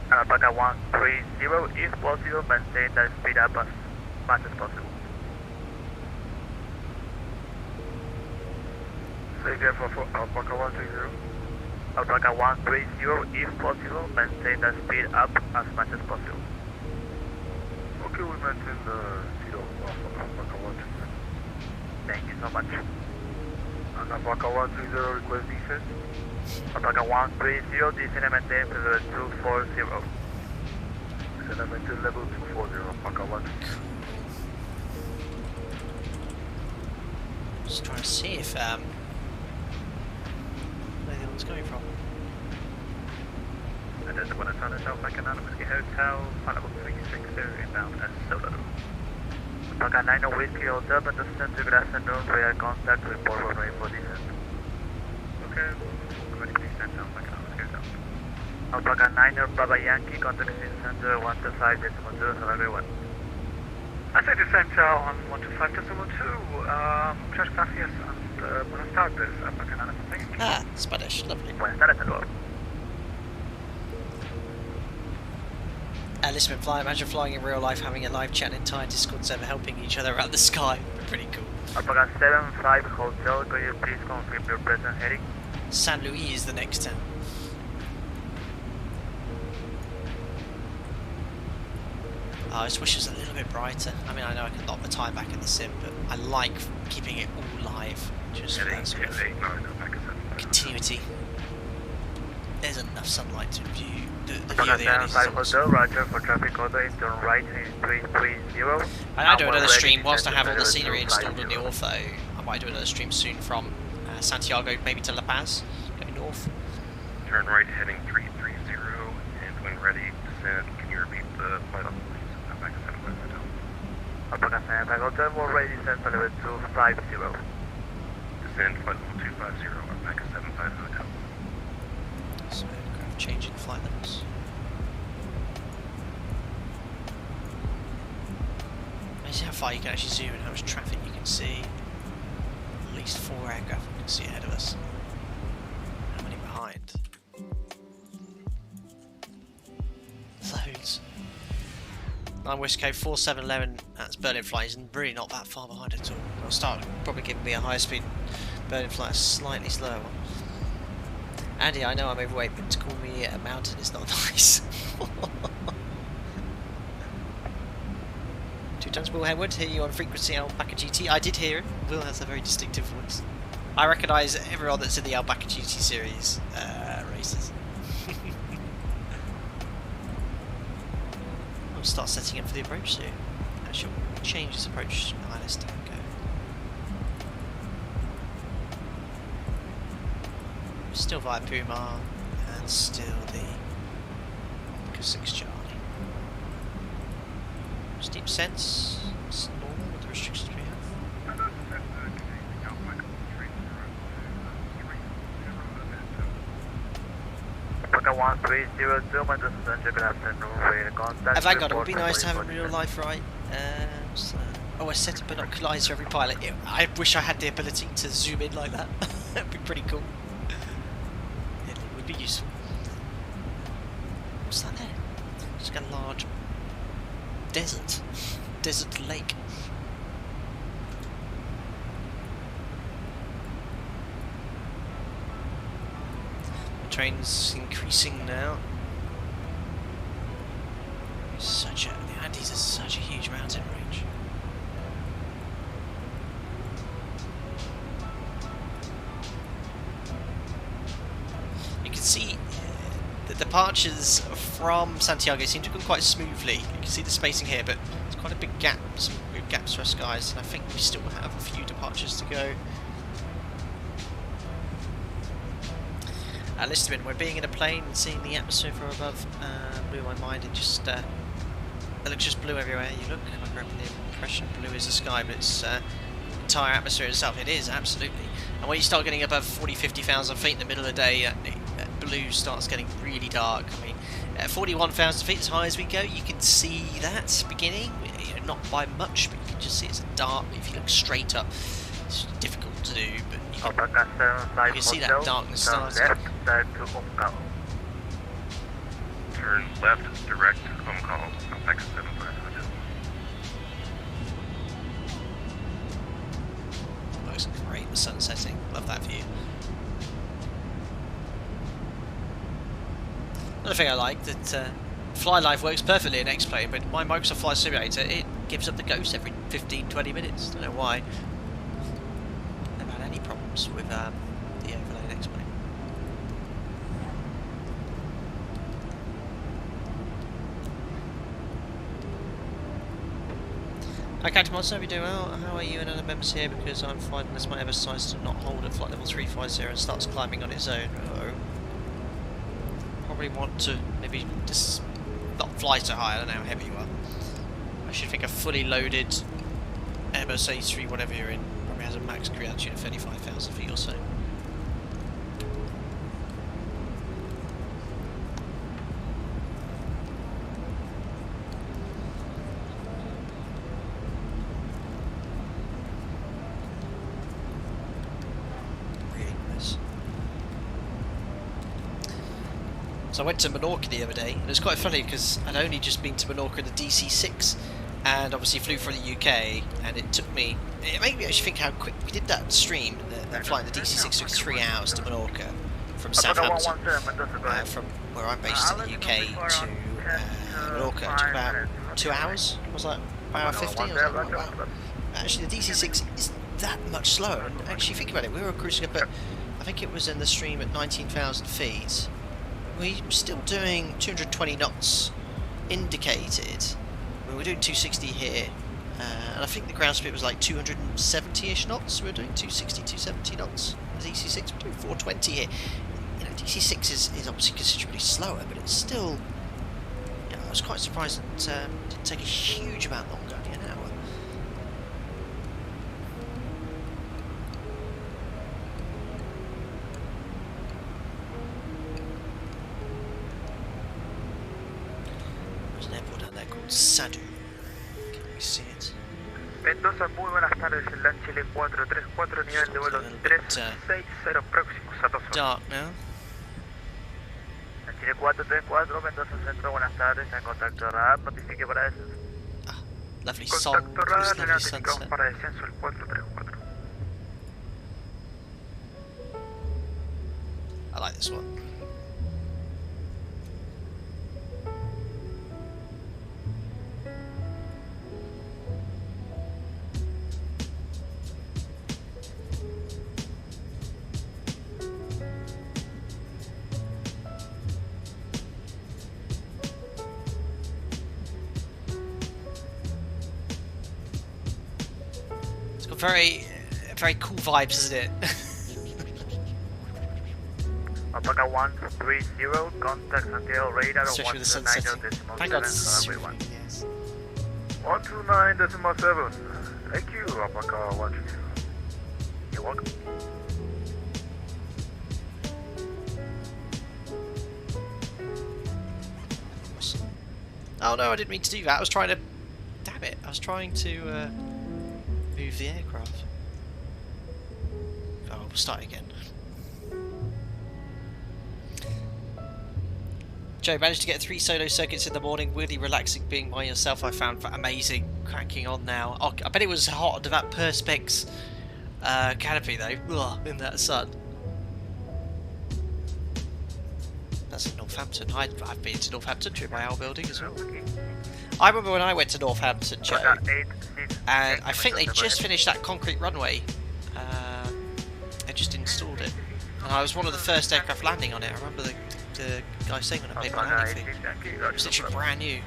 Speaker 6: Alpaca 130, if possible, maintain that speed up as much as possible.
Speaker 3: Say again for Alpaca 130.
Speaker 6: Alpaca 130, if possible, maintain the speed up as much as possible.
Speaker 3: Okay, we maintain the speed of Alpaca 130.
Speaker 6: Thank you so much.
Speaker 3: And Alpaca 130 request descent.
Speaker 6: Alpaca 130, descend and maintain to level 240.
Speaker 3: Descend and maintain level 240, Alpaca 130.
Speaker 1: just trying to see if where the one's coming from.
Speaker 6: And there's Buenos Aires, Alpaca Whiskey Hotel, flight level 360, inbound as solo. Alpaca 9 Whiskey Hotel, but descend to good afternoon, we are contact, report we're ready for descent. Okay, we're ready for descent, Alpaca Whiskey Hotel. Alpaca 9 Baba Yankee, contact center 125.2, have a great one.
Speaker 4: I say descent on 125.2, muchas gracias and buenas tardes, Alpaca 9. Thank you.
Speaker 1: Ah, Spanish, lovely.
Speaker 6: Buenas tardes, hello.
Speaker 1: Listen, flying. Imagine flying in real life, having a live chat, and entire Discord server helping each other around the sky. Pretty cool.
Speaker 6: Alpaca 75 Hotel, could you please confirm your present heading?
Speaker 1: San Luis is the next town. I just wish it was a little bit brighter. I mean, I know I can knock the time back in the sim, but I like keeping it all live. Just for that sort of continuity. There's enough sunlight to view the view
Speaker 6: Alpaca
Speaker 1: of the Andes.
Speaker 6: 75 Hotel, roger for traffic order, in turn right in 330.
Speaker 1: And I do another stream whilst I have all the scenery installed on the Ortho. I might do another stream soon from Santiago, maybe to La Paz, going north.
Speaker 2: Turn right heading 330, and when ready, descend. Can you repeat the flight level, please? Alpaca 75 Hotel.
Speaker 10: Alpaca Hotel, we're ready, descend for level 250.
Speaker 2: Descend flight level 250, Alpaca 75 Hotel.
Speaker 1: So aircraft changing flight levels. Amazing how far you can actually zoom and how much traffic you can see. At least 4 aircraft we can see ahead of us. How many behind? Loads. 9 West Coast 4711, that's Berlin flight, is really not that far behind at all. I'll start probably giving me a higher speed Berlin flight, a slightly slower one. Andy, I know I'm overweight, but to call me a mountain is not nice. 2 times Will Hayward, hear you on frequency Alpaca GT. I did hear it. Will has a very distinctive voice. I recognise everyone that's in the Alpaca GT series races. I'll start setting up for the approach soon. I shall change this approach ILS Tango. Still via Puma and still the 6 Charlie. Steep sense, it's normal with the restrictions we have. Vanguard, it would be nice to have in real life, right? Oh, I set a binoculars for every pilot. I wish I had the ability to zoom in like that. That'd be pretty cool. It would be useful. What's that there? It's like a large desert lake. The train's increasing now. The Andes is such a huge mountain range. You can see the departures from Santiago seem to go quite smoothly. You can see the spacing here, but it's quite a big gap, some good gaps for us guys, and I think we still have a few departures to go. Listerman, we're being in a plane and seeing the atmosphere from above blew my mind. It just it looks just blue everywhere you look. I grew up with the impression blue is the sky, but it's entire atmosphere itself. It is, absolutely. And when you start getting above 40,000-50,000 feet in the middle of the day, blue starts getting really dark. I mean, at 41,000 feet, as high as we go, you can see that beginning. Not by much, but you can just see it's dark. If you look straight up, it's difficult to do, but you can see that darkness starting.
Speaker 2: Turn left, direct, home call, Alpaca 75 Hotel.
Speaker 1: Looks great, the sun setting. Love that view. Another thing I like, that Fly Live works perfectly in X-Plane, but my Microsoft Flight Simulator, it gives up the ghost every 15-20 minutes. Don't know why. Never had any problems with the overlay in X-Plane. Hi Captain Monster, how are you doing well? How are you and other members here? Because I'm finding this might ever decides to not hold at flight level 350 and starts climbing on its own. Probably want to maybe just not fly so high. I don't know how heavy you are. I should think a fully loaded Airbus A3, whatever you're in, probably has a max crew altitude of 35,000 feet or so. So I went to Menorca the other day, and it was quite funny because I'd only just been to Menorca in the DC-6, and obviously flew from the UK, and it took me, it made me actually think how quick we did that stream. That flight in the DC-6 took 3 hours to Menorca from Southampton, from where I'm based in the UK to Menorca. It took about 2 hours. Was that about hour 50? I was like, oh, wow. Actually, the DC-6 isn't that much slower. And actually, think about it. We were cruising up at, I think it was in the stream at 19,000 feet. We're still doing 220 knots indicated. We were doing 260 here, and I think the ground speed was like 270-ish knots. We were doing 260, 270 knots the DC6. We're doing 420 here. You know, DC6 is obviously considerably slower, but it's still. You know, I was quite surprised it didn't take a huge amount longer. Only an hour. There's an airport down there called Sadu. Can we see it?
Speaker 6: Mendoza, muy buenas tardes, el LAN Chile 434, nivel de vuelo 360 próximos a 2 horas.
Speaker 1: Dark now.
Speaker 6: LAN Chile 434, Mendoza Centro, buenas tardes, en contacto radar, notifique para eso.
Speaker 1: Ah, lovely song,
Speaker 6: Contacto radar, le
Speaker 1: lovely
Speaker 6: notificamos
Speaker 1: sunset.
Speaker 6: para descenso el 434.
Speaker 1: I like this one. It's got very cool vibes, isn't it?
Speaker 6: Alpaca 130, contact Santiago radar
Speaker 1: Especially with the sun setting. Thank God it's
Speaker 6: 129.7.
Speaker 1: super, yes.
Speaker 6: 129.7. Thank you, Alpaca 130. You're welcome.
Speaker 1: Oh no, I didn't mean to do that. I was trying to... Damn it. I was trying to move the aircraft. Oh, we'll start again. Joe, managed to get 3 solo circuits in the morning. Really relaxing being by yourself. I found amazing. Cracking on now. Oh, I bet it was hot under that Perspex canopy though. Ugh, in that sun. That's in Northampton. I've been to Northampton during my old building as well. I remember when I went to Northampton, Joe, and I think they just finished that concrete runway. They just installed it, and I was one of the first aircraft landing on it. I remember the guy saying when I paid my landing fee. It was literally brand new.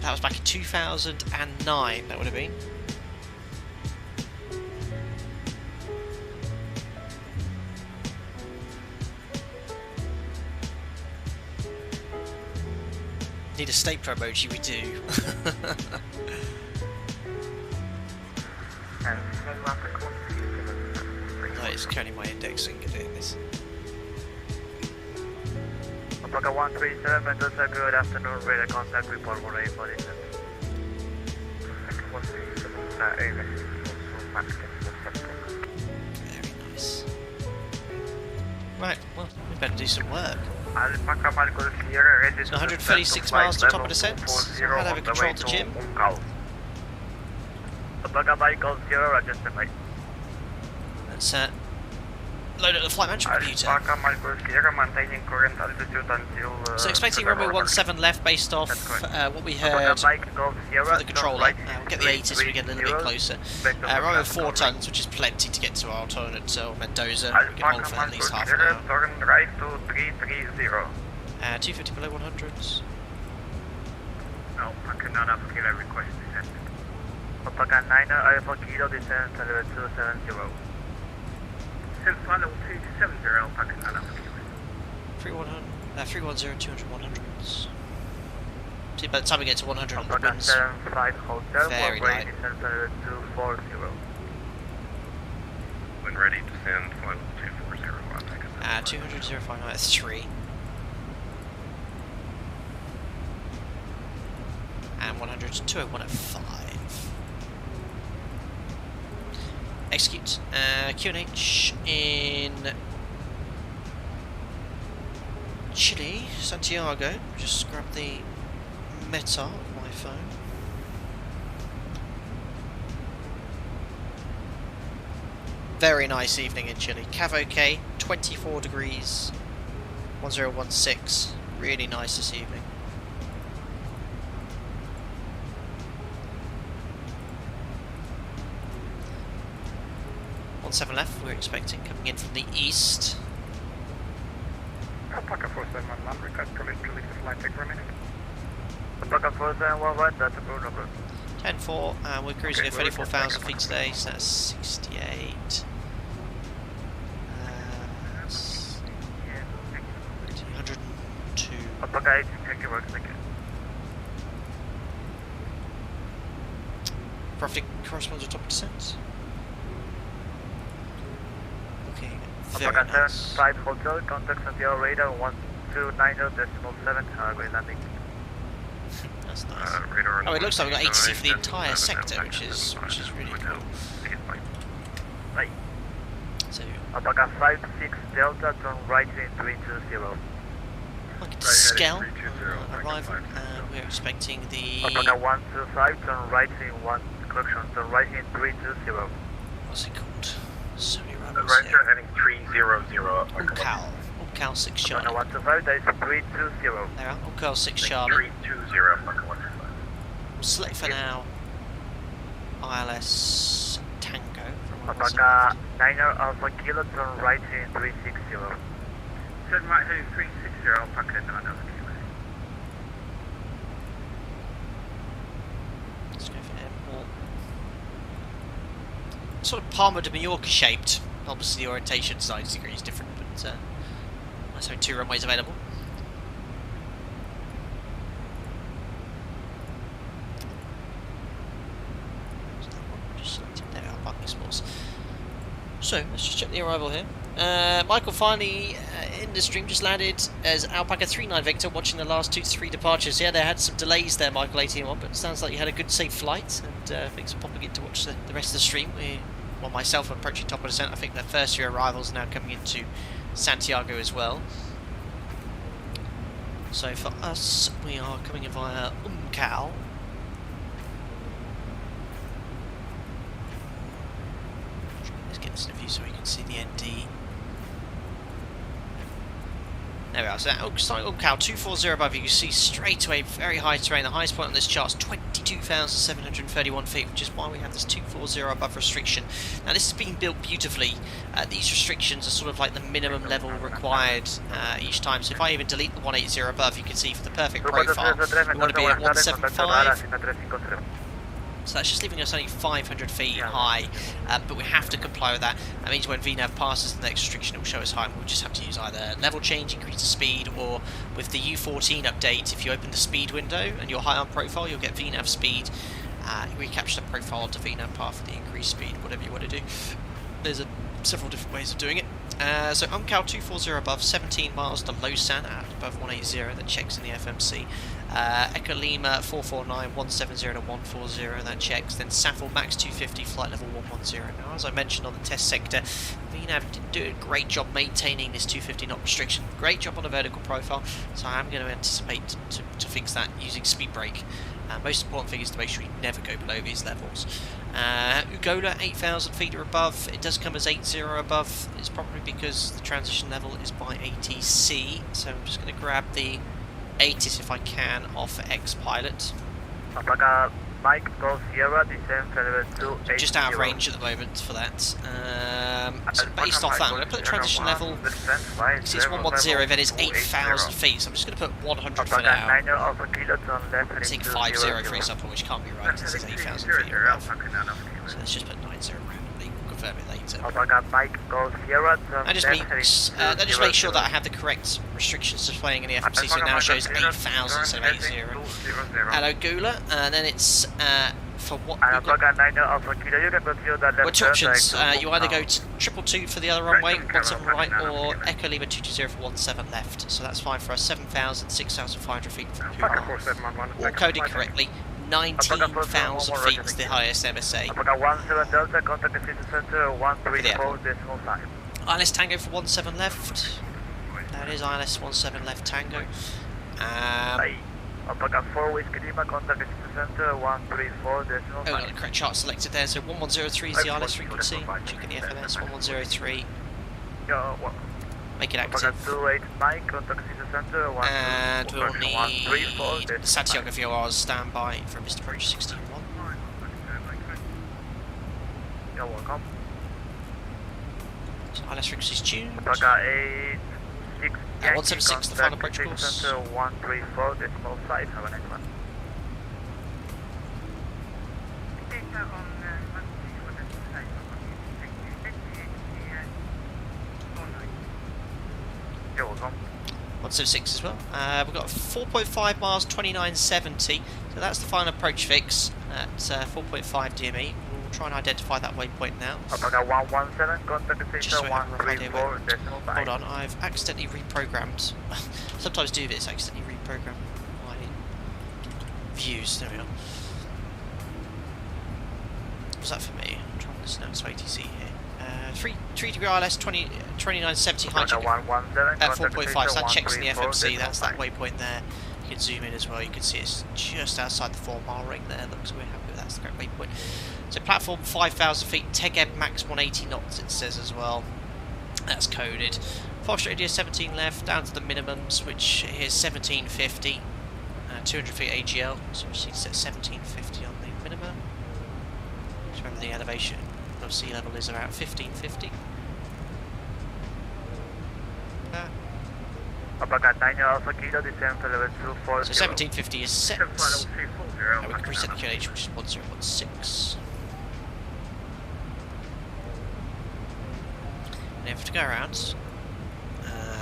Speaker 1: That was back in 2009. That would have been. Need a stapler emoji, we do. That is currently my indexing doing this.
Speaker 6: Alpaca 137, Mendoza, good afternoon, radar contact report for A47.
Speaker 1: Very nice. Right, well, we better do some work.
Speaker 6: Alpaca Marco Sierra,
Speaker 1: It's 136 miles to top of descent. So I'll have a control to Jim.
Speaker 6: Alpaca Michael Sierra, just a mate.
Speaker 1: Let's load up the flight management computer.
Speaker 6: Alpaca Marco Sierra, maintaining current altitude until...
Speaker 1: So expecting runway 17 left based off what we heard for the controller. We'll get the ATIS when we get a little bit closer. Runway 4 tons, which is plenty to get to our alternate Mendoza. We can hold for at least half an hour.
Speaker 6: Turn right to 330.
Speaker 1: 250 below 100s.
Speaker 6: No, I cannot appeal a request descent. Alpaca 9 Alpha Kilo descent to level 270. Descent to level 270, Alpaca 9 Alpha Kilo.
Speaker 1: 310, 200, 100s. See, by the time we get to 100 on the
Speaker 6: Alpaca
Speaker 1: winds,
Speaker 6: 75 Hotel,
Speaker 1: very light.
Speaker 6: descent to level 240.
Speaker 7: When ready, descend to level 240. I'll take it.
Speaker 1: 200, 059, that's 3. And 100 to 201 at 5. Execute. QNH in Chile, Santiago. Just grab the meta on my phone. Very nice evening in Chile. Cav OK, 24 degrees, 1016. Really nice this evening. On 7 left, we're expecting coming in from the east.
Speaker 4: Alpaca 4711, request permission to leave the flight deck for a minute.
Speaker 6: Alpaca 4711, that's a Bruno Group.
Speaker 1: 10-4, and we're cruising at 34,000 feet today, so that's 68.
Speaker 6: Alpaca 18, thank you, thank you.
Speaker 1: Roughly corresponds to top of descent. Okay, very
Speaker 6: Alpaca
Speaker 1: nice.
Speaker 6: 75 Hotel, contact Santiago radar 1290.7, great landing.
Speaker 1: That's nice.
Speaker 7: Radar
Speaker 1: Oh, it looks like we've got ATC for the
Speaker 7: 9,
Speaker 1: entire sector, which is really cool.
Speaker 6: Right.
Speaker 1: So,
Speaker 6: Alpaca 56 Delta, turn right in 320.
Speaker 1: like a SCEL arrival, we're expecting the...
Speaker 6: Alpaca 125, turn right in 1, correction, turn right in 320.
Speaker 1: What's it called? So many arrivals
Speaker 5: Right,
Speaker 1: here.
Speaker 5: heading 300.
Speaker 1: Alcal 6 Charlie.
Speaker 6: Alpaca 125, that is 320.
Speaker 1: There, Alcal 6 Charlie.
Speaker 5: 320.
Speaker 1: We'll select for now ILS Tango from
Speaker 6: Alpaca 9er Alpha Kilo, turn right in 360.
Speaker 4: Turn right heading 360, Alpaca 9 Alpha Kilo.
Speaker 1: Let's go for airport. Sort of Palma de Mallorca shaped. Obviously the orientation 90 degrees different, but nice having 2 runways available. Just selected there, our parking spots. So let's just check the arrival here. Michael finally in the stream just landed as Alpaca 39 Victor, watching the last 2 to 3 departures. Yeah, they had some delays there, Michael 81, but it sounds like you had a good safe flight, and thanks for popping in to watch the rest of the stream. Well, myself, I'm approaching top of descent. I think the first few arrivals are now coming into Santiago as well. So for us, we are coming in via Umcal. Let's get this in view so we can see the ND. There we are, so starting Umcal 240 above, you can see straight away very high terrain. The highest point on this chart is 22,731 feet, which is why we have this 240 above restriction. Now this is being built beautifully. These restrictions are sort of like the minimum level required each time. So if I even delete the 180 above, you can see for the perfect profile, we want to be at 175. So that's just leaving us only 500 feet high, but we have to comply with that. That means when VNAV passes the next restriction, it will show us high, and we'll just have to use either level change, increase the speed, or with the U14 update, if you open the speed window and you're high on profile, you'll get VNAV speed, recapture the profile to VNAV path for the increased speed, whatever you want to do. There's several different ways of doing it. So Umcal 240 above, 17 miles to Lausanne at above 180, that checks in the FMC. Echo Lima 449, 170 to 140, that checks. Then Safel Max 250, flight level 110. Now, as I mentioned on the test sector, VNAV didn't do a great job maintaining this 250 knot restriction. Great job on the vertical profile, so I am going to anticipate to fix that using speed brake. Most important thing is to make sure you never go below these levels. Ugola 8,000 feet or above, it does come as 80 above. It's probably because the transition level is by ATC, so I'm just going to grab the ATIS if I can off X-Pilot.
Speaker 6: Alpaca Mike, Golf Sierra, descent level 280.
Speaker 1: Just out of range at the moment for that. So based off that, I'm going to put the transition level, because it's 110, then it's 8,000 feet, so I'm just going to put 100 for now. I'm saying 50 for example, which can't be right, this is 8,000 feet above. So let's just put 90 randomly, we'll confirm it later. That just makes sure that I have the correct restrictions displaying in the FMC, so it now shows 8,000 instead of 80. Hello Gula, and then it's for what we've got. Well, 2 options. You either go to 222 for the other runway, 17 right, or Echo Lima 220 for 17 left. So that's fine for us. 7,000, 6,500 feet from Puma. All coded correctly. 19,000 feet is the highest MSA. ILS Tango for 17 left. That is ILS 17 left Tango.
Speaker 6: Alpaca 4 Whiskey Lima, contact City Center 134.
Speaker 1: Oh, got the correct chart selected there. So 1103 is the ILS frequency. Checking the FMS 1103. Make it active. And we'll need Santiago VORs standby for Mr. Approach 61.
Speaker 6: You're welcome.
Speaker 1: So ILS frequency's tuned.
Speaker 6: Alpaca 8
Speaker 1: 176, the final approach course.
Speaker 6: 134, decimal 5, have a nice one. You're welcome.
Speaker 1: 176 as well. We've got 4.5 miles, 2970. So that's the final approach fix at 4.5 DME. We'll try and identify that waypoint now.
Speaker 10: Alpaca 117, contact
Speaker 1: Just so
Speaker 10: station
Speaker 1: I have a rough idea
Speaker 10: 134.5.
Speaker 1: Hold on, I've accidentally reprogrammed. Sometimes do this, accidentally reprogram my views. There we are. What's that for me? I'm trying to listen out to ATC here. 3 degree ILS, 2970 height check at 4.5, so that checks in the FMC, that's that waypoint there. You can zoom in as well, you can see it's just outside the 4 mile ring there, looks we're happy with that's the correct waypoint. So platform 5,000 feet, TEGEB max 180 knots it says as well, that's coded. 5 straight radius 17 left, down to the minimums, which is 1750, 200 feet AGL, so we need to set 1750 on the minimum. Just remember the elevation of sea level is around 1550.
Speaker 10: Alpaca 9 Alpha Kilo, descend to level 240.
Speaker 1: So 1750 is set. We can reset the QNH, which is 1016. And if we have to go around,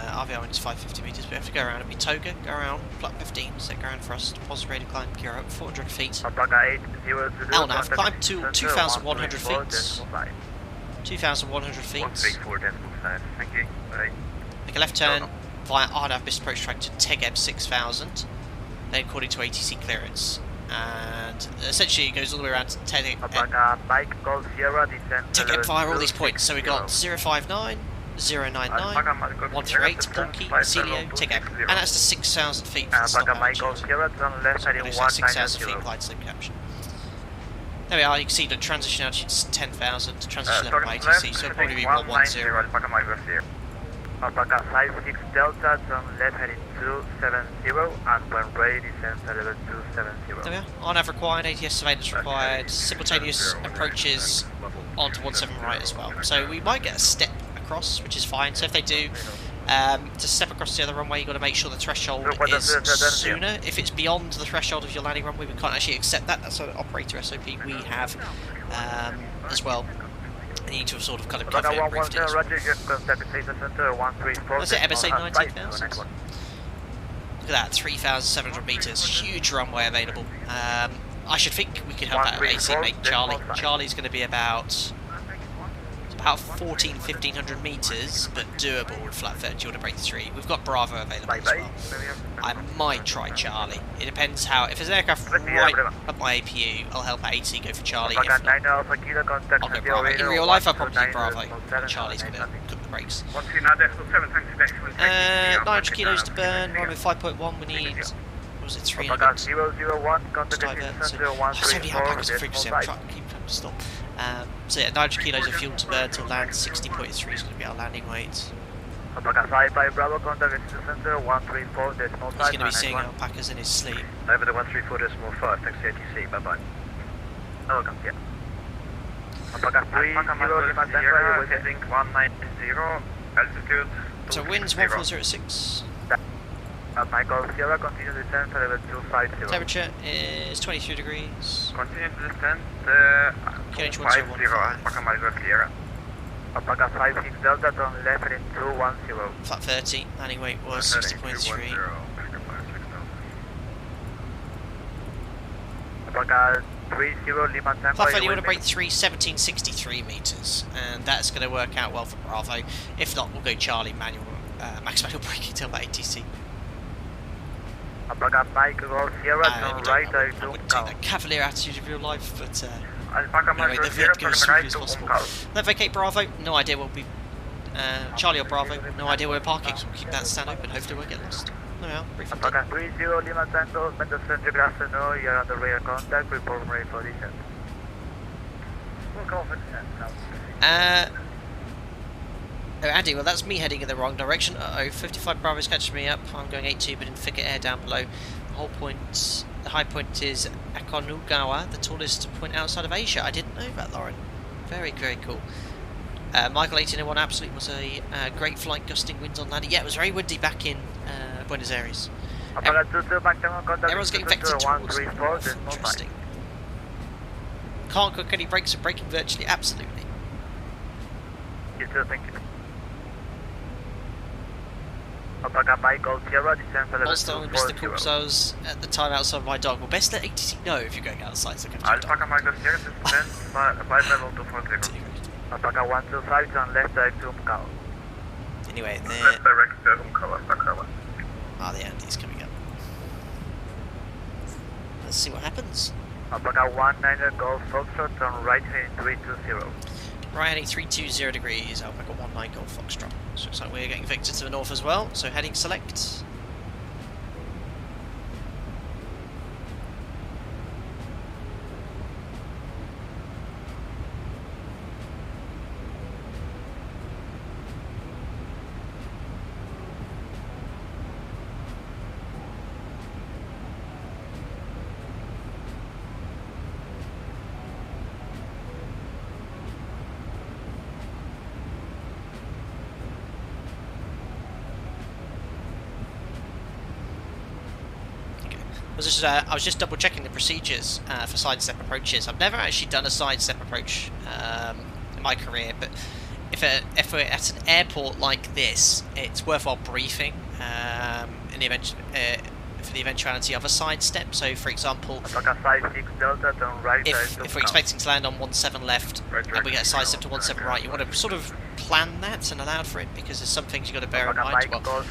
Speaker 1: RVR is 550 metres, but we have to go around. It'll be Toga, go around, flight 15, set ground thrust, positive rate of climb, gear up, 400 feet.
Speaker 10: Alpaca 8, 0 to
Speaker 1: LNAV, climb to 2,100 feet. 2,100 feet.
Speaker 6: 134.5. Thank you. Bye.
Speaker 1: Make a left turn via RNAV missed approach track to TEGEB 6000, then according to ATC clearance. And essentially it goes all the way around to TEGEB via all these points. So we got 059, 099, 138, Porky, Celio, TEGEB. And that's the 6,000 feet for the stop out. So it looks like 6,000 feet glide slope capture. There we are, you can see the transition altitude is 10,000, transition level by ATC, so it'll probably be 110.
Speaker 10: Alpaca 56 Delta, turn left heading 270, and when ready descend to level 270.
Speaker 1: There we are, RNAV required, ATS surveillance required, simultaneous approaches onto 17 right as well. So we might get a step across, which is fine, so if they do, to step across the other runway you've got to make sure the threshold is sooner. If it's beyond the threshold of your landing runway, we can't actually accept that. That's an operator SOP we have as well. You need to sort of kind of give it a brief to this one. That's it, MSA 19,000. Look at that, 3,700 metres, huge runway available. I should think we could help out our AC mate Charlie. Charlie's going to be about 1500 metres, but doable with flat 30 to break 3. We've got Bravo available as well. I might try Charlie. It depends how. If there's an aircraft right up my APU, I'll help AT go for Charlie. If not, I'll go Bravo. In real life, I'll probably do Bravo. And Charlie's going to cook the brakes. 900 kilos to burn. Runway 5.1. We need. What was it? 300. To divert. So many alpacas are frequency. I'm trying to keep them to stop. So yeah, 900 kilos of fuel to burn to land. 60.3 is going to be our landing weight. He's going to be seeing alpacas in his sleep.
Speaker 6: Over the 134.5, thanks to ATC, bye bye. Welcome, yeah. Alpaca 30, heading 190, altitude.
Speaker 1: So winds 1406.
Speaker 10: Michael Sierra, continue to descend to level 250.
Speaker 1: Temperature is 23 degrees.
Speaker 6: Continue to descend,
Speaker 1: QNH
Speaker 6: 250, Alpaca Michael Sierra.
Speaker 10: Alpaca 56 Delta, turn left heading 210.
Speaker 1: Flat 30, landing weight was 60.3.
Speaker 10: Alpaca 30 Lima Tango.
Speaker 1: Flat 30, you want to break 3, 1763 metres, and that's going to work out well for Bravo. If not, we'll go Charlie manual, max manual braking till about ATC.
Speaker 10: Alpaca Michael Sierra, turn right
Speaker 1: I wouldn't take that cavalier attitude of real life, but anyway, the vid goes as smoothly as possible. Let vacate Bravo, no idea we'll be Charlie or Bravo, no idea where we're parking, so we'll keep that stand open, hopefully we'll get lost. There we are, briefing done.
Speaker 10: Alpaca 30 Lima Tango, Mendoza, good afternoon, you're on the radar contact, report ready for descent. We'll call for descent now.
Speaker 1: Oh, Andy, well that's me heading in the wrong direction. Uh-oh, 55 Bravo's catching me up. I'm going 82, but in thicket air down below. The high point is Aconcagua, the tallest point outside of Asia. I didn't know that, Lauren. Very, very cool. Michael 1801 Absolute was a great flight, gusting winds on landing. Yeah, it was very windy back in Buenos Aires. Everyone's getting vectored towards the north. Interesting. Can't cook any brakes and braking virtually, absolutely.
Speaker 10: You too, thank you. Alpaca Mike Gold Sierra, descent for level
Speaker 1: Whilst I missed the call because I was at the time outside my dog. Well, best let ATC know if you're going outside. So
Speaker 4: Alpaca Mike Gold Sierra, descent flight level 240.
Speaker 10: Alpaca 125, turn left direct to Umcal.
Speaker 1: Anyway, there
Speaker 3: Left direct to Umcal, Alpaca 1.
Speaker 1: are the Andes coming up. Let's see what happens.
Speaker 10: Alpaca 19 Golf Foxtrot, turn right heading 320.
Speaker 1: Right heading 320 degrees, Alpaca 19 Golf Foxtrot. So looks like we're getting vectored to the north as well, so heading select. I was just double checking the procedures for sidestep approaches. I've never actually done a sidestep approach in my career, but if we're at an airport like this, it's worthwhile briefing in the event for the eventuality of a sidestep. So, for example,
Speaker 10: Alpaca 56 Delta, turn right
Speaker 1: if we're expecting to land on 17 left and we get a sidestep to 17 right, you want to sort of plan that and allow for it, because there's some things you've got to bear in mind. Well,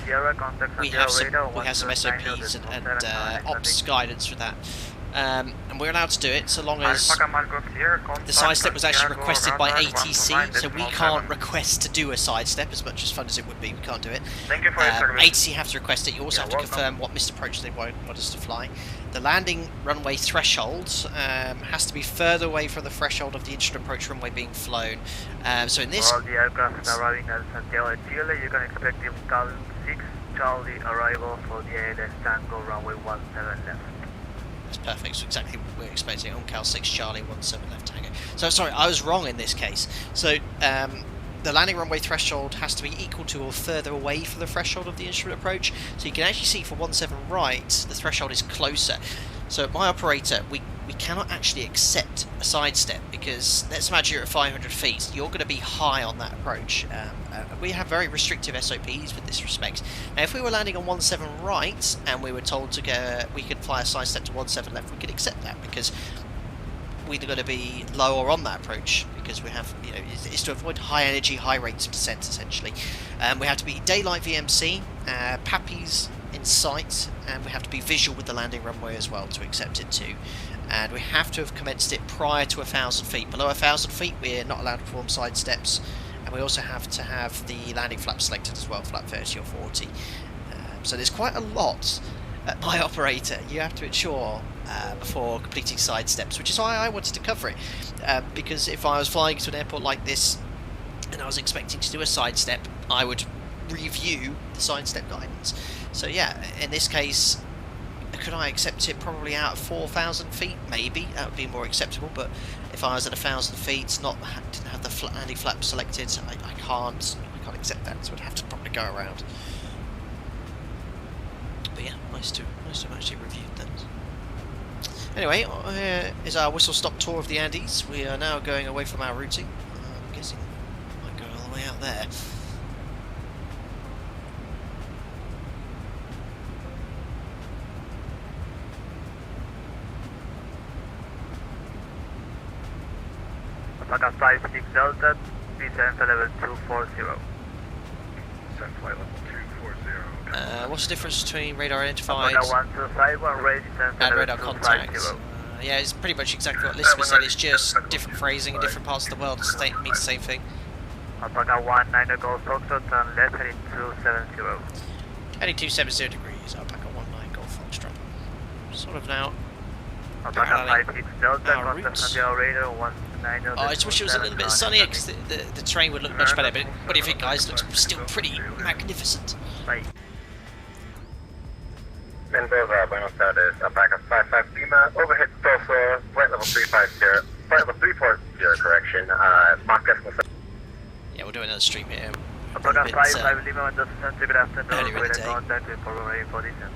Speaker 1: we have some SOPs and ops guidance for that, and we're allowed to do it so long as the sidestep was actually requested by ATC, so we can't request to do a sidestep. As much as fun as it would be, we can't do it. ATC have to request it. You also have to confirm what missed approach they want us to fly. The landing runway threshold has to be further away from the threshold of the instrument approach runway being flown. So in this...
Speaker 10: All the aircraft arriving at Santiago, Chile, you can expect the Umcal 6 Charlie arrival for the ATIS Tango runway 17 left.
Speaker 1: That's perfect, so exactly what we're expecting. Umcal 6 Charlie 17 left Tango. So sorry, I was wrong in this case. So the landing runway threshold has to be equal to or further away from the threshold of the instrument approach. So you can actually see for 17 right, the threshold is closer. So my operator, we cannot actually accept a sidestep, because let's imagine you're at 500 feet. You're going to be high on that approach. We have very restrictive SOPs with this respect. Now, if we were landing on 17 right and we were told to go, we could fly a sidestep to 17 left, we could accept that, because we're going to be lower on that approach, because we have, you know, it's to avoid high energy, high rates of descent essentially. We have to be daylight VMC, PAPIs in sight, and we have to be visual with the landing runway as well to accept it too. And we have to have commenced it prior to 1,000 feet. Below 1,000 feet, we're not allowed to perform side steps, and we also have to have the landing flap selected as well, flap 30 or 40. So there's quite a lot at my operator you have to ensure before completing side steps, which is why I wanted to cover it. Because if I was flying to an airport like this and I was expecting to do a side step, I would review the side step guidance. So yeah, in this case, could I accept it probably out of 4,000 feet? Maybe, that would be more acceptable, but if I was at 1,000 feet, didn't have the landing flap selected, I can't accept that, so I'd have to probably go around. But yeah, nice to have actually reviewed that. Anyway, is our whistle stop tour of the Andes. We are now going away from our routing. I'm guessing I might go all the way out there.
Speaker 10: Alpaca 56 Delta, descent to level 240.
Speaker 7: Descent flight level 240.
Speaker 1: What's the difference between radar identified
Speaker 10: Alpaca 125, one ready, descent to
Speaker 1: and
Speaker 10: level
Speaker 1: radar contact? Yeah, it's pretty much exactly what Lisbon said. It's just different phrasing in different parts of the world. It means the same thing.
Speaker 10: Alpaca 19 Golf Foxtrot, turn left heading 270.
Speaker 1: Heading 270 degrees, Alpaca 19 Golf Foxtrot. Sort of now.
Speaker 10: Alpaca 56 Delta,
Speaker 1: our
Speaker 10: contact
Speaker 1: routes.
Speaker 10: Santiago radar 19.
Speaker 1: Oh, I just wish it was a little bit sunnier, because the terrain would look much better. But what do you think, guys? It looks still pretty magnificent.
Speaker 10: Bye.
Speaker 5: Mendoza, Buenos Aires, Alpaca 55 Lima, overhead Tulsa, flight level 350, flight level 340, correction, Mach decimal 7.
Speaker 1: Yeah, we'll do another stream here.
Speaker 10: Alpaca
Speaker 1: bit,
Speaker 10: 55 Lima, Mendoza, good afternoon,
Speaker 1: earlier in the
Speaker 10: with
Speaker 1: day.
Speaker 10: contact with ready for descent.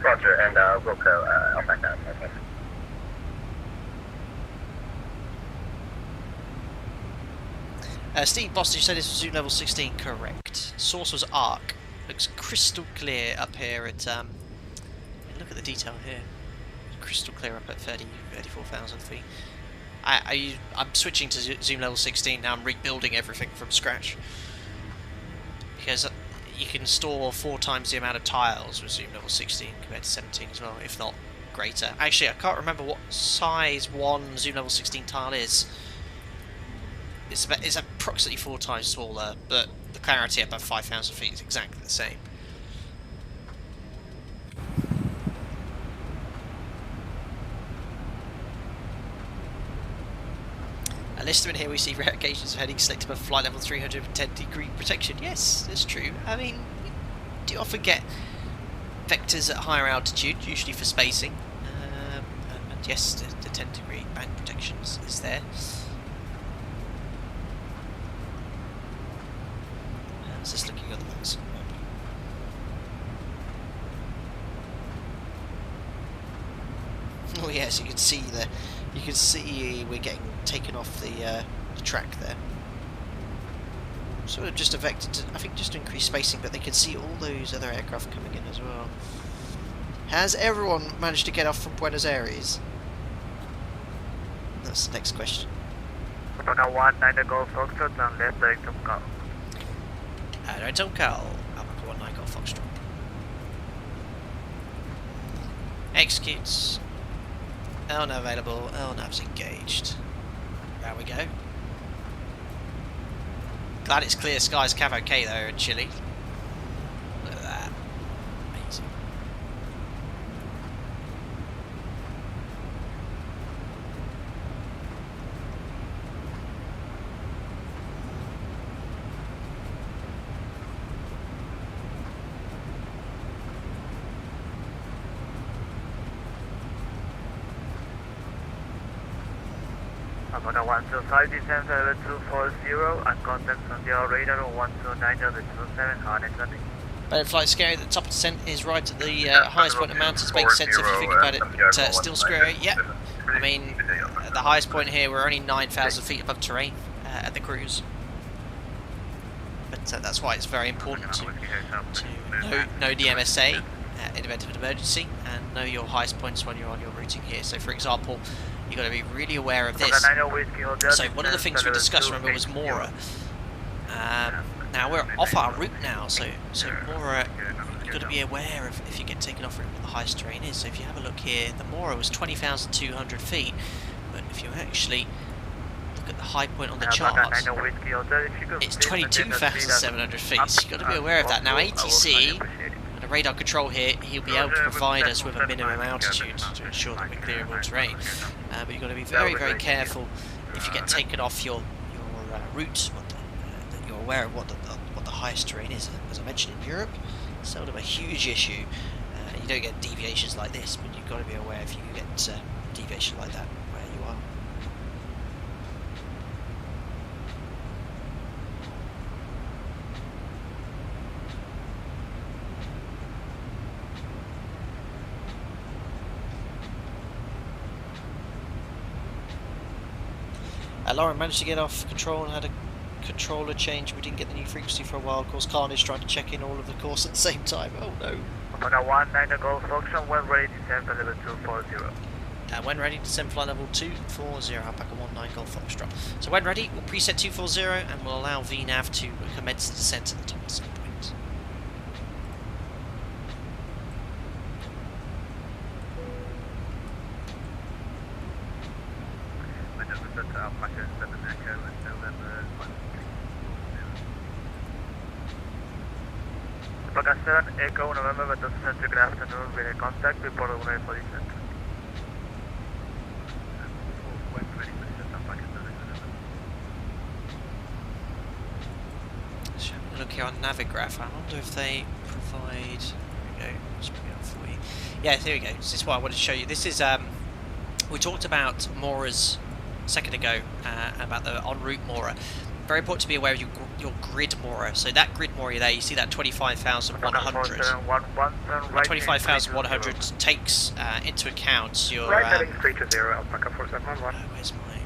Speaker 5: Roger, and Wilco, Alpaca.
Speaker 1: Steve Boston, you said this was zoom level 16, correct. Source was arc. Looks crystal clear up here at look at the detail here. Crystal clear up at 34,000 feet. I'm switching to zoom level 16 now. I'm rebuilding everything from scratch because you can store 4 times the amount of tiles with zoom level 16 compared to 17 as well, if not greater. Actually, I can't remember what size one zoom level 16 tile is. It's approximately 4 times smaller, but the clarity above 5,000 feet is exactly the same. A list in here we see rare occasions of heading selected above flight level 310 degree protection. Yes, that's true. I mean, we do often get vectors at higher altitude, usually for spacing. And yes, the 10 degree band protection is there. I was just looking at the maps. Oh yes, you can see we're getting taken off the track there. Sort of just a vector to, I think, just to increase spacing, but they can see all those other aircraft coming in as well. Has everyone managed to get off from Buenos Aires? That's the next question.
Speaker 10: Alpaca 19 Golf Foxtrot and left direct to Cal.
Speaker 1: Direct to Cal, Alpaca 19 Golf Foxtrot. Executes. LNAV available, LNAV's engaged. There we go. Glad it's clear skies, Cav OK though in Chile. Look at that. Amazing.
Speaker 10: Alpaca 125 descend level 240 and contact Santiago radar 129 over 27 harness landing.
Speaker 1: But flight scary, the top of descent is right at the highest point of mountains. Makes sense if you think about it, but still scary. Yeah, I mean, at the highest point here, we're only 9,000 feet above terrain at the cruise. But that's why it's very important to know the MSA in event of an emergency and know your highest points when you're on your routing here. So, for example, you've got to be really aware of this. So one of the things we discussed, remember, was Mora. Now we're off our route now, so Mora, you've got to be aware of if you get taken off route what the highest terrain is. So if you have a look here, the Mora was 20,200 feet, but if you actually look at the high point on the chart, it's 22,700 feet, so you've got to be aware of that. Now ATC, the radar control here, he'll be able to provide us with a minimum altitude to ensure that we're clearing all terrain. But you've got to be very, very careful if you get taken off your route, that you're aware of what the highest terrain is. As I mentioned, in Europe, it's sort of a huge issue. You don't get deviations like this, but you've got to be aware if you get deviation like that where you are. Lauren managed to get off control and had a controller change. We didn't get the new frequency for a while. Of course, Carnage trying to check in all of the course at the same time. Oh no.
Speaker 10: Alpaca 19 Golf Foxtrot, when ready to descend flight level 240.
Speaker 1: When ready to descend flight level 240, Alpaca 19 Golf Foxtrot. So when ready, we'll preset 240 and we'll allow VNAV to commence the descent at the top of the set point.
Speaker 10: Alpaca 7 Echo November, but the center good afternoon, with a contact, report of ready for descent.
Speaker 1: So having a look here on Navigraph, I wonder if they provide. There we go. Let's bring it up for you. Yeah, there we go. This is what I wanted to show you. This is we talked about Moras a second ago, about the en route Mora. Very important to be aware of your grid Mora. So that grid Mora there, you see that 25,100. 25,100 takes into account your.
Speaker 10: Right heading 320, Alpaca 4711.
Speaker 1: Where's my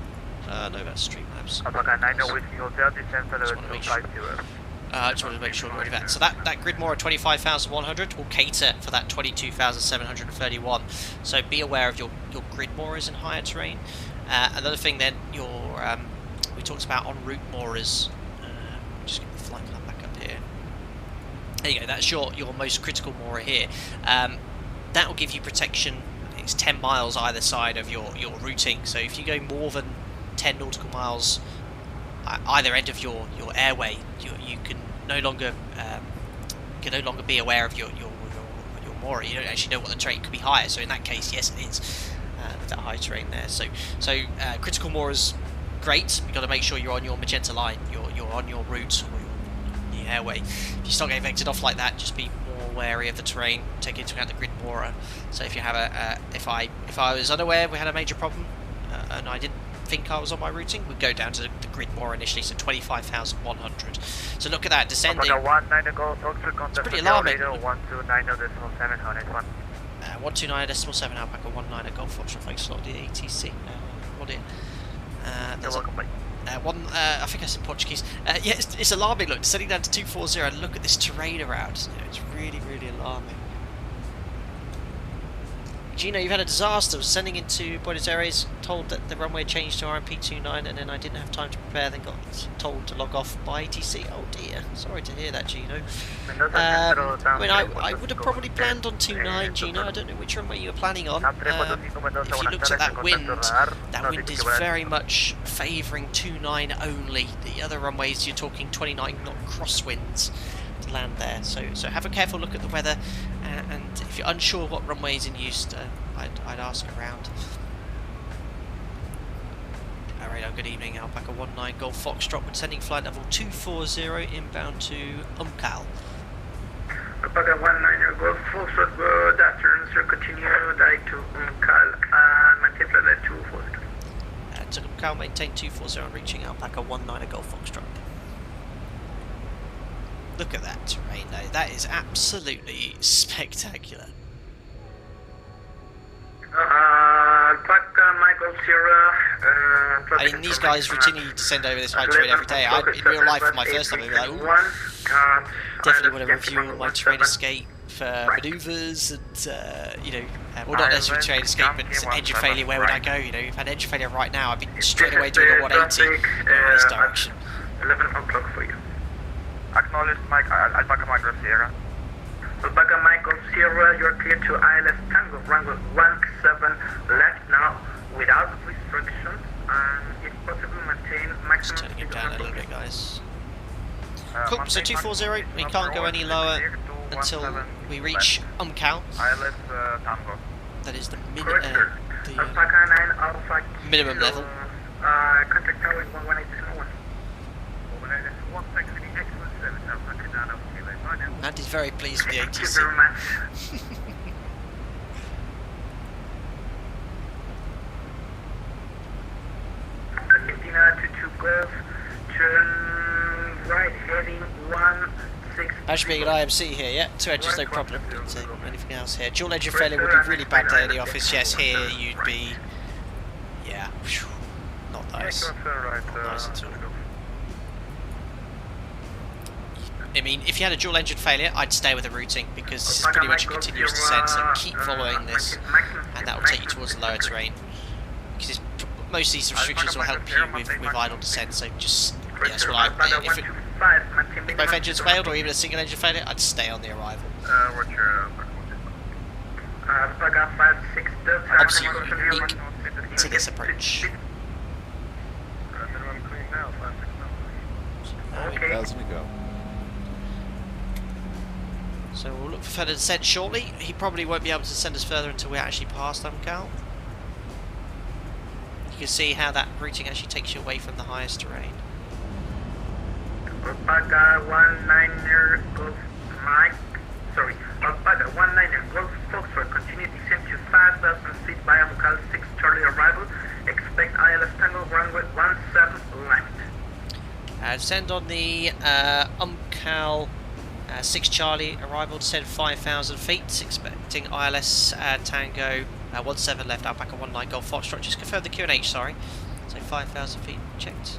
Speaker 1: No, that's Streamlabs.
Speaker 6: Alpaca 90 with you, hotel, descent to level 250.
Speaker 1: I just wanted to make sure we're ready for that. So that grid more at 25,100 will cater for that 22,731. So be aware of your grid moorers in higher terrain. Another thing then, we talked about en route moorers. Just get the flight plan back up here. There you go. That's your most critical moorer here. That will give you protection. It's 10 miles either side of your routing. So if you go more than 10 nautical miles either end of your airway, you can no longer be aware of your moorer. You don't actually know what the terrain could be higher. So in that case, yes, it is that high terrain there. So critical moorers, great. You've got to make sure you're on your magenta line. You're on your route or your airway. If you start getting vectored off like that, just be more wary of the terrain. Take into account the grid moorer. So if you have if I was unaware we had a major problem and I didn't think I was on my routing, we'd go down to the grid moorer initially, so 25,100. So look at that, descending. It's pretty alarming. 129.7 Alpaca 19 Golf Foxtrot, thanks slot the ATC. What it? There's I think I said Portuguese. Yeah, it's alarming. Look, descending down to 240 and look at this terrain around. It's really, really alarming. Gino, you've had a disaster. I was sending into Buenos Aires, told that the runway changed to RMP29, and then I didn't have time to prepare, then got told to log off by ATC. Oh dear, sorry to hear that, Gino. I mean, I would have probably planned on 29, Gino. I don't know which runway you were planning on. If you looked at that wind is very much favouring 29 only. The other runways, you're talking 29 knot crosswinds to land there. So have a careful look at the weather, and if you're unsure what runway is in use, I'd ask around. Alright, good evening, Alpaca 19 Golf Foxtrot, with sending flight level 240 inbound to Umcal.
Speaker 10: Alpaca 19 Golf Foxtrot, good afternoon, sir. Continue direct to Umcal and maintain flight level 240.
Speaker 1: To Umcal, maintain 240 on reaching Alpaca 19 Golf Foxtrot. Look at that terrain though, that is absolutely spectacular.
Speaker 10: Alpaca Michael Sierra.
Speaker 1: I mean, these guys routinely descend over this high terrain every day. In real life, for my first time, I'd be like, ooh, definitely want to review my terrain escape manoeuvres and, you know, well, not necessarily terrain escape, but engine failure, where would I go? You know, if I had engine failure right now, I'd be straight away doing a 180 in this direction.
Speaker 10: 11 o'clock for you.
Speaker 6: Acknowledge Alpaca Michael Sierra.
Speaker 10: Alpaca Michael Sierra, you're clear to ILS Tango, runway 17 left now, without restrictions, and if possible maintain maximum.
Speaker 1: Just turning it down a little bit, guys. Cool, so 240, we can't go any lower until we reach Umcal.
Speaker 6: ILS Tango.
Speaker 1: That is the
Speaker 10: Alpaca 9 Alpha
Speaker 1: minimum level.
Speaker 10: Contact tower 118.1.
Speaker 1: Andy's very pleased with the ATC.
Speaker 10: Thank you very much. Argentina to 2 Golf, turn right heading 16.
Speaker 1: Actually being an IMC here, yeah, 2 edges, no problem. Anything else here? Dual engine failure would be really bad day in the office. Yes, here you'd be, yeah, not nice. Not nice at all. I mean, if you had a dual engine failure, I'd stay with the routing, because this is pretty much a continuous descent, so keep following this, and that will take you towards the lower terrain. Because most of these restrictions will help you with idle descent, so just, yeah, that's what if both engines failed, or even a single engine failure, I'd stay on the arrival. Absolutely unique to this approach.
Speaker 9: 8,000 to go.
Speaker 1: So we'll look for further descent shortly. He probably won't be able to send us further until we're actually past Umcal. You can see how that routing actually takes you away from the highest terrain.
Speaker 10: Alpaca 19 Golf Mike. Sorry, Alpaca 19 Golf Foxtrot. Continue descent to 5,000 feet by Umcal 6 Charlie arrival. Expect ILS Tango runway 17 left.
Speaker 1: Descend on the Umcal 6 Charlie arrival, descend 5,000 feet, expecting ILS Tango 17 left, Alpaca 19 Golf Foxtrot. Just confirm the Q&H, sorry. So 5,000 feet checked.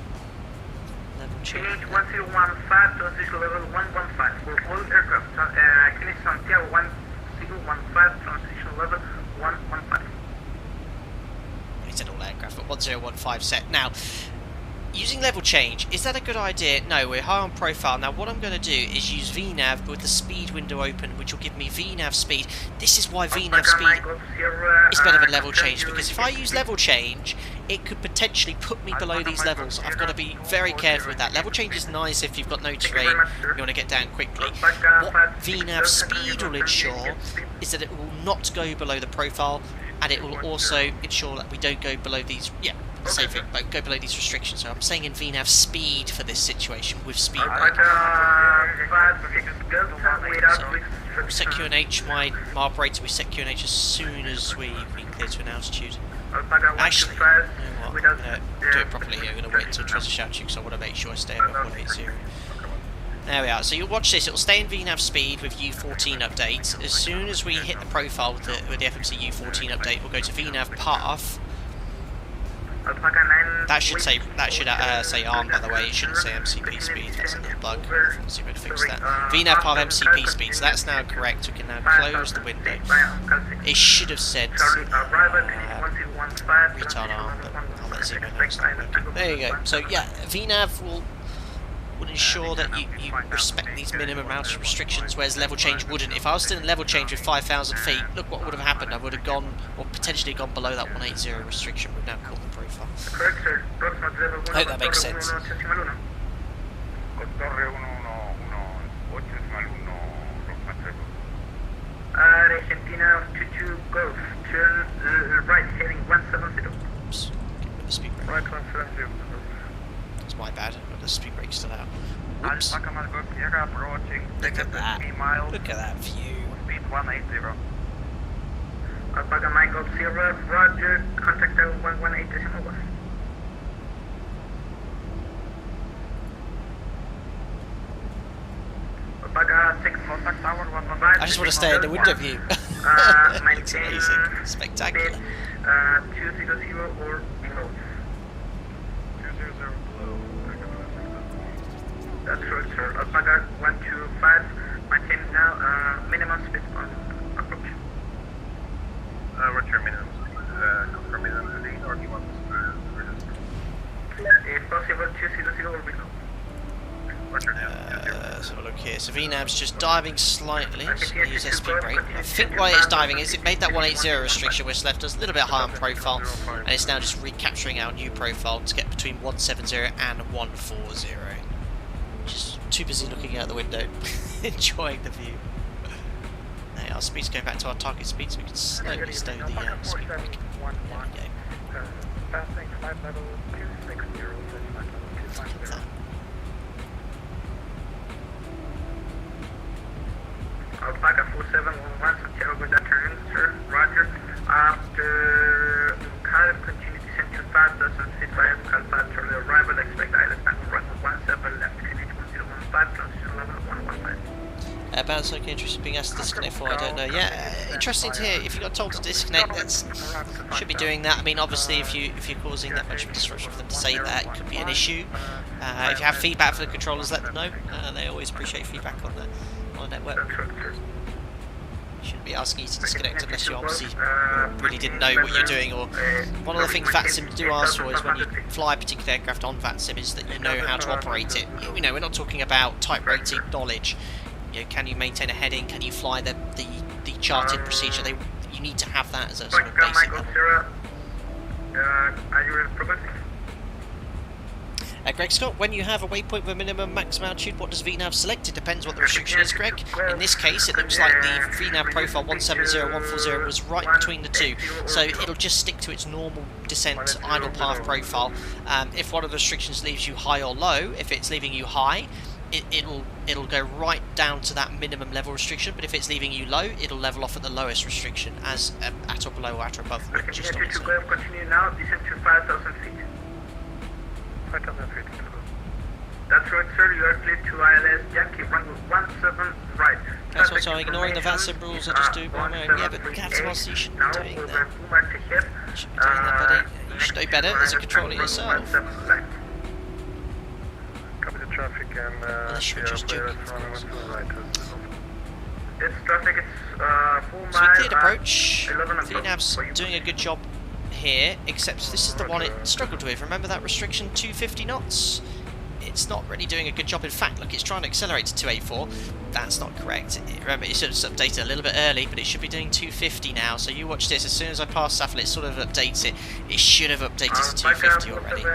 Speaker 1: Level check.
Speaker 10: Change 1015 transition level 115 for all aircraft. Chile Santiago 1015 transition level 115.
Speaker 1: He said all aircraft, but 1015 set. Now, using level change, is that a good idea? No, we're high on profile. Now what I'm going to do is use VNAV with the speed window open, which will give me VNAV speed. This is why VNAV speed is better than level change, because if I use level change, it could potentially put me below these levels. I've got to be very careful with that. Level change is nice if you've got no terrain, you want to get down quickly. What VNAV speed will ensure is that it will not go below the profile, and it will also ensure that we don't go below these, same thing, like go below these restrictions. So I'm saying in VNAV speed for this situation with speed break. So we'll set QNH, my operator, we set QNH as soon as we clear to an altitude. Actually, you know what, I'm going to do it properly here. I'm going to wait until transition altitude because I want to make sure I stay above 180. There we are. So you'll watch this. It will stay in VNAV speed with U14 update. As soon as we hit the profile with the FMC U14 update, we'll go to VNAV path. That should say ARM, by the way. It shouldn't say MCP speed. That's a little bug. Let's see if we can fix that. VNAV path MCP speed. So that's now correct. We can now close the window. It should have said retard ARM, but I'll let Zero know it's not working. There you go. So yeah, VNAV will ensure that you respect these minimum altitude restrictions, whereas level change wouldn't. If I was still in level change with 5,000 feet, look what would have happened. I would have gone, or potentially gone below that 180 restriction. We've now caught the profile. I hope that makes sense.
Speaker 10: Argentina 22 Golf, turn right heading 170.
Speaker 1: Oops, get the speed brake.
Speaker 4: Right 170.
Speaker 1: It's my bad, but the speed brake's still out. Whoops.
Speaker 6: Alpaca approaching.
Speaker 1: Look at that. Look at that view.
Speaker 6: Speed 180.
Speaker 10: Alpaca Mike Golf Sierra, Roger, contact 118.1. Alpaca 6 contact tower 115.
Speaker 1: I just want to stay in the window view. It's amazing. Spectacular.
Speaker 10: 200 or below.
Speaker 6: 200 below.
Speaker 10: That's right, sir. Alpaca 125. Maintain now minimum speed on approach.
Speaker 5: What's your minimum speed? Confirm minimum speed, or do you want
Speaker 10: If possible, 200 or below.
Speaker 5: what's your
Speaker 1: So look here. So VNAV's just diving slightly. So use their speed brake. I think why it's diving is it made that 180 restriction, which left us a little bit high on profile, and it's now just recapturing our new profile to get between 170 and 140. Just too busy looking out the window, enjoying the view. There, our speed's going back to our target speed, so we can slowly stow the speed brake. There we go.
Speaker 4: Passing flight level 260, flight level 250.
Speaker 10: Alpaca 4711, Santiago, good afternoon, sir. Roger. After Carib, continue descent to 5,000 feet via Calpa, Charlie arrival, expect island tango runway 17 left, QNH 1015, transition level 115.
Speaker 1: About something interesting being asked to disconnect for, I don't know. Yeah, interesting to hear. If you got told to disconnect, that's should be doing that. I mean, obviously, if you're causing that much of a disruption for them to say that, it could be an issue. If you have feedback for the controllers, let them know. They always appreciate feedback on the network. You shouldn't be asking you to disconnect unless you obviously really didn't know what you're doing. Or one of the things VATSIM do ask for is when you fly a particular aircraft on VATSIM is that you know how to operate it. You know, we're not talking about type rating knowledge. You know, can you maintain a heading? Can you fly the charted procedure? You need to have that as a sort of basic level.
Speaker 10: Are you progressing?
Speaker 1: Greg Scott, when you have a waypoint with a minimum maximum altitude, what does VNAV select? It depends what the restriction is, Greg. In this case, it looks like the VNAV profile 170, 140 was right between the two. So it'll just stick to its normal descent idle path profile. If one of the restrictions leaves you high or low, if it's leaving you high, it'll go right down to that minimum level restriction, but if it's leaving you low, it'll level off at the lowest restriction as at or below or at or above. Just on its own.
Speaker 10: Continue now, descent to 5,000 feet.
Speaker 4: 5,000 feet.
Speaker 10: That's right, sir. You are clear to ILS Yankee 17 right.
Speaker 1: That's what I'm ignoring the VATSIM rules. I just do by my own. Yeah, but Captain Moss, you shouldn't be doing that. You shouldn't be doing that, buddy. You should know better as a controller yourself.
Speaker 2: Copy the traffic and
Speaker 1: Unless you're just joking, of course.
Speaker 10: It's traffic, it's full
Speaker 1: So
Speaker 10: mile.
Speaker 1: we cleared approach.
Speaker 10: 11 o'clock.
Speaker 1: VNAV's doing a good job here, except this is the one it struggled with. Remember that restriction 250 knots? It's not really doing a good job. In fact, look, it's trying to accelerate to 284. That's not correct. Remember, it should have updated a little bit early, but it should be doing 250 now. So you watch this. As soon as I pass SAFL, it sort of updates it. It should have updated to 250 already.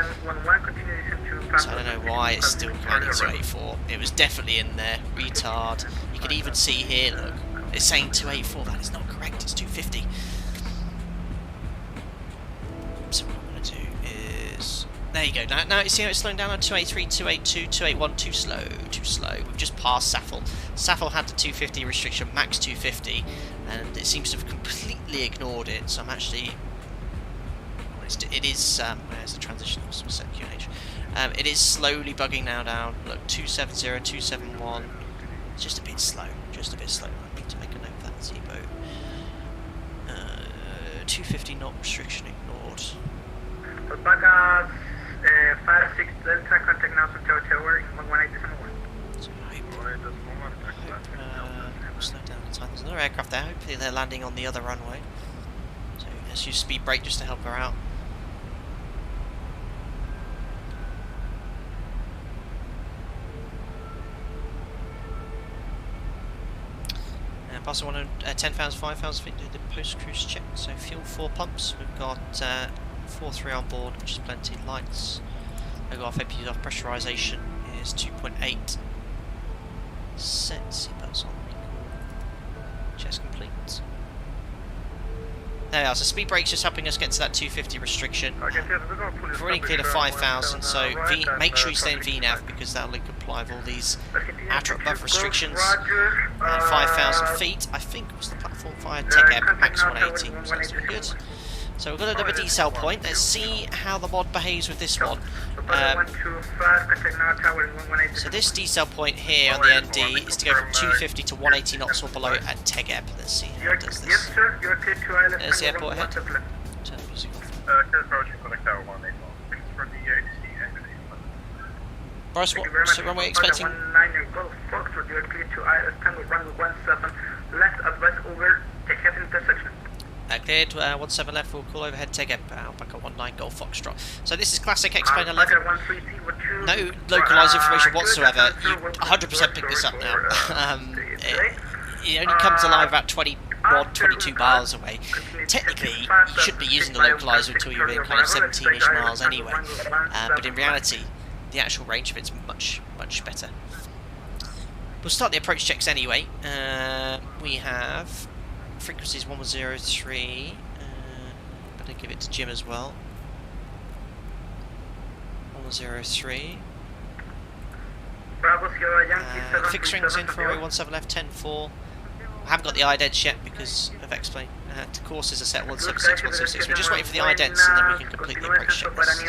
Speaker 1: So I don't know why it's still commanding 284. It was definitely in there. Retard. You can even see here, look. It's saying 284. That is not correct. It's 250. So what I'm going to do is... There you go. Now you see how it's slowing down on 283, 282, 281. Too slow. Too slow. We've just passed SAFL. SAFL had the 250 restriction, max 250, and it seems to have completely ignored it. So I'm actually... It is... where's the transition? Set QNH. It is slowly bugging now down. Look, 270, 271. It's just a bit slow. Just a bit slow. I need to make a note of that. Zebo. 250 knot restriction ignored.
Speaker 10: Alpaca 56 Delta, contact now Santiago Tower in 118.1.
Speaker 1: So we'll slow down the time. There's another aircraft there. Hopefully they're landing on the other runway. So let's use speed brake just to help her out. Pass on 10,000, 5,000 feet, do the post-cruise check. So fuel 4 pumps, we've got 4.3 on board, which is plenty. Lights, logo off, APUs off, pressurization is 2.8. Set, seatbelts on, chest complete. There we are, so speed brake's just helping us get to that 250 restriction. We've already cleared a 5,000, so make sure you stay in VNAV because that'll comply with all these outer above restrictions. 5,000 feet, I think was the platform fire. Takeoff, max 180, so that's doing good. So we've got another decel point. Let's see how the mod behaves with this one. So this decel point here on the ND is to go from 250 to 180 knots or below at Takeoff. Let's see how it does this. There's the airport ahead. Turn the music off. Boris, what runway expecting?
Speaker 10: Left advice over Takeoff intersection.
Speaker 1: Cleared, 17 left, we'll call overhead, take up Alpaca 19 Golf Foxtrot. So this is classic X-Plane 11. No localised information whatsoever. You 100% pick this up now. It only comes alive about 21, 22 miles away. Technically, you shouldn't be using the localiser until you're within kind of 17-ish miles anyway. But in reality, the actual range of it's much, much better. We'll start the approach checks anyway. We have... frequencies 103. Better give it to Jim as well. 103. Fixed rings in for 17 left, 10-4. I haven't got the idents yet because of X-Plane. The courses are set 176, 176. We're just waiting for the idents and then we can complete the approach checklist.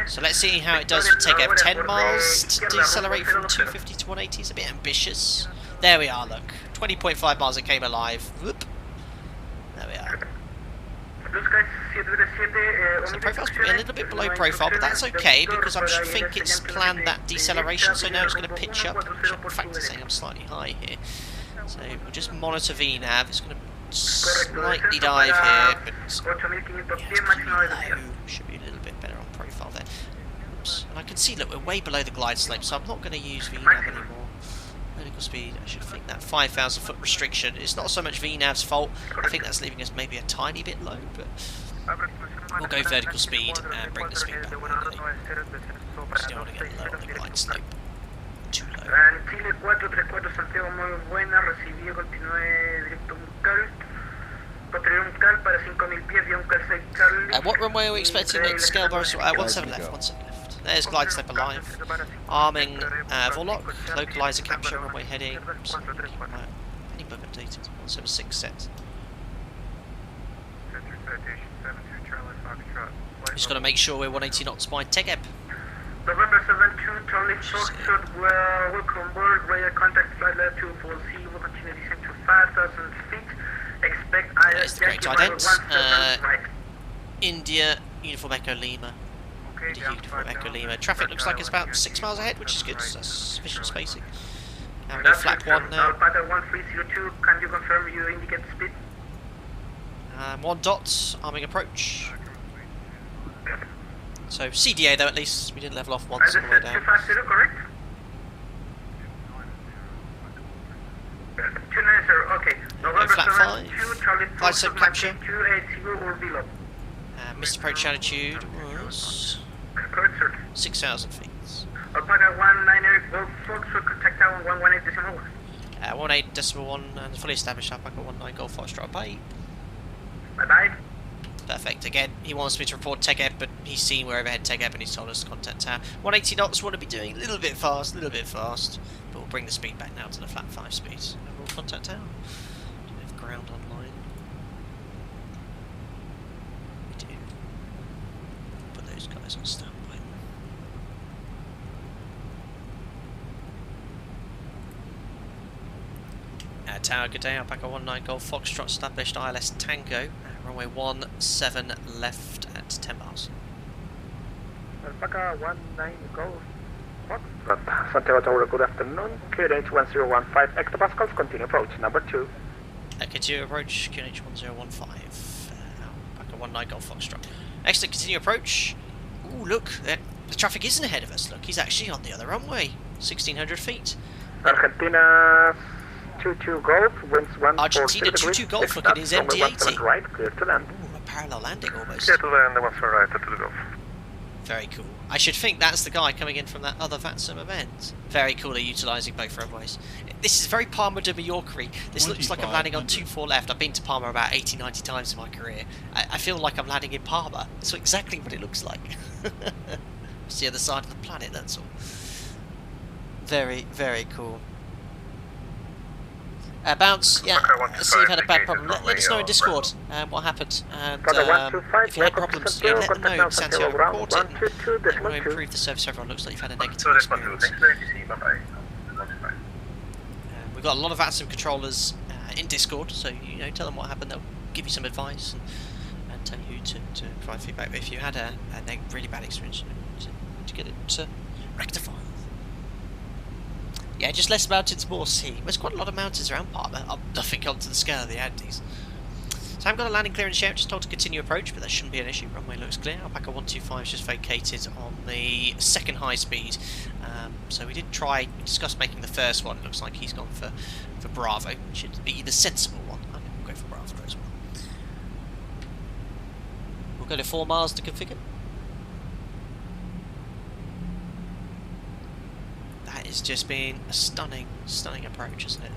Speaker 1: So let's see how it does for takeoff. 10 miles to decelerate from 250 to 180 is a bit ambitious. There we are, look. 20.5 miles it came alive. Whoop. There we are. So the profile's probably a little bit below profile, but that's okay because I think it's planned that deceleration, so now it's going to pitch up. In fact, it's saying I'm slightly high here. So we'll just monitor VNAV. It's going to slightly dive here, but yeah, it's pretty low. Should be a little bit better on profile there. Oops. And I can see, look, we're way below the glide slope, so I'm not going to use VNAV anymore. Vertical speed, I should think that 5,000 foot restriction is not so much VNAV's fault. I think that's leaving us maybe a tiny bit low, but we'll go vertical speed and bring the speed back manually. Just don't want to get low on the glide slope. Too low.
Speaker 10: Chile 434 Santiago, muy buena, recibió, continúe directo un cal. Posterior un cal para 5,000 pies y un cal 6 Charlie.
Speaker 1: What runway are we expecting at scale, Boris? 17 left, 17 left. There's glide slope alive. Arming Vorlock, localizer capture, runway heading. Any bug updated? 176 set. Just got to make sure we're 180 knots by Takeoff.
Speaker 10: November 72, Charlie Foxtrot, welcome aboard. Radar contact flight level 240. We'll continue descent to 5,000 feet. Expect
Speaker 1: There's the correct idents. India, Uniform Echo Lima.
Speaker 4: Okay,
Speaker 1: Uniform Echo Lima. Traffic looks like it's about 6 miles ahead, which is good. So that's sufficient spacing. Now we go flap 1 now.
Speaker 10: Alpaca 1302, can you confirm you indicate speed?
Speaker 1: 1 dot, arming approach. So CDA though at least, we didn't level off once on the way down.
Speaker 10: 250, correct? 290, okay. November
Speaker 1: flat
Speaker 10: 7, 2, Charlie
Speaker 1: Flight set capture.
Speaker 10: 280 or below.
Speaker 1: Missed approach altitude was
Speaker 10: Correct, sir.
Speaker 1: 6,000 feet.
Speaker 10: Alpaca 19 Golf Foxtrot, contact tower 118.1.
Speaker 1: 18.1 and fully established Alpaca 19 Golf Foxtrot. Bye.
Speaker 10: Bye-bye.
Speaker 1: Perfect. Again, he wants me to report TEGEB, but he's seen we're overhead TEGEB and he's told us to contact tower. 180 knots, want to be doing a little bit fast, but we'll bring the speed back now to the flat 5 speeds. And we'll contact tower. Do we have ground online? We do. Put those guys on standby. Tower, good day. Alpaca 19 Golf Foxtrot established ILS Tango. Runway 17 left at 10 miles.
Speaker 6: Alpaca 19 Golf Foxtrot. Santiago Tower, good afternoon. QNH 1015 hectopascals, continue approach. Number 2.
Speaker 1: Continue approach, QNH 1015. Alpaca 19 Golf Foxtrot. Excellent, continue approach. Ooh, look, the traffic isn't ahead of us. Look, he's actually on the other runway. 1,600 feet.
Speaker 6: Argentina 22 Golf, winds 1
Speaker 1: Argentina 22 Golf, look at his MD-80.
Speaker 6: Right, clear to land.
Speaker 1: Ooh, a parallel landing almost.
Speaker 2: Clear to land, the ones for right to the Gulf.
Speaker 1: Very cool. I should think that's the guy coming in from that other VATSIM event. Very cool, they're utilising both runways. This is very Palma de Mallorca-y. This looks like I'm landing on 24 left. I've been to Palma about 80-90 times in my career. I feel like I'm landing in Palma. That's exactly what it looks like. It's the other side of the planet, that's all. Very, very cool. Bounce, yeah, I see you've had a bad problem. Let us know in Discord what happened, and if you had problems, yeah, let them know. Santiago, report it, and we'll improve the service. Everyone looks like you've had a negative experience. We've got a lot of VATSIM controllers in Discord, so you know, tell them what happened. They'll give you some advice and tell you who to provide feedback. But if you had a really bad experience, to get it rectified. Yeah, just less mountains, more sea. There's quite a lot of mountains around Palma. Nothing up to the scale of the Andes. So I haven't got a landing clearance yet, just told to continue approach, but that shouldn't be an issue. Runway looks clear. Alpaca 125 is just vacated on the second high speed. So we did discuss making the first one. It looks like he's gone for Bravo, which should be the sensible one. I think we'll go for Bravo as well. We'll go to 4 miles to configure. That has just been a stunning approach, isn't it?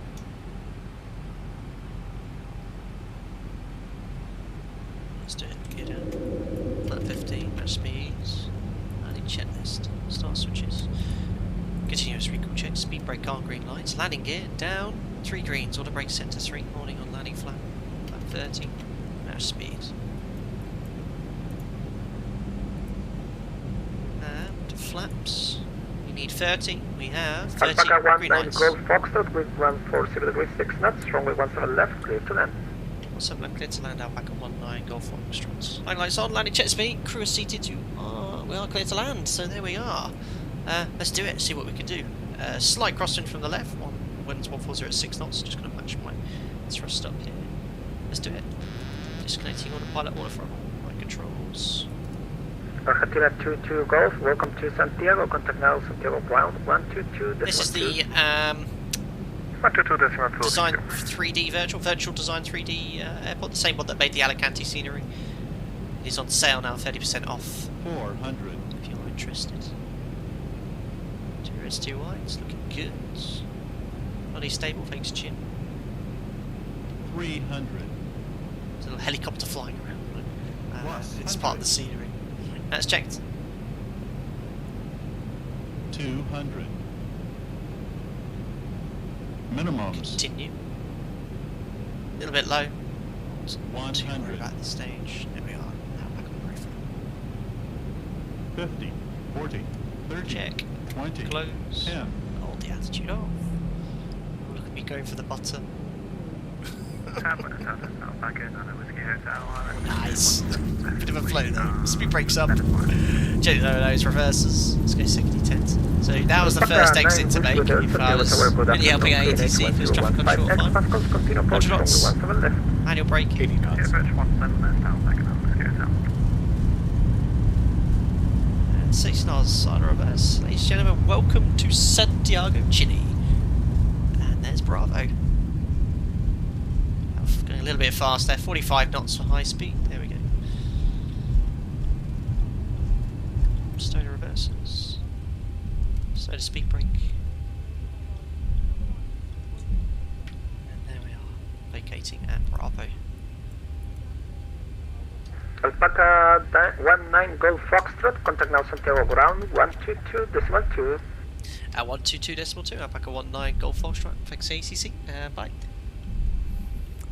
Speaker 1: Let's do it. Get down. Flat 15, match speeds. Landing checklist. Start switches. Continuous recall check. Speed brake on green lights. Landing gear down. 3 greens. Auto brake set to 3. Warning on landing flat. Flat 30. Match speeds. And flaps. Need 30. We have 30
Speaker 6: Alpaca
Speaker 1: green
Speaker 6: 19
Speaker 1: lights.
Speaker 6: Golf Foxtrot with 140 degrees 6 knots, runway 17 left, clear to land.
Speaker 1: 17 left, clear to land. Alpaca 19 Golf Foxtrot. Landing lights on, landing check speed. Crew is seated. We are clear to land. So there we are. Let's do it. See what we can do. Slight crosswind from the left. Winds 140 at 6 knots. Just going to match my thrust up here. Let's do it. Disconnecting autopilot, order from my controls.
Speaker 6: Argentina 22 Golf, welcome to Santiago. Contact now Santiago ground 122.
Speaker 1: This is the
Speaker 2: 122.2.
Speaker 1: Design 3D virtual design 3D airport, the same one that made the Alicante scenery. It is on sale now, 30% off.
Speaker 9: 400.
Speaker 1: If you're interested. 2 reds, 2 whites, looking good. Body stable, thanks chin.
Speaker 9: 300.
Speaker 1: There's a little helicopter flying around. It's part of the scenery. That's checked.
Speaker 9: 200. Minimums.
Speaker 1: Continue. A little bit low.
Speaker 9: 100.
Speaker 1: At the stage. There we are. Now back on the roof.
Speaker 9: 50. 40. 30.
Speaker 1: Check.
Speaker 9: 20.
Speaker 1: Close.
Speaker 9: 10.
Speaker 1: Hold the attitude off. Look at me going for the button.
Speaker 6: Buenos Aires, Alpaca Airways Whiskey Hotel.
Speaker 1: Nice. Bit of a flow though. Speed brakes up. Gently lower those reversers. Let's go 60-10. So that was the first exit to make. If I was really helping out ATC if there's traffic on short line. 100 knots. Manual brake.
Speaker 6: Approach 17 left, Alpaca Airways Whiskey Hotel.
Speaker 1: And 6 knots on reverse. Ladies and gentlemen, welcome to Santiago, Chile. And there's Bravo. Going a little bit fast there, 45 knots for high speed. There we go. Slow to reversals. Slow to speed brake. And there we are, vacating at Bravo.
Speaker 10: Alpaca 19 Golf Foxtrot, contact now Santiago ground 122.2.
Speaker 1: At 122.2, Alpaca 19 Golf Foxtrot, fix ACC, bye.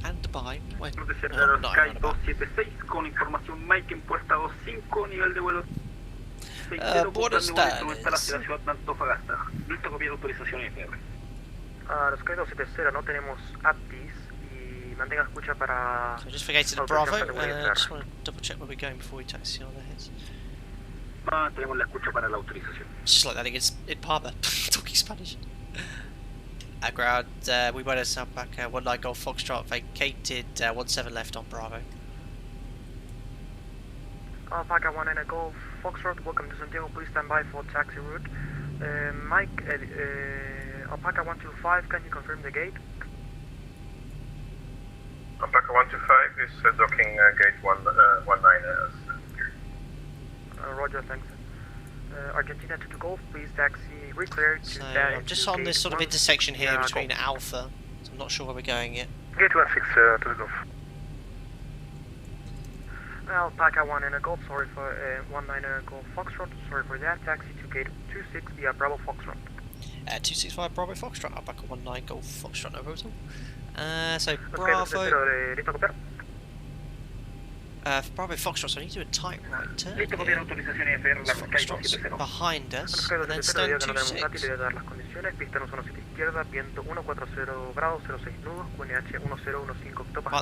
Speaker 1: And Dubai. Bueno,
Speaker 10: De cerrar Sky 276 con información Mike en puerta 25, nivel de vuelo 60,
Speaker 1: Buenos Aires.
Speaker 10: está la ciudad de Antofagasta. Listo, copiar autorización IFR. Los Sky 270 no tenemos ATIS y mantenga escucha para...
Speaker 1: So just vacated at Bravo, just want to double check where we're going before we taxi on the heads.
Speaker 10: Tenemos la escucha para la autorización.
Speaker 1: Just like that against in Parma, talking Spanish. Ground, we went us up back 19 Golf Foxtrot, vacated 17 left on Bravo.
Speaker 10: Alpaca 19 Golf Foxtrot, welcome to Santiago, please stand by for taxi route. Mike, Alpaca 125, can you confirm the gate?
Speaker 3: Alpaca 125 is docking gate 19.
Speaker 10: Roger, thanks. Argentina to Golf, please taxi reclear to
Speaker 1: So I'm just on this sort of intersection here between Alpha, so I'm not sure where we're going yet.
Speaker 10: Gate 16 to the Golf. Alpaca 19 Golf, sorry for 19 Golf Foxtrot, sorry for that, taxi to gate 26 via Bravo Foxtrot.
Speaker 1: 265 Bravo Foxtrot, Alpaca 19 Golf Foxtrot, no problem at all. So Bravo... Bravo Foxtrot, so I need to do a tight right turn here. Foxtrot's behind us, and then stone 26. Right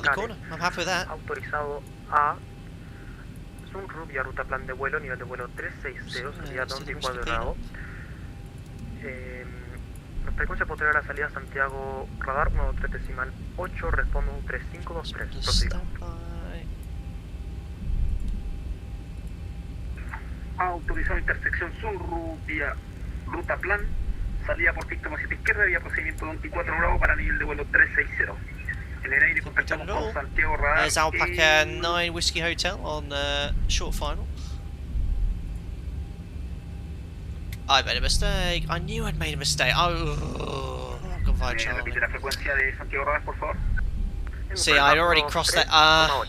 Speaker 1: the corner, I'm happy with that.
Speaker 10: Autorizado a Sunru vía ruta plan de vuelo, nivel de vuelo 360, salida 24 grados. Frecuencia posterior a la salida Santiago, radar 13.8, respondo 3523. Prosigo. Autorizado intersección Sunru vía ruta plan, salida por pista hacia izquierda vía procedimiento 24 grados para nivel de vuelo 360. En el aire contactamos con Santiago radar.
Speaker 1: There's Alpaca 9 Whiskey Hotel on short final. I made a mistake. I knew I'd made a mistake. Oh, good vibe, Charlie.
Speaker 10: Repite la frecuencia de Santiago radar, por favor.
Speaker 1: See, I'd already crossed that.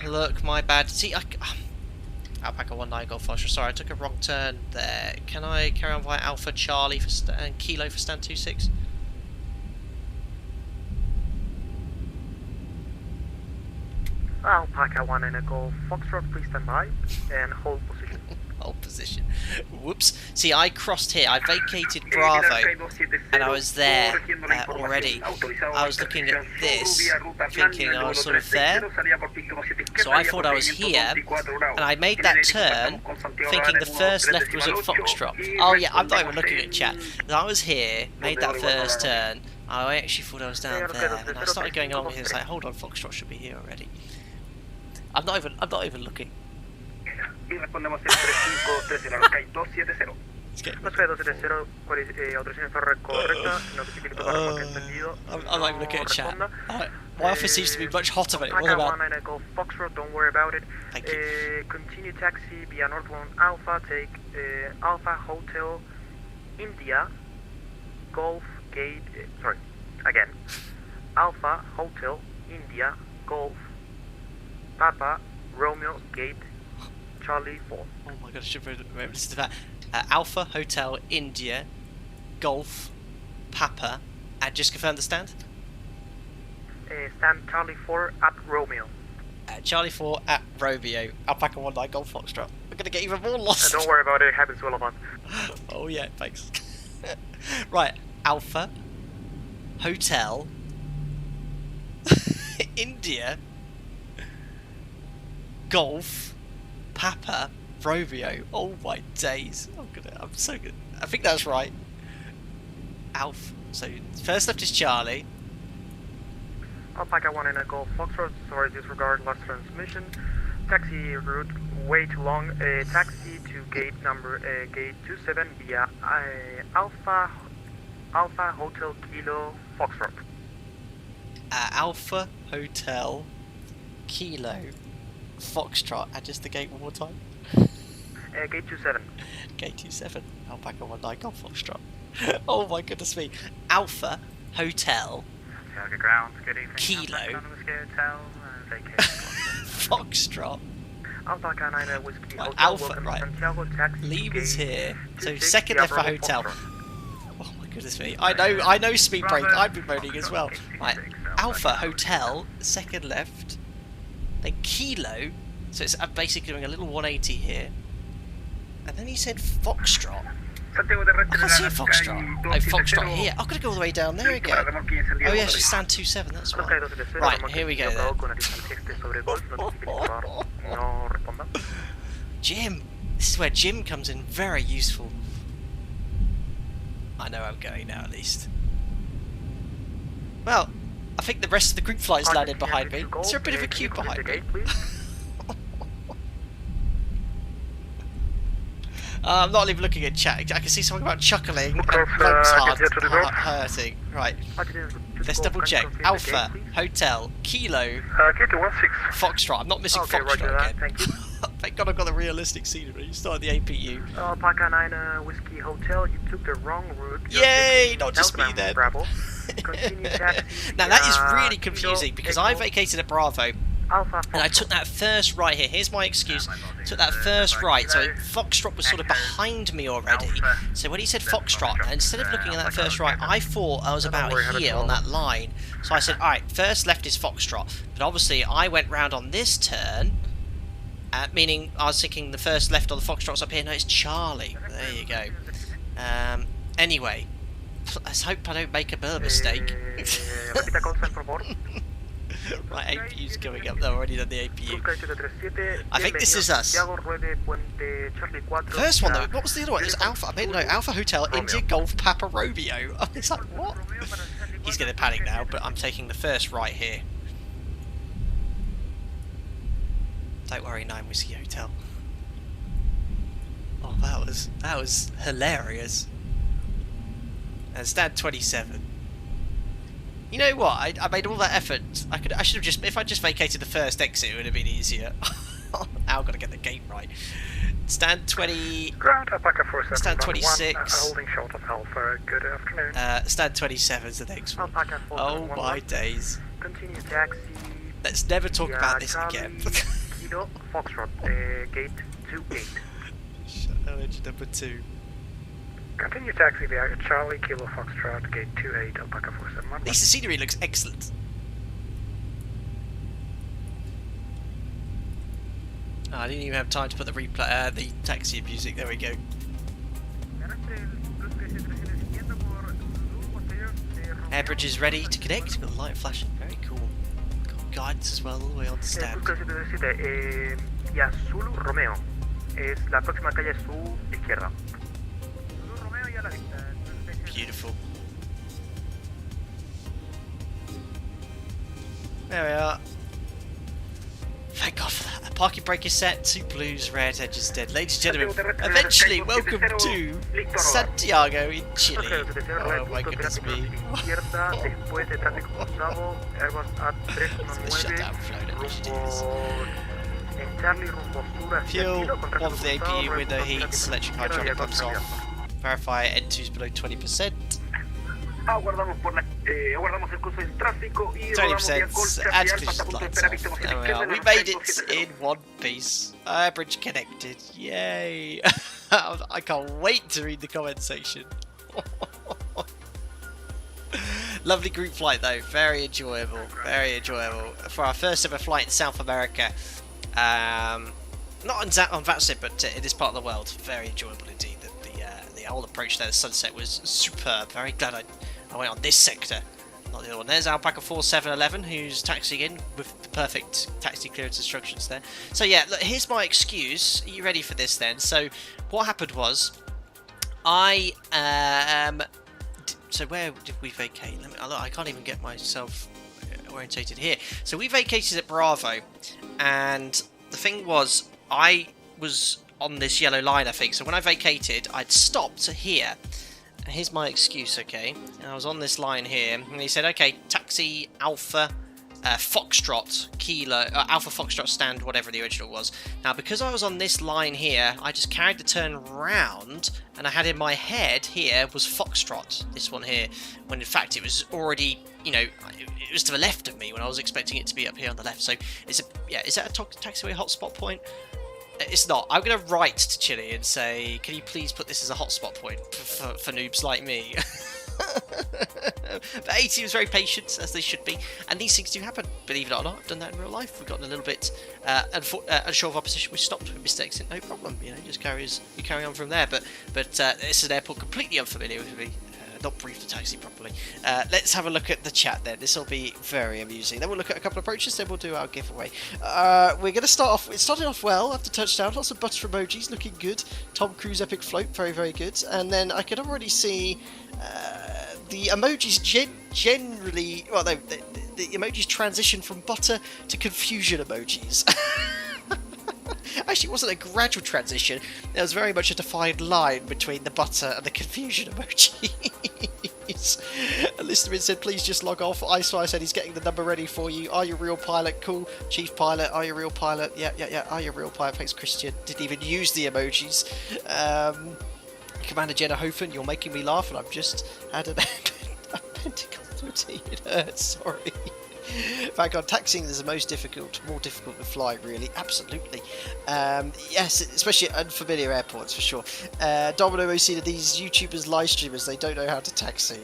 Speaker 1: Look, my bad. See, Alpaca 19 Golf Foxtrot. Sorry, I took a wrong turn there. Can I carry on via Alpha Charlie for and Kilo for stand 26?
Speaker 10: Alpaca 19 Golf Foxtrot, please stand by and hold position.
Speaker 1: Hold position. Whoops. See, I crossed here. I vacated Bravo, and I was there already. I was looking at this, thinking I was sort of there. So I thought I was here, and I made that turn, thinking the first left was at Foxtrot. Oh yeah, I'm not even looking at chat. I was here, made that first turn. I actually thought I was down there, and I started going along here. It's like, hold on, Foxtrot should be here already. I'm not even looking.
Speaker 10: Y respondemos el 3530, la Sky 270. La Sky 270, autorización fue correcta, notifique para remoto entendido.
Speaker 1: I'm not even looking at chat. My office seems to be much hotter than it was about.
Speaker 10: 19 Golf Foxtrot, don't worry about it.
Speaker 1: Thank you.
Speaker 10: Continue taxi via Northbound Alpha, take Alpha Hotel India Golf Gate, sorry, again. Alpha Hotel India Golf Papa Romeo Gate Charlie 4.
Speaker 1: Oh my god, I should remember listen to that. Alpha Hotel India Golf Papa, and just confirm the stand?
Speaker 10: Stand Charlie 4 at Romeo.
Speaker 1: Charlie 4 at Romeo. Alpaca 19 Golf Foxtrot. We're gonna get even more lost.
Speaker 10: Don't worry about it, it happens to all of us.
Speaker 1: Oh yeah, thanks. Right, Alpha Hotel India Golf Papa Romeo. Oh my days. I'm so good. I think that's right. Alf. So first left is Charlie.
Speaker 4: Alpaca 1 in a Golf Foxtrot, sorry, disregard lost transmission. Taxi route way too long. Taxi to gate number gate 27 via Alpha Hotel Kilo Foxtrot.
Speaker 1: Alpha Hotel Kilo Foxtrot. And just the gate one more time.
Speaker 4: Gate 27.
Speaker 1: Gate 27. Alpaca 19 Golf Foxtrot. Oh my goodness me. Alpha Hotel
Speaker 4: Santiago ground, good evening.
Speaker 1: Kilo
Speaker 4: Hotel,
Speaker 1: Foxtrot.
Speaker 4: Alpaca 9 Whiskey Hotel.
Speaker 1: Alpha, right.
Speaker 4: Santiago, taxi
Speaker 1: Leave is here. So
Speaker 4: 26
Speaker 1: second left for
Speaker 4: Bravo
Speaker 1: hotel.
Speaker 4: Foxtrot.
Speaker 1: Oh my goodness me. I know speed break. I've been moaning as well. Right. Alpha Hotel, second left. Then Kilo. So it's basically doing a little 180 here. And then he said Foxtrot. I can't see a Foxtrot. Oh, Foxtrot here. I've got to go all the way down there again. Oh yeah, it's stand 27, that's why. Right, here we go then. Jim! This is where Jim comes in very useful. I know I'm going now at least. Well, I think the rest of the group flight's landed behind me. Is there a bit of a queue behind me? I'm not even looking at chat. I can see something about chuckling and Luke's heart hurting. Right. Let's double check. Alpha, Hotel, Kilo, Foxtrot. I'm not missing Foxtrot again. Thank God I've got the realistic scenery. You start the APU.
Speaker 4: Alpaca 9 Whiskey Hotel, you took the wrong route.
Speaker 1: Yay! Not just me then. Now that is really confusing because I vacated at Bravo. And I took that first right here. Here's my excuse. Took that first right. So Foxtrot was sort of behind me already. So when he said Foxtrot, instead of looking at that first right, I thought I was about here on that line. So I said, alright, first left is Foxtrot. But obviously I went round on this turn, meaning I was thinking the first left on the Foxtrot's up here. No, it's Charlie. There you go. Anyway, let's hope I don't make a mistake. Right, APU's going up. They've already done the APU. I think this is us. First one though, what was the other one? It was Alpha. I made a note. Alpha Hotel, India Golf Papa Romeo. I was like, what? He's going to panic now, but I'm taking the first right here. Don't worry, 9 Whiskey Hotel. Oh, that was hilarious. And stand 27. You know what? I made all that effort. I should have just, if I just vacated the first exit, it would have been easier. Now I've got to get the gate right. Stand 20.
Speaker 4: Ground Alpaca 47.
Speaker 1: Stand 26.
Speaker 4: Holding short of Alpha. Good afternoon.
Speaker 1: Stand 27 is the next one. Oh my days.
Speaker 4: Continue taxi.
Speaker 1: Let's never talk about this again.
Speaker 4: Kilo Foxtrot. Gate 28.
Speaker 1: Challenge number 2.
Speaker 4: Continue taxi via Charlie Kilo Foxtrot, gate 28, Alpaca 47.
Speaker 1: At least the scenery looks excellent. Oh, I didn't even have time to put the replay, the taxi music. There we go. Air bridge is ready to connect. Got the light flashing. Very cool. Got guidance as well, all the way on the stand.
Speaker 4: Y Azul Romeo. Es la próxima calle a su izquierda.
Speaker 1: Beautiful. There we are. Thank God for that. The parking brake is set. 2 blues, red, edges dead. Ladies and gentlemen, eventually, welcome to Santiago in Chile. Oh my goodness me. It's a shutdown flow, don't we should do this. Fuel, one for the APU, window heats, electric hydraulic pumps off. Verify N2's below 20%. 20%, add collision lights off. There we are. We made it in one piece. Bridge connected. Yay! I can't wait to read the comment section. Lovely group flight though. Very enjoyable. Very enjoyable. For our first ever flight in South America. Not on VATSIP, but in this part of the world. Very enjoyable indeed. The whole approach there, the sunset was superb. Very glad I went on this sector not the other one. There's Alpaca 4711, who's taxiing in with the perfect taxi clearance instructions there. So yeah, look, here's my excuse. Are you ready for this then? So what happened was, so where did we vacate? I can't even get myself orientated here. So we vacated at Bravo, and the thing was, I was on this yellow line, I think. So when I vacated, I'd stopped here. And here's my excuse, okay? And I was on this line here, and he said, okay, taxi Alpha Foxtrot Kilo, Alpha Foxtrot stand, whatever the original was. Now, because I was on this line here, I just carried the turn round, and I had in my head here was Foxtrot, this one here, when in fact it was already, you know, it was to the left of me when I was expecting it to be up here on the left. So, is that a taxiway hotspot point? It's not. I'm going to write to Chile and say, can you please put this as a hotspot point for noobs like me? But AT was very patient, as they should be, and these things do happen, believe it or not. I've done that in real life. We've gotten a little bit unsure of our position. We stopped with mistakes, no problem. You know, just carry on from there. But this is an airport completely unfamiliar with me. Not briefed the taxi properly. Let's have a look at the chat then. This will be very amusing. Then we'll look at a couple of approaches, then we'll do our giveaway. We're going to start off. It started off well after touchdown. Lots of butter emojis, looking good. Tom Cruise epic float, very, very good. And then I could already see the emojis generally. Well, the emojis transition from butter to confusion emojis. Actually, it wasn't a gradual transition. There was very much a defined line between the butter and the confusion emojis. A listener said, please just log off. Icefire said he's getting the number ready for you. Are you a real pilot? Cool. Chief pilot, are you a real pilot? Yeah. Are you a real pilot? Thanks, Christian. Didn't even use the emojis. Commander Jenna Hofen, you're making me laugh, and I've just had a Pentecostal tea. It hurts, sorry. Vanguard, taxiing is the most difficult, more difficult than flying, really. Absolutely. Yes, especially at unfamiliar airports, for sure. Domino Mosina, these YouTubers, live streamers, they don't know how to taxi.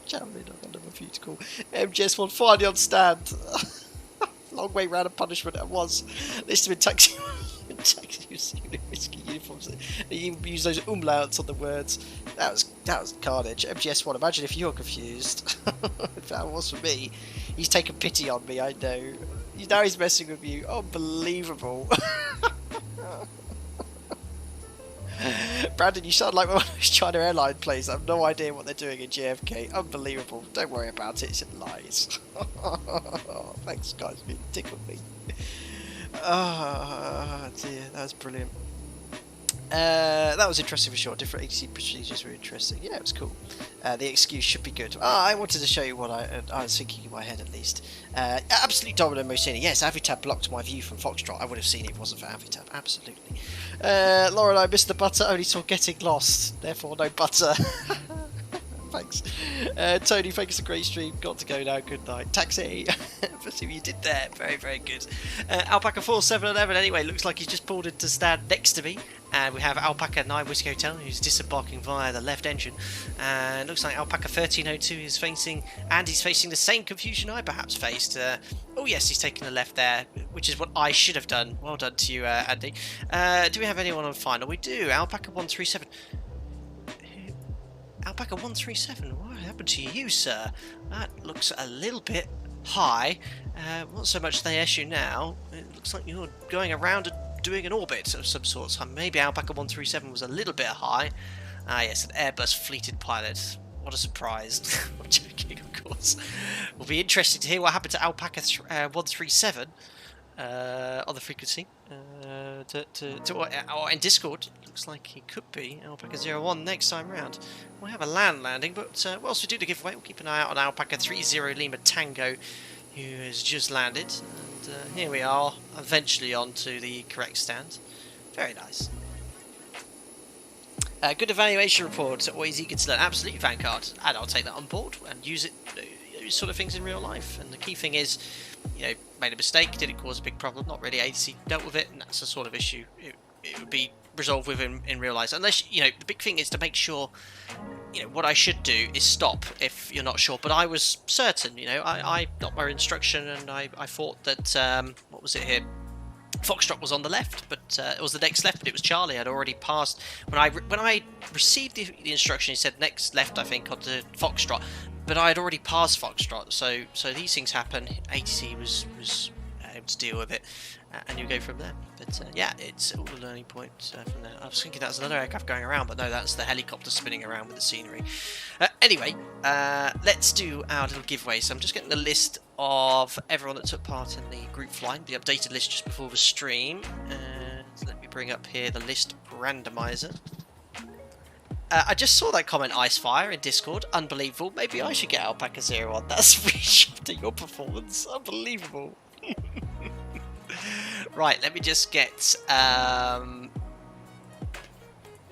Speaker 1: Gentlemen, I wonder if you'd call. MGS1 finally on stand. Long way round of punishment it was. List in taxi. Whiskey uniforms. They even use those umlauts on the words. That was carnage. MGS1, imagine if you're confused. If that was for me. He's taken pity on me, I know. Now he's messing with you. Unbelievable. Brandon, you sound like one of those China airline planes. I have no idea what they're doing in JFK. Unbelievable. Don't worry about it. It's in lies. Thanks, guys. You tickled me. Oh dear, that was brilliant. That was interesting for sure. Different ATC procedures were interesting. Yeah, it was cool. The excuse should be good. I wanted to show you what I was thinking in my head at least. Absolutely Domino Mosini. Yes, Avitab blocked my view from Foxtrot. I would have seen it if it wasn't for Avitab. Absolutely. Lauren, I missed the butter. Only saw getting lost. Therefore, no butter. Thanks. Tony, thanks for the great stream. Got to go now. Good night. Taxi. Let's see what you did there. Very, very good. Alpaca 4711, anyway, looks like he's just pulled into stand next to me. And we have Alpaca 9 Whiskey Hotel, who's disembarking via the left engine. And looks like Alpaca 1302 is facing, and he's facing the same confusion I perhaps faced. Oh yes, he's taking the left there, which is what I should have done. Well done to you, Andy. Do we have anyone on final? We do. Alpaca 137. Alpaca 137, what happened to you, sir? That looks a little bit high. Not so much the issue now. It looks like you're going around and doing an orbit of some sort. So maybe Alpaca 137 was a little bit high. Ah, yes, an Airbus fleeted pilot. What a surprise. I'm joking, of course. Will be interesting to hear what happened to Alpaca 137 on the frequency. Or in Discord, looks like he could be Alpaca 01 next time round. We'll have a land landing, but whilst we do the giveaway, we'll keep an eye out on Alpaca 30 Lima Tango, who has just landed. And here we are, eventually onto the correct stand. Very nice. Good evaluation report, always eager to learn. Absolutely, Vanguard. And I'll take that on board and use it, those sort of things in real life. And the key thing is, you know, made a mistake, did it cause a big problem? Not really. ATC dealt with it, and that's the sort of issue it would be resolved with in real life. Unless, you know, the big thing is to make sure, you know, what I should do is stop if you're not sure. But I was certain, you know, I got my instruction, and I thought that, what was it here? Foxtrot was on the left, but it was the next left, but it was Charlie. I'd already passed when I received the instruction. He said next left, I think, onto Foxtrot. but I had already passed Foxtrot, so these things happen. ATC was able to deal with it, and you go from there. But yeah, it's all a learning point from there. I was thinking that was another aircraft going around, but no, that's the helicopter spinning around with the scenery. Anyway, let's do our little giveaway. So I'm just getting the list of everyone that took part in the group flight, the updated list just before the stream. And let me bring up here the list randomizer. I just saw that comment, Icefire, in Discord. Unbelievable. Maybe I should get Alpaca 01. That's really shifting your performance. Unbelievable. Right, let me just get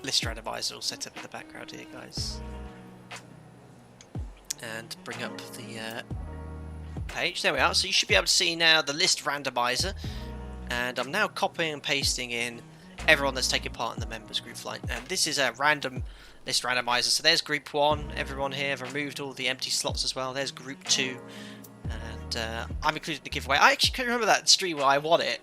Speaker 1: list randomizer all set up in the background here, guys. And bring up the page. There we are. So you should be able to see now the list randomizer. And I'm now copying and pasting in everyone that's taken part in the members group flight. And this is a random list randomizer. So there's group 1. Everyone here. I've removed all the empty slots as well. There's group 2. And I'm included in the giveaway. I actually can't remember that stream where I won it.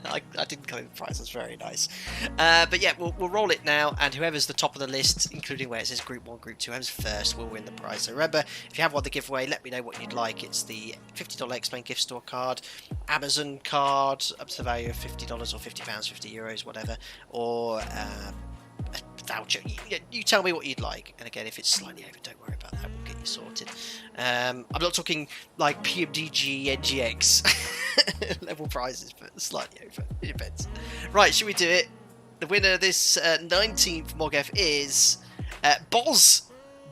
Speaker 1: I didn't claim the prize. That's very nice. But yeah, we'll roll it now, and whoever's the top of the list, including where it says Group 1, Group 2, whoever's first will win the prize. So remember, if you have won the giveaway, let me know what you'd like. It's the $50 Explain gift store card, Amazon card up to the value of $50 or £50, €50, whatever, or a voucher. You tell me what you'd like, and again, if it's slightly over, don't worry about that. We'll get you sorted. I'm not talking like PMDG, NGX level prizes, but slightly over. It depends. Right, should we do it? The winner of this 19th MOGF is Boz.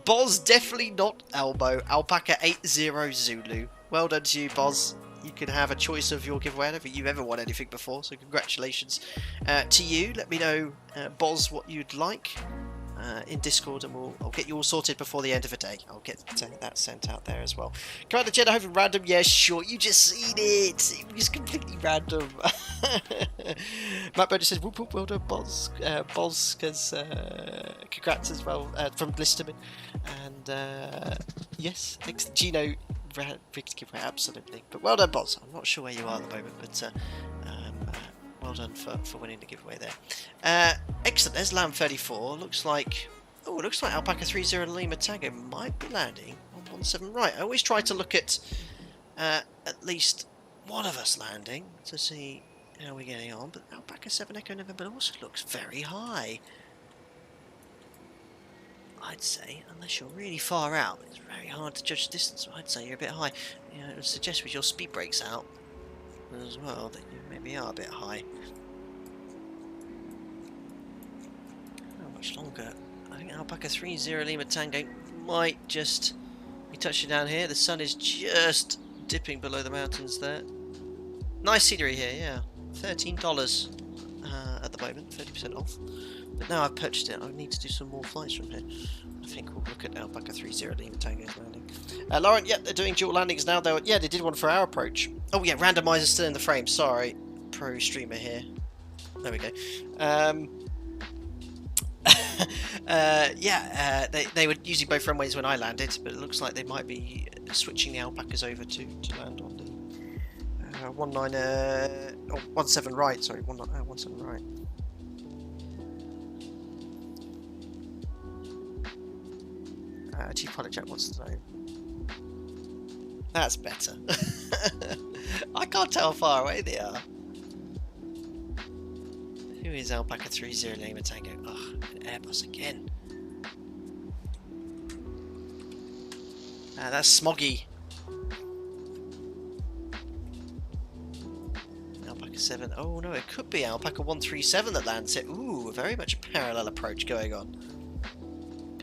Speaker 1: Boz, definitely not Elbow. Alpaca 80 Zulu. Well done to you, Boz. You can have a choice of your giveaway. I don't think you've ever won anything before, so congratulations to you. Let me know, Boz, what you'd like in Discord, and I'll get you all sorted before the end of the day. I'll get that sent out there as well. Commander Jedi, hoping random. Yeah, sure. You just seen it. It was completely random. Matt Burger says, whoop whoop, well done, Boz. Boz, because congrats as well from Listerman. And yes, Gino. Big giveaway, absolutely. But well done, Boz. I'm not sure where you are at the moment, but well done for winning the giveaway there. Excellent. There's Lamb 34. Looks like Alpaca 30 Lima Tango might be landing on 17 right. I always try to look at least one of us landing to see how we're getting on. But Alpaca 7 Echo November also looks very high. I'd say, unless you're really far out, it's very hard to judge distance. I'd say you're a bit high. You know, it would suggest with your speed brakes out as well that you maybe are a bit high. How much longer? I think Alpaca 30 Lima Tango might just be touching down here. The sun is just dipping below the mountains there. Nice scenery here, yeah. $13 at the moment, 30% off. But now I've purchased it, I need to do some more flights from here. I think we'll look at Alpaca 30 Lima Tango's landing. Lauren, yeah, they're doing dual landings now. Yeah, they did one for our approach. Oh yeah, randomizer's still in the frame. Sorry, pro streamer here. There we go. Yeah, they were using both runways when I landed, but it looks like they might be switching the Alpacas over to land on the 17 right. Sorry, 17 right. Chief Pilot Jack wants to know. That's better. I can't tell how far away they are. Who is Alpaca 30 Lima Tango? Ugh, Airbus again. That's Smoggy. Alpaca 7. Oh no, it could be Alpaca 137 that lands it. Ooh, very much a parallel approach going on.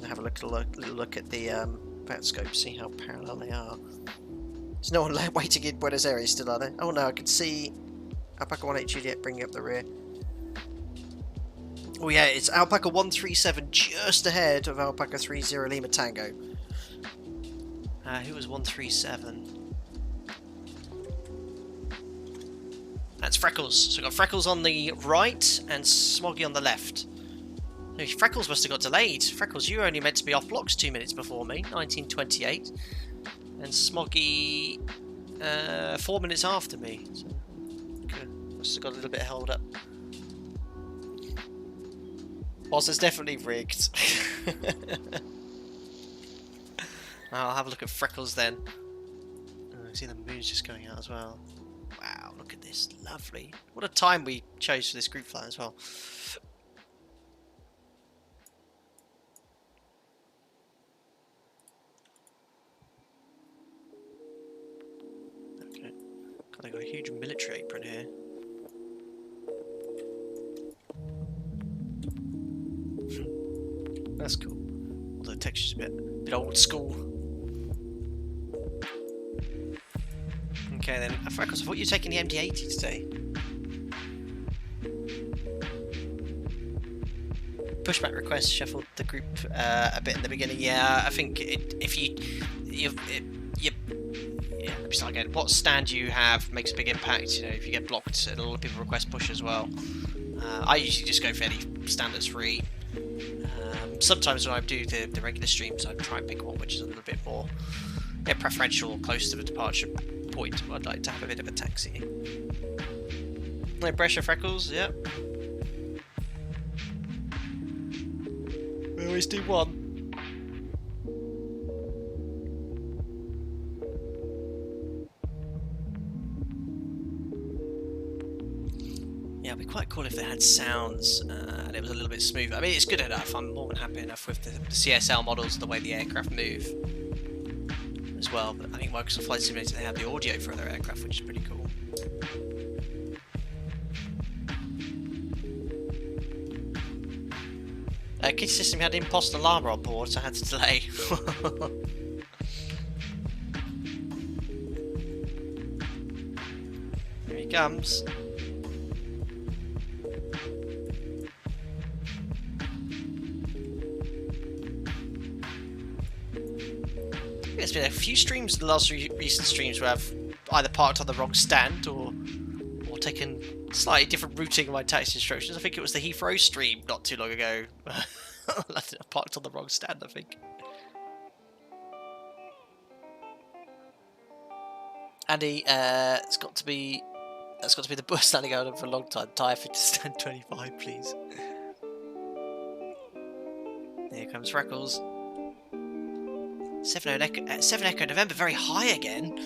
Speaker 1: Have a little look at the Vatscope, see how parallel they are. There's no one waiting in Buenos Aires still, are there? Oh no, I can see Alpaca 18 Juliet bringing up the rear. Oh yeah, it's Alpaca 137 just ahead of Alpaca 30 Lima Tango. Who was 137? That's Freckles. So we've got Freckles on the right and Smoggy on the left. No, Freckles must have got delayed. Freckles, you were only meant to be off blocks 2 minutes before me, 1928. And Smoggy, 4 minutes after me. So, okay, must have got a little bit held up. Boss is definitely rigged. I'll have a look at Freckles then. I see the moon's just going out as well. Wow, look at this. Lovely. What a time we chose for this group flight as well. Okay. God, they've got a huge military apron here. That's cool. Although the texture's a bit old school. Okay then, Freckles, I thought you were taking the MD-80 today. Pushback request shuffled the group a bit in the beginning. Yeah, I think if let me start again. What stand you have makes a big impact. You know, if you get blocked, and a lot of people request push as well. I usually just go fairly standards free. Sometimes when I do the regular streams, I try and pick one which is a little bit more preferential, close to the departure point. I'd like to have a bit of a taxi. No pressure, Freckles. Yep. We always do one. Yeah, it'd be quite cool if they had sounds and it was a little bit smoother. I mean, it's good enough. I'm more than happy enough with the CSL models, the way the aircraft move as well. But I think Microsoft Flight Simulator, they have the audio for their aircraft, which is pretty cool. Kitty system had imposter alarm on board, so I had to delay. Here he comes. There's been a few streams, the last recent streams, where I've either parked on the wrong stand or taken slightly different routing of my taxi instructions. I think it was the Heathrow stream not too long ago. I parked on the wrong stand, I think. Andy, that's got to be the bus standing out for a long time. Tyre fit to stand 25, please. Here comes Freckles. 7 Echo November, very high again.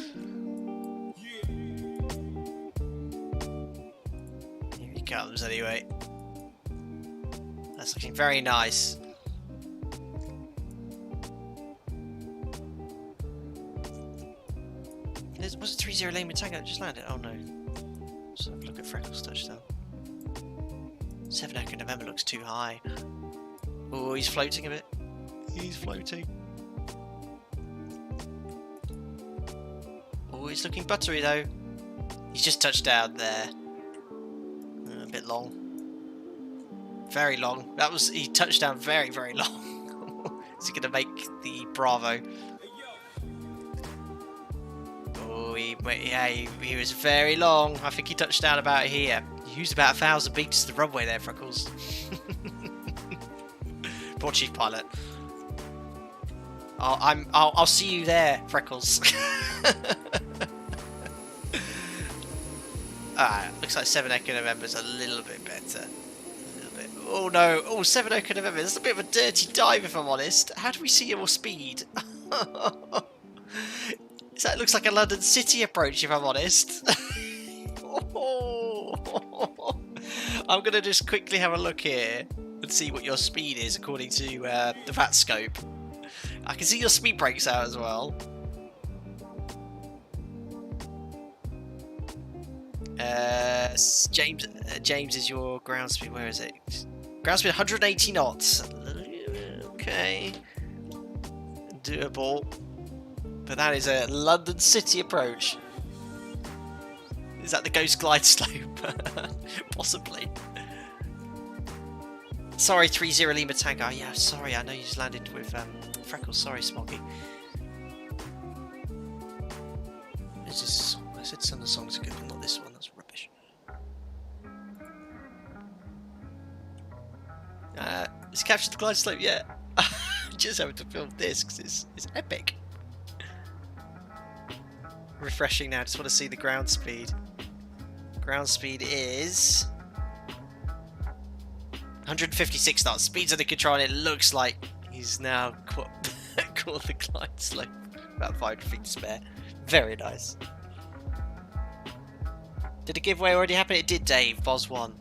Speaker 1: Here he comes anyway. That's looking very nice. Was it 30 Lima Tango that just landed? Oh no. Let's have a look at Freckles' touchdown. 7 Echo November looks too high. Oh, he's floating a bit. He's floating. Oh, he's looking buttery though. He's just touched down there. A bit long. Very long. He touched down very, very long. Is he going to make the Bravo? Oh, he was very long. I think he touched down about here. He used about 1,000 meters to the runway there, Freckles. Poor chief pilot. I'll see you there, Freckles. Alright, looks like 7 Echo November's a little bit better. Oh no, oh 7 Echo November, that's a bit of a dirty dive if I'm honest. How do we see your speed? That looks like a London City approach if I'm honest. I'm going to just quickly have a look here and see what your speed is according to the VAT scope. I can see your speed breaks out as well. James is your ground speed. Where is it? Ground speed 180 knots. Okay, doable. But that is a London City approach. Is that the Ghost Glide slope? Possibly. Sorry, 30 Lima Tango. Yeah, sorry. I know you just landed with Freckles. Sorry, Smoggy. Is this? I said some of the songs are good, but not this one. That's rubbish. It's captured the glide slope yet? Just having to film this because it's epic. Refreshing now. Just want to see the ground speed. Ground speed is 156 knots. Speed's under control, and it looks like he's now caught the glide slope. About 5 feet to spare. Very nice. Did a giveaway already happen? It did, Dave. Boz won.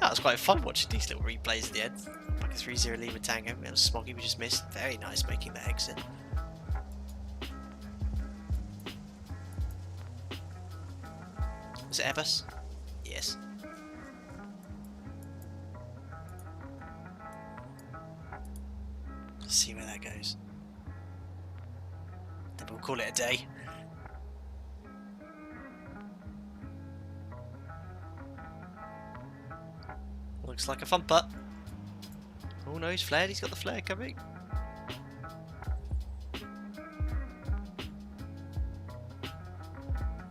Speaker 1: That was quite fun watching these little replays at the end. Like a 3-0 Lima Tango. It was Smoggy we just missed. Very nice making that exit. Was it Airbus? Yes. Let's see where that goes. Then we'll call it a day. Looks like a fun putt. Oh no, he's flared. He's got the flare coming.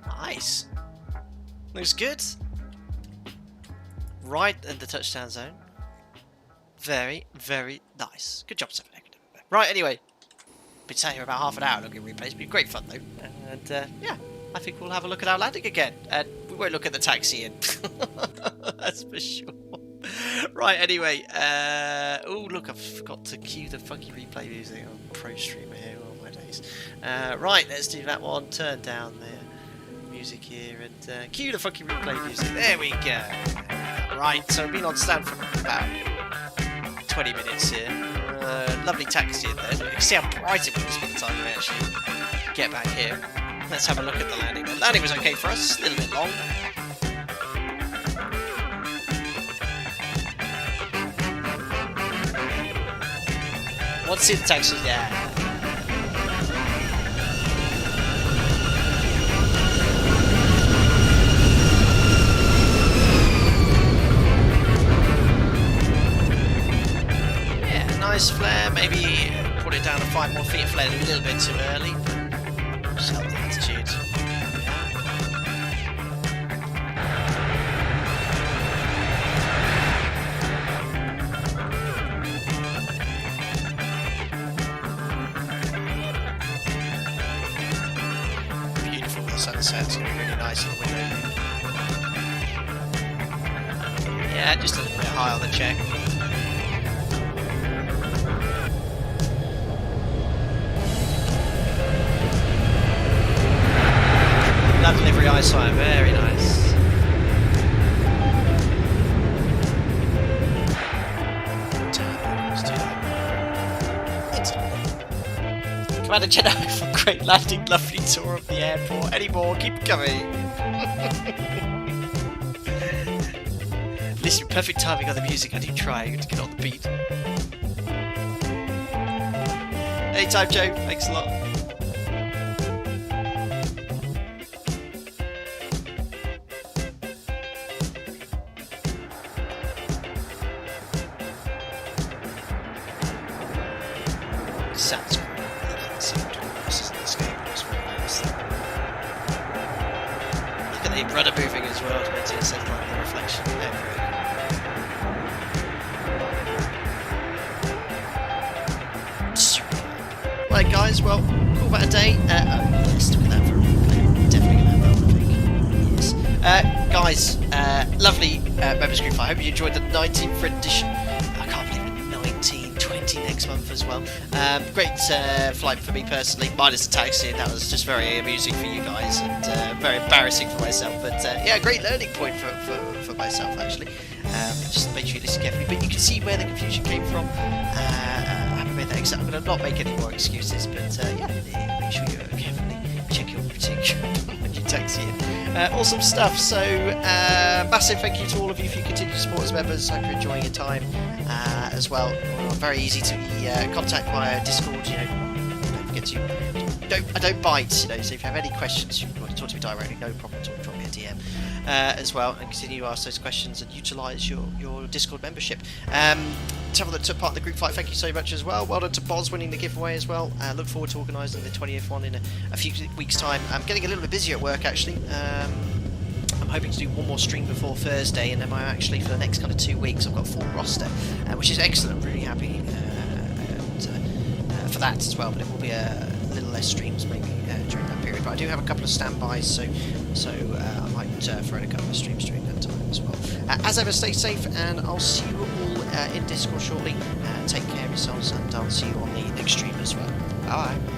Speaker 1: Nice. Looks good. Right in the touchdown zone. Very, very nice. Good job, 7. Right, anyway. Been sat here about half an hour looking at replays. Been great fun though. And yeah, I think we'll have a look at our landing again. And we won't look at the taxi in. That's for sure. Right, anyway. Oh, look, I forgot to cue the funky replay music. I'm a pro streamer here. Oh, my days. Right, let's do that one. Turn down the music here and cue the funky replay music. There we go. Right, so we've been on stand for about 20 minutes here. Lovely taxi in there. You can see how bright it was by the time we actually get back here. Let's have a look at the landing. The landing was okay for us, a little bit long. Want to see the taxi? Yeah. Nice flare, maybe put it down to 5 more feet. Flared a little bit too early. Just help the altitude. Beautiful, the sunset's going to be really nice in the window. Yeah, just a little bit high on the check. Delivery eyesight, very nice. Let's do that. Commander Jedi, great landing, lovely tour of the airport. Any more? Keep coming. Listen, perfect timing on the music. I do try to get on the beat. Anytime, Joe. Thanks a lot. Sounds great. I love the sound of horses in this game. It's very nice. Look at the rudder moving as well to maintain a safe line of reflection. Right, guys, well, call that a day. Let's look at that for a replay. Definitely gonna have that one, I think. Yes. Guys, lovely members group. I hope you enjoyed the 19th edition. I can't believe it. 20 next month as well. Great flight for me personally, minus the taxi, and that was just very amusing for you guys and very embarrassing for myself, but yeah, great learning point for myself actually. Just make sure you listen carefully, but you can see where the confusion came from. I haven't made that exit. I'm going to not make any more excuses, but yeah, make sure you carefully check your routing when you taxi in. Awesome stuff. So massive thank you to all of you for your continued support as members. Hope you're enjoying your time as well. We're very easy to contact via Discord. You know, don't forget to. I don't bite. You know, so if you have any questions, you want to talk to me directly, no problem at all. Drop me a DM as well, and continue to ask those questions and utilise your Discord membership. To everyone that took part in the group fight, thank you so much as well. Well done to Boz winning the giveaway as well. Look forward to organising the 20th one in a few weeks' time. I'm getting a little bit busier at work actually. I'm hoping to do one more stream before Thursday, and then I'm actually for the next kind of 2 weeks I've got a full roster, which is excellent. Really happy for that as well. But it will be a little less streams maybe during that period. But I do have a couple of standbys, so I might throw in a couple of streams during that time as well. As ever, stay safe, and I'll see you all in Discord shortly. Take care of yourselves, and I'll see you on the next stream as well. Bye.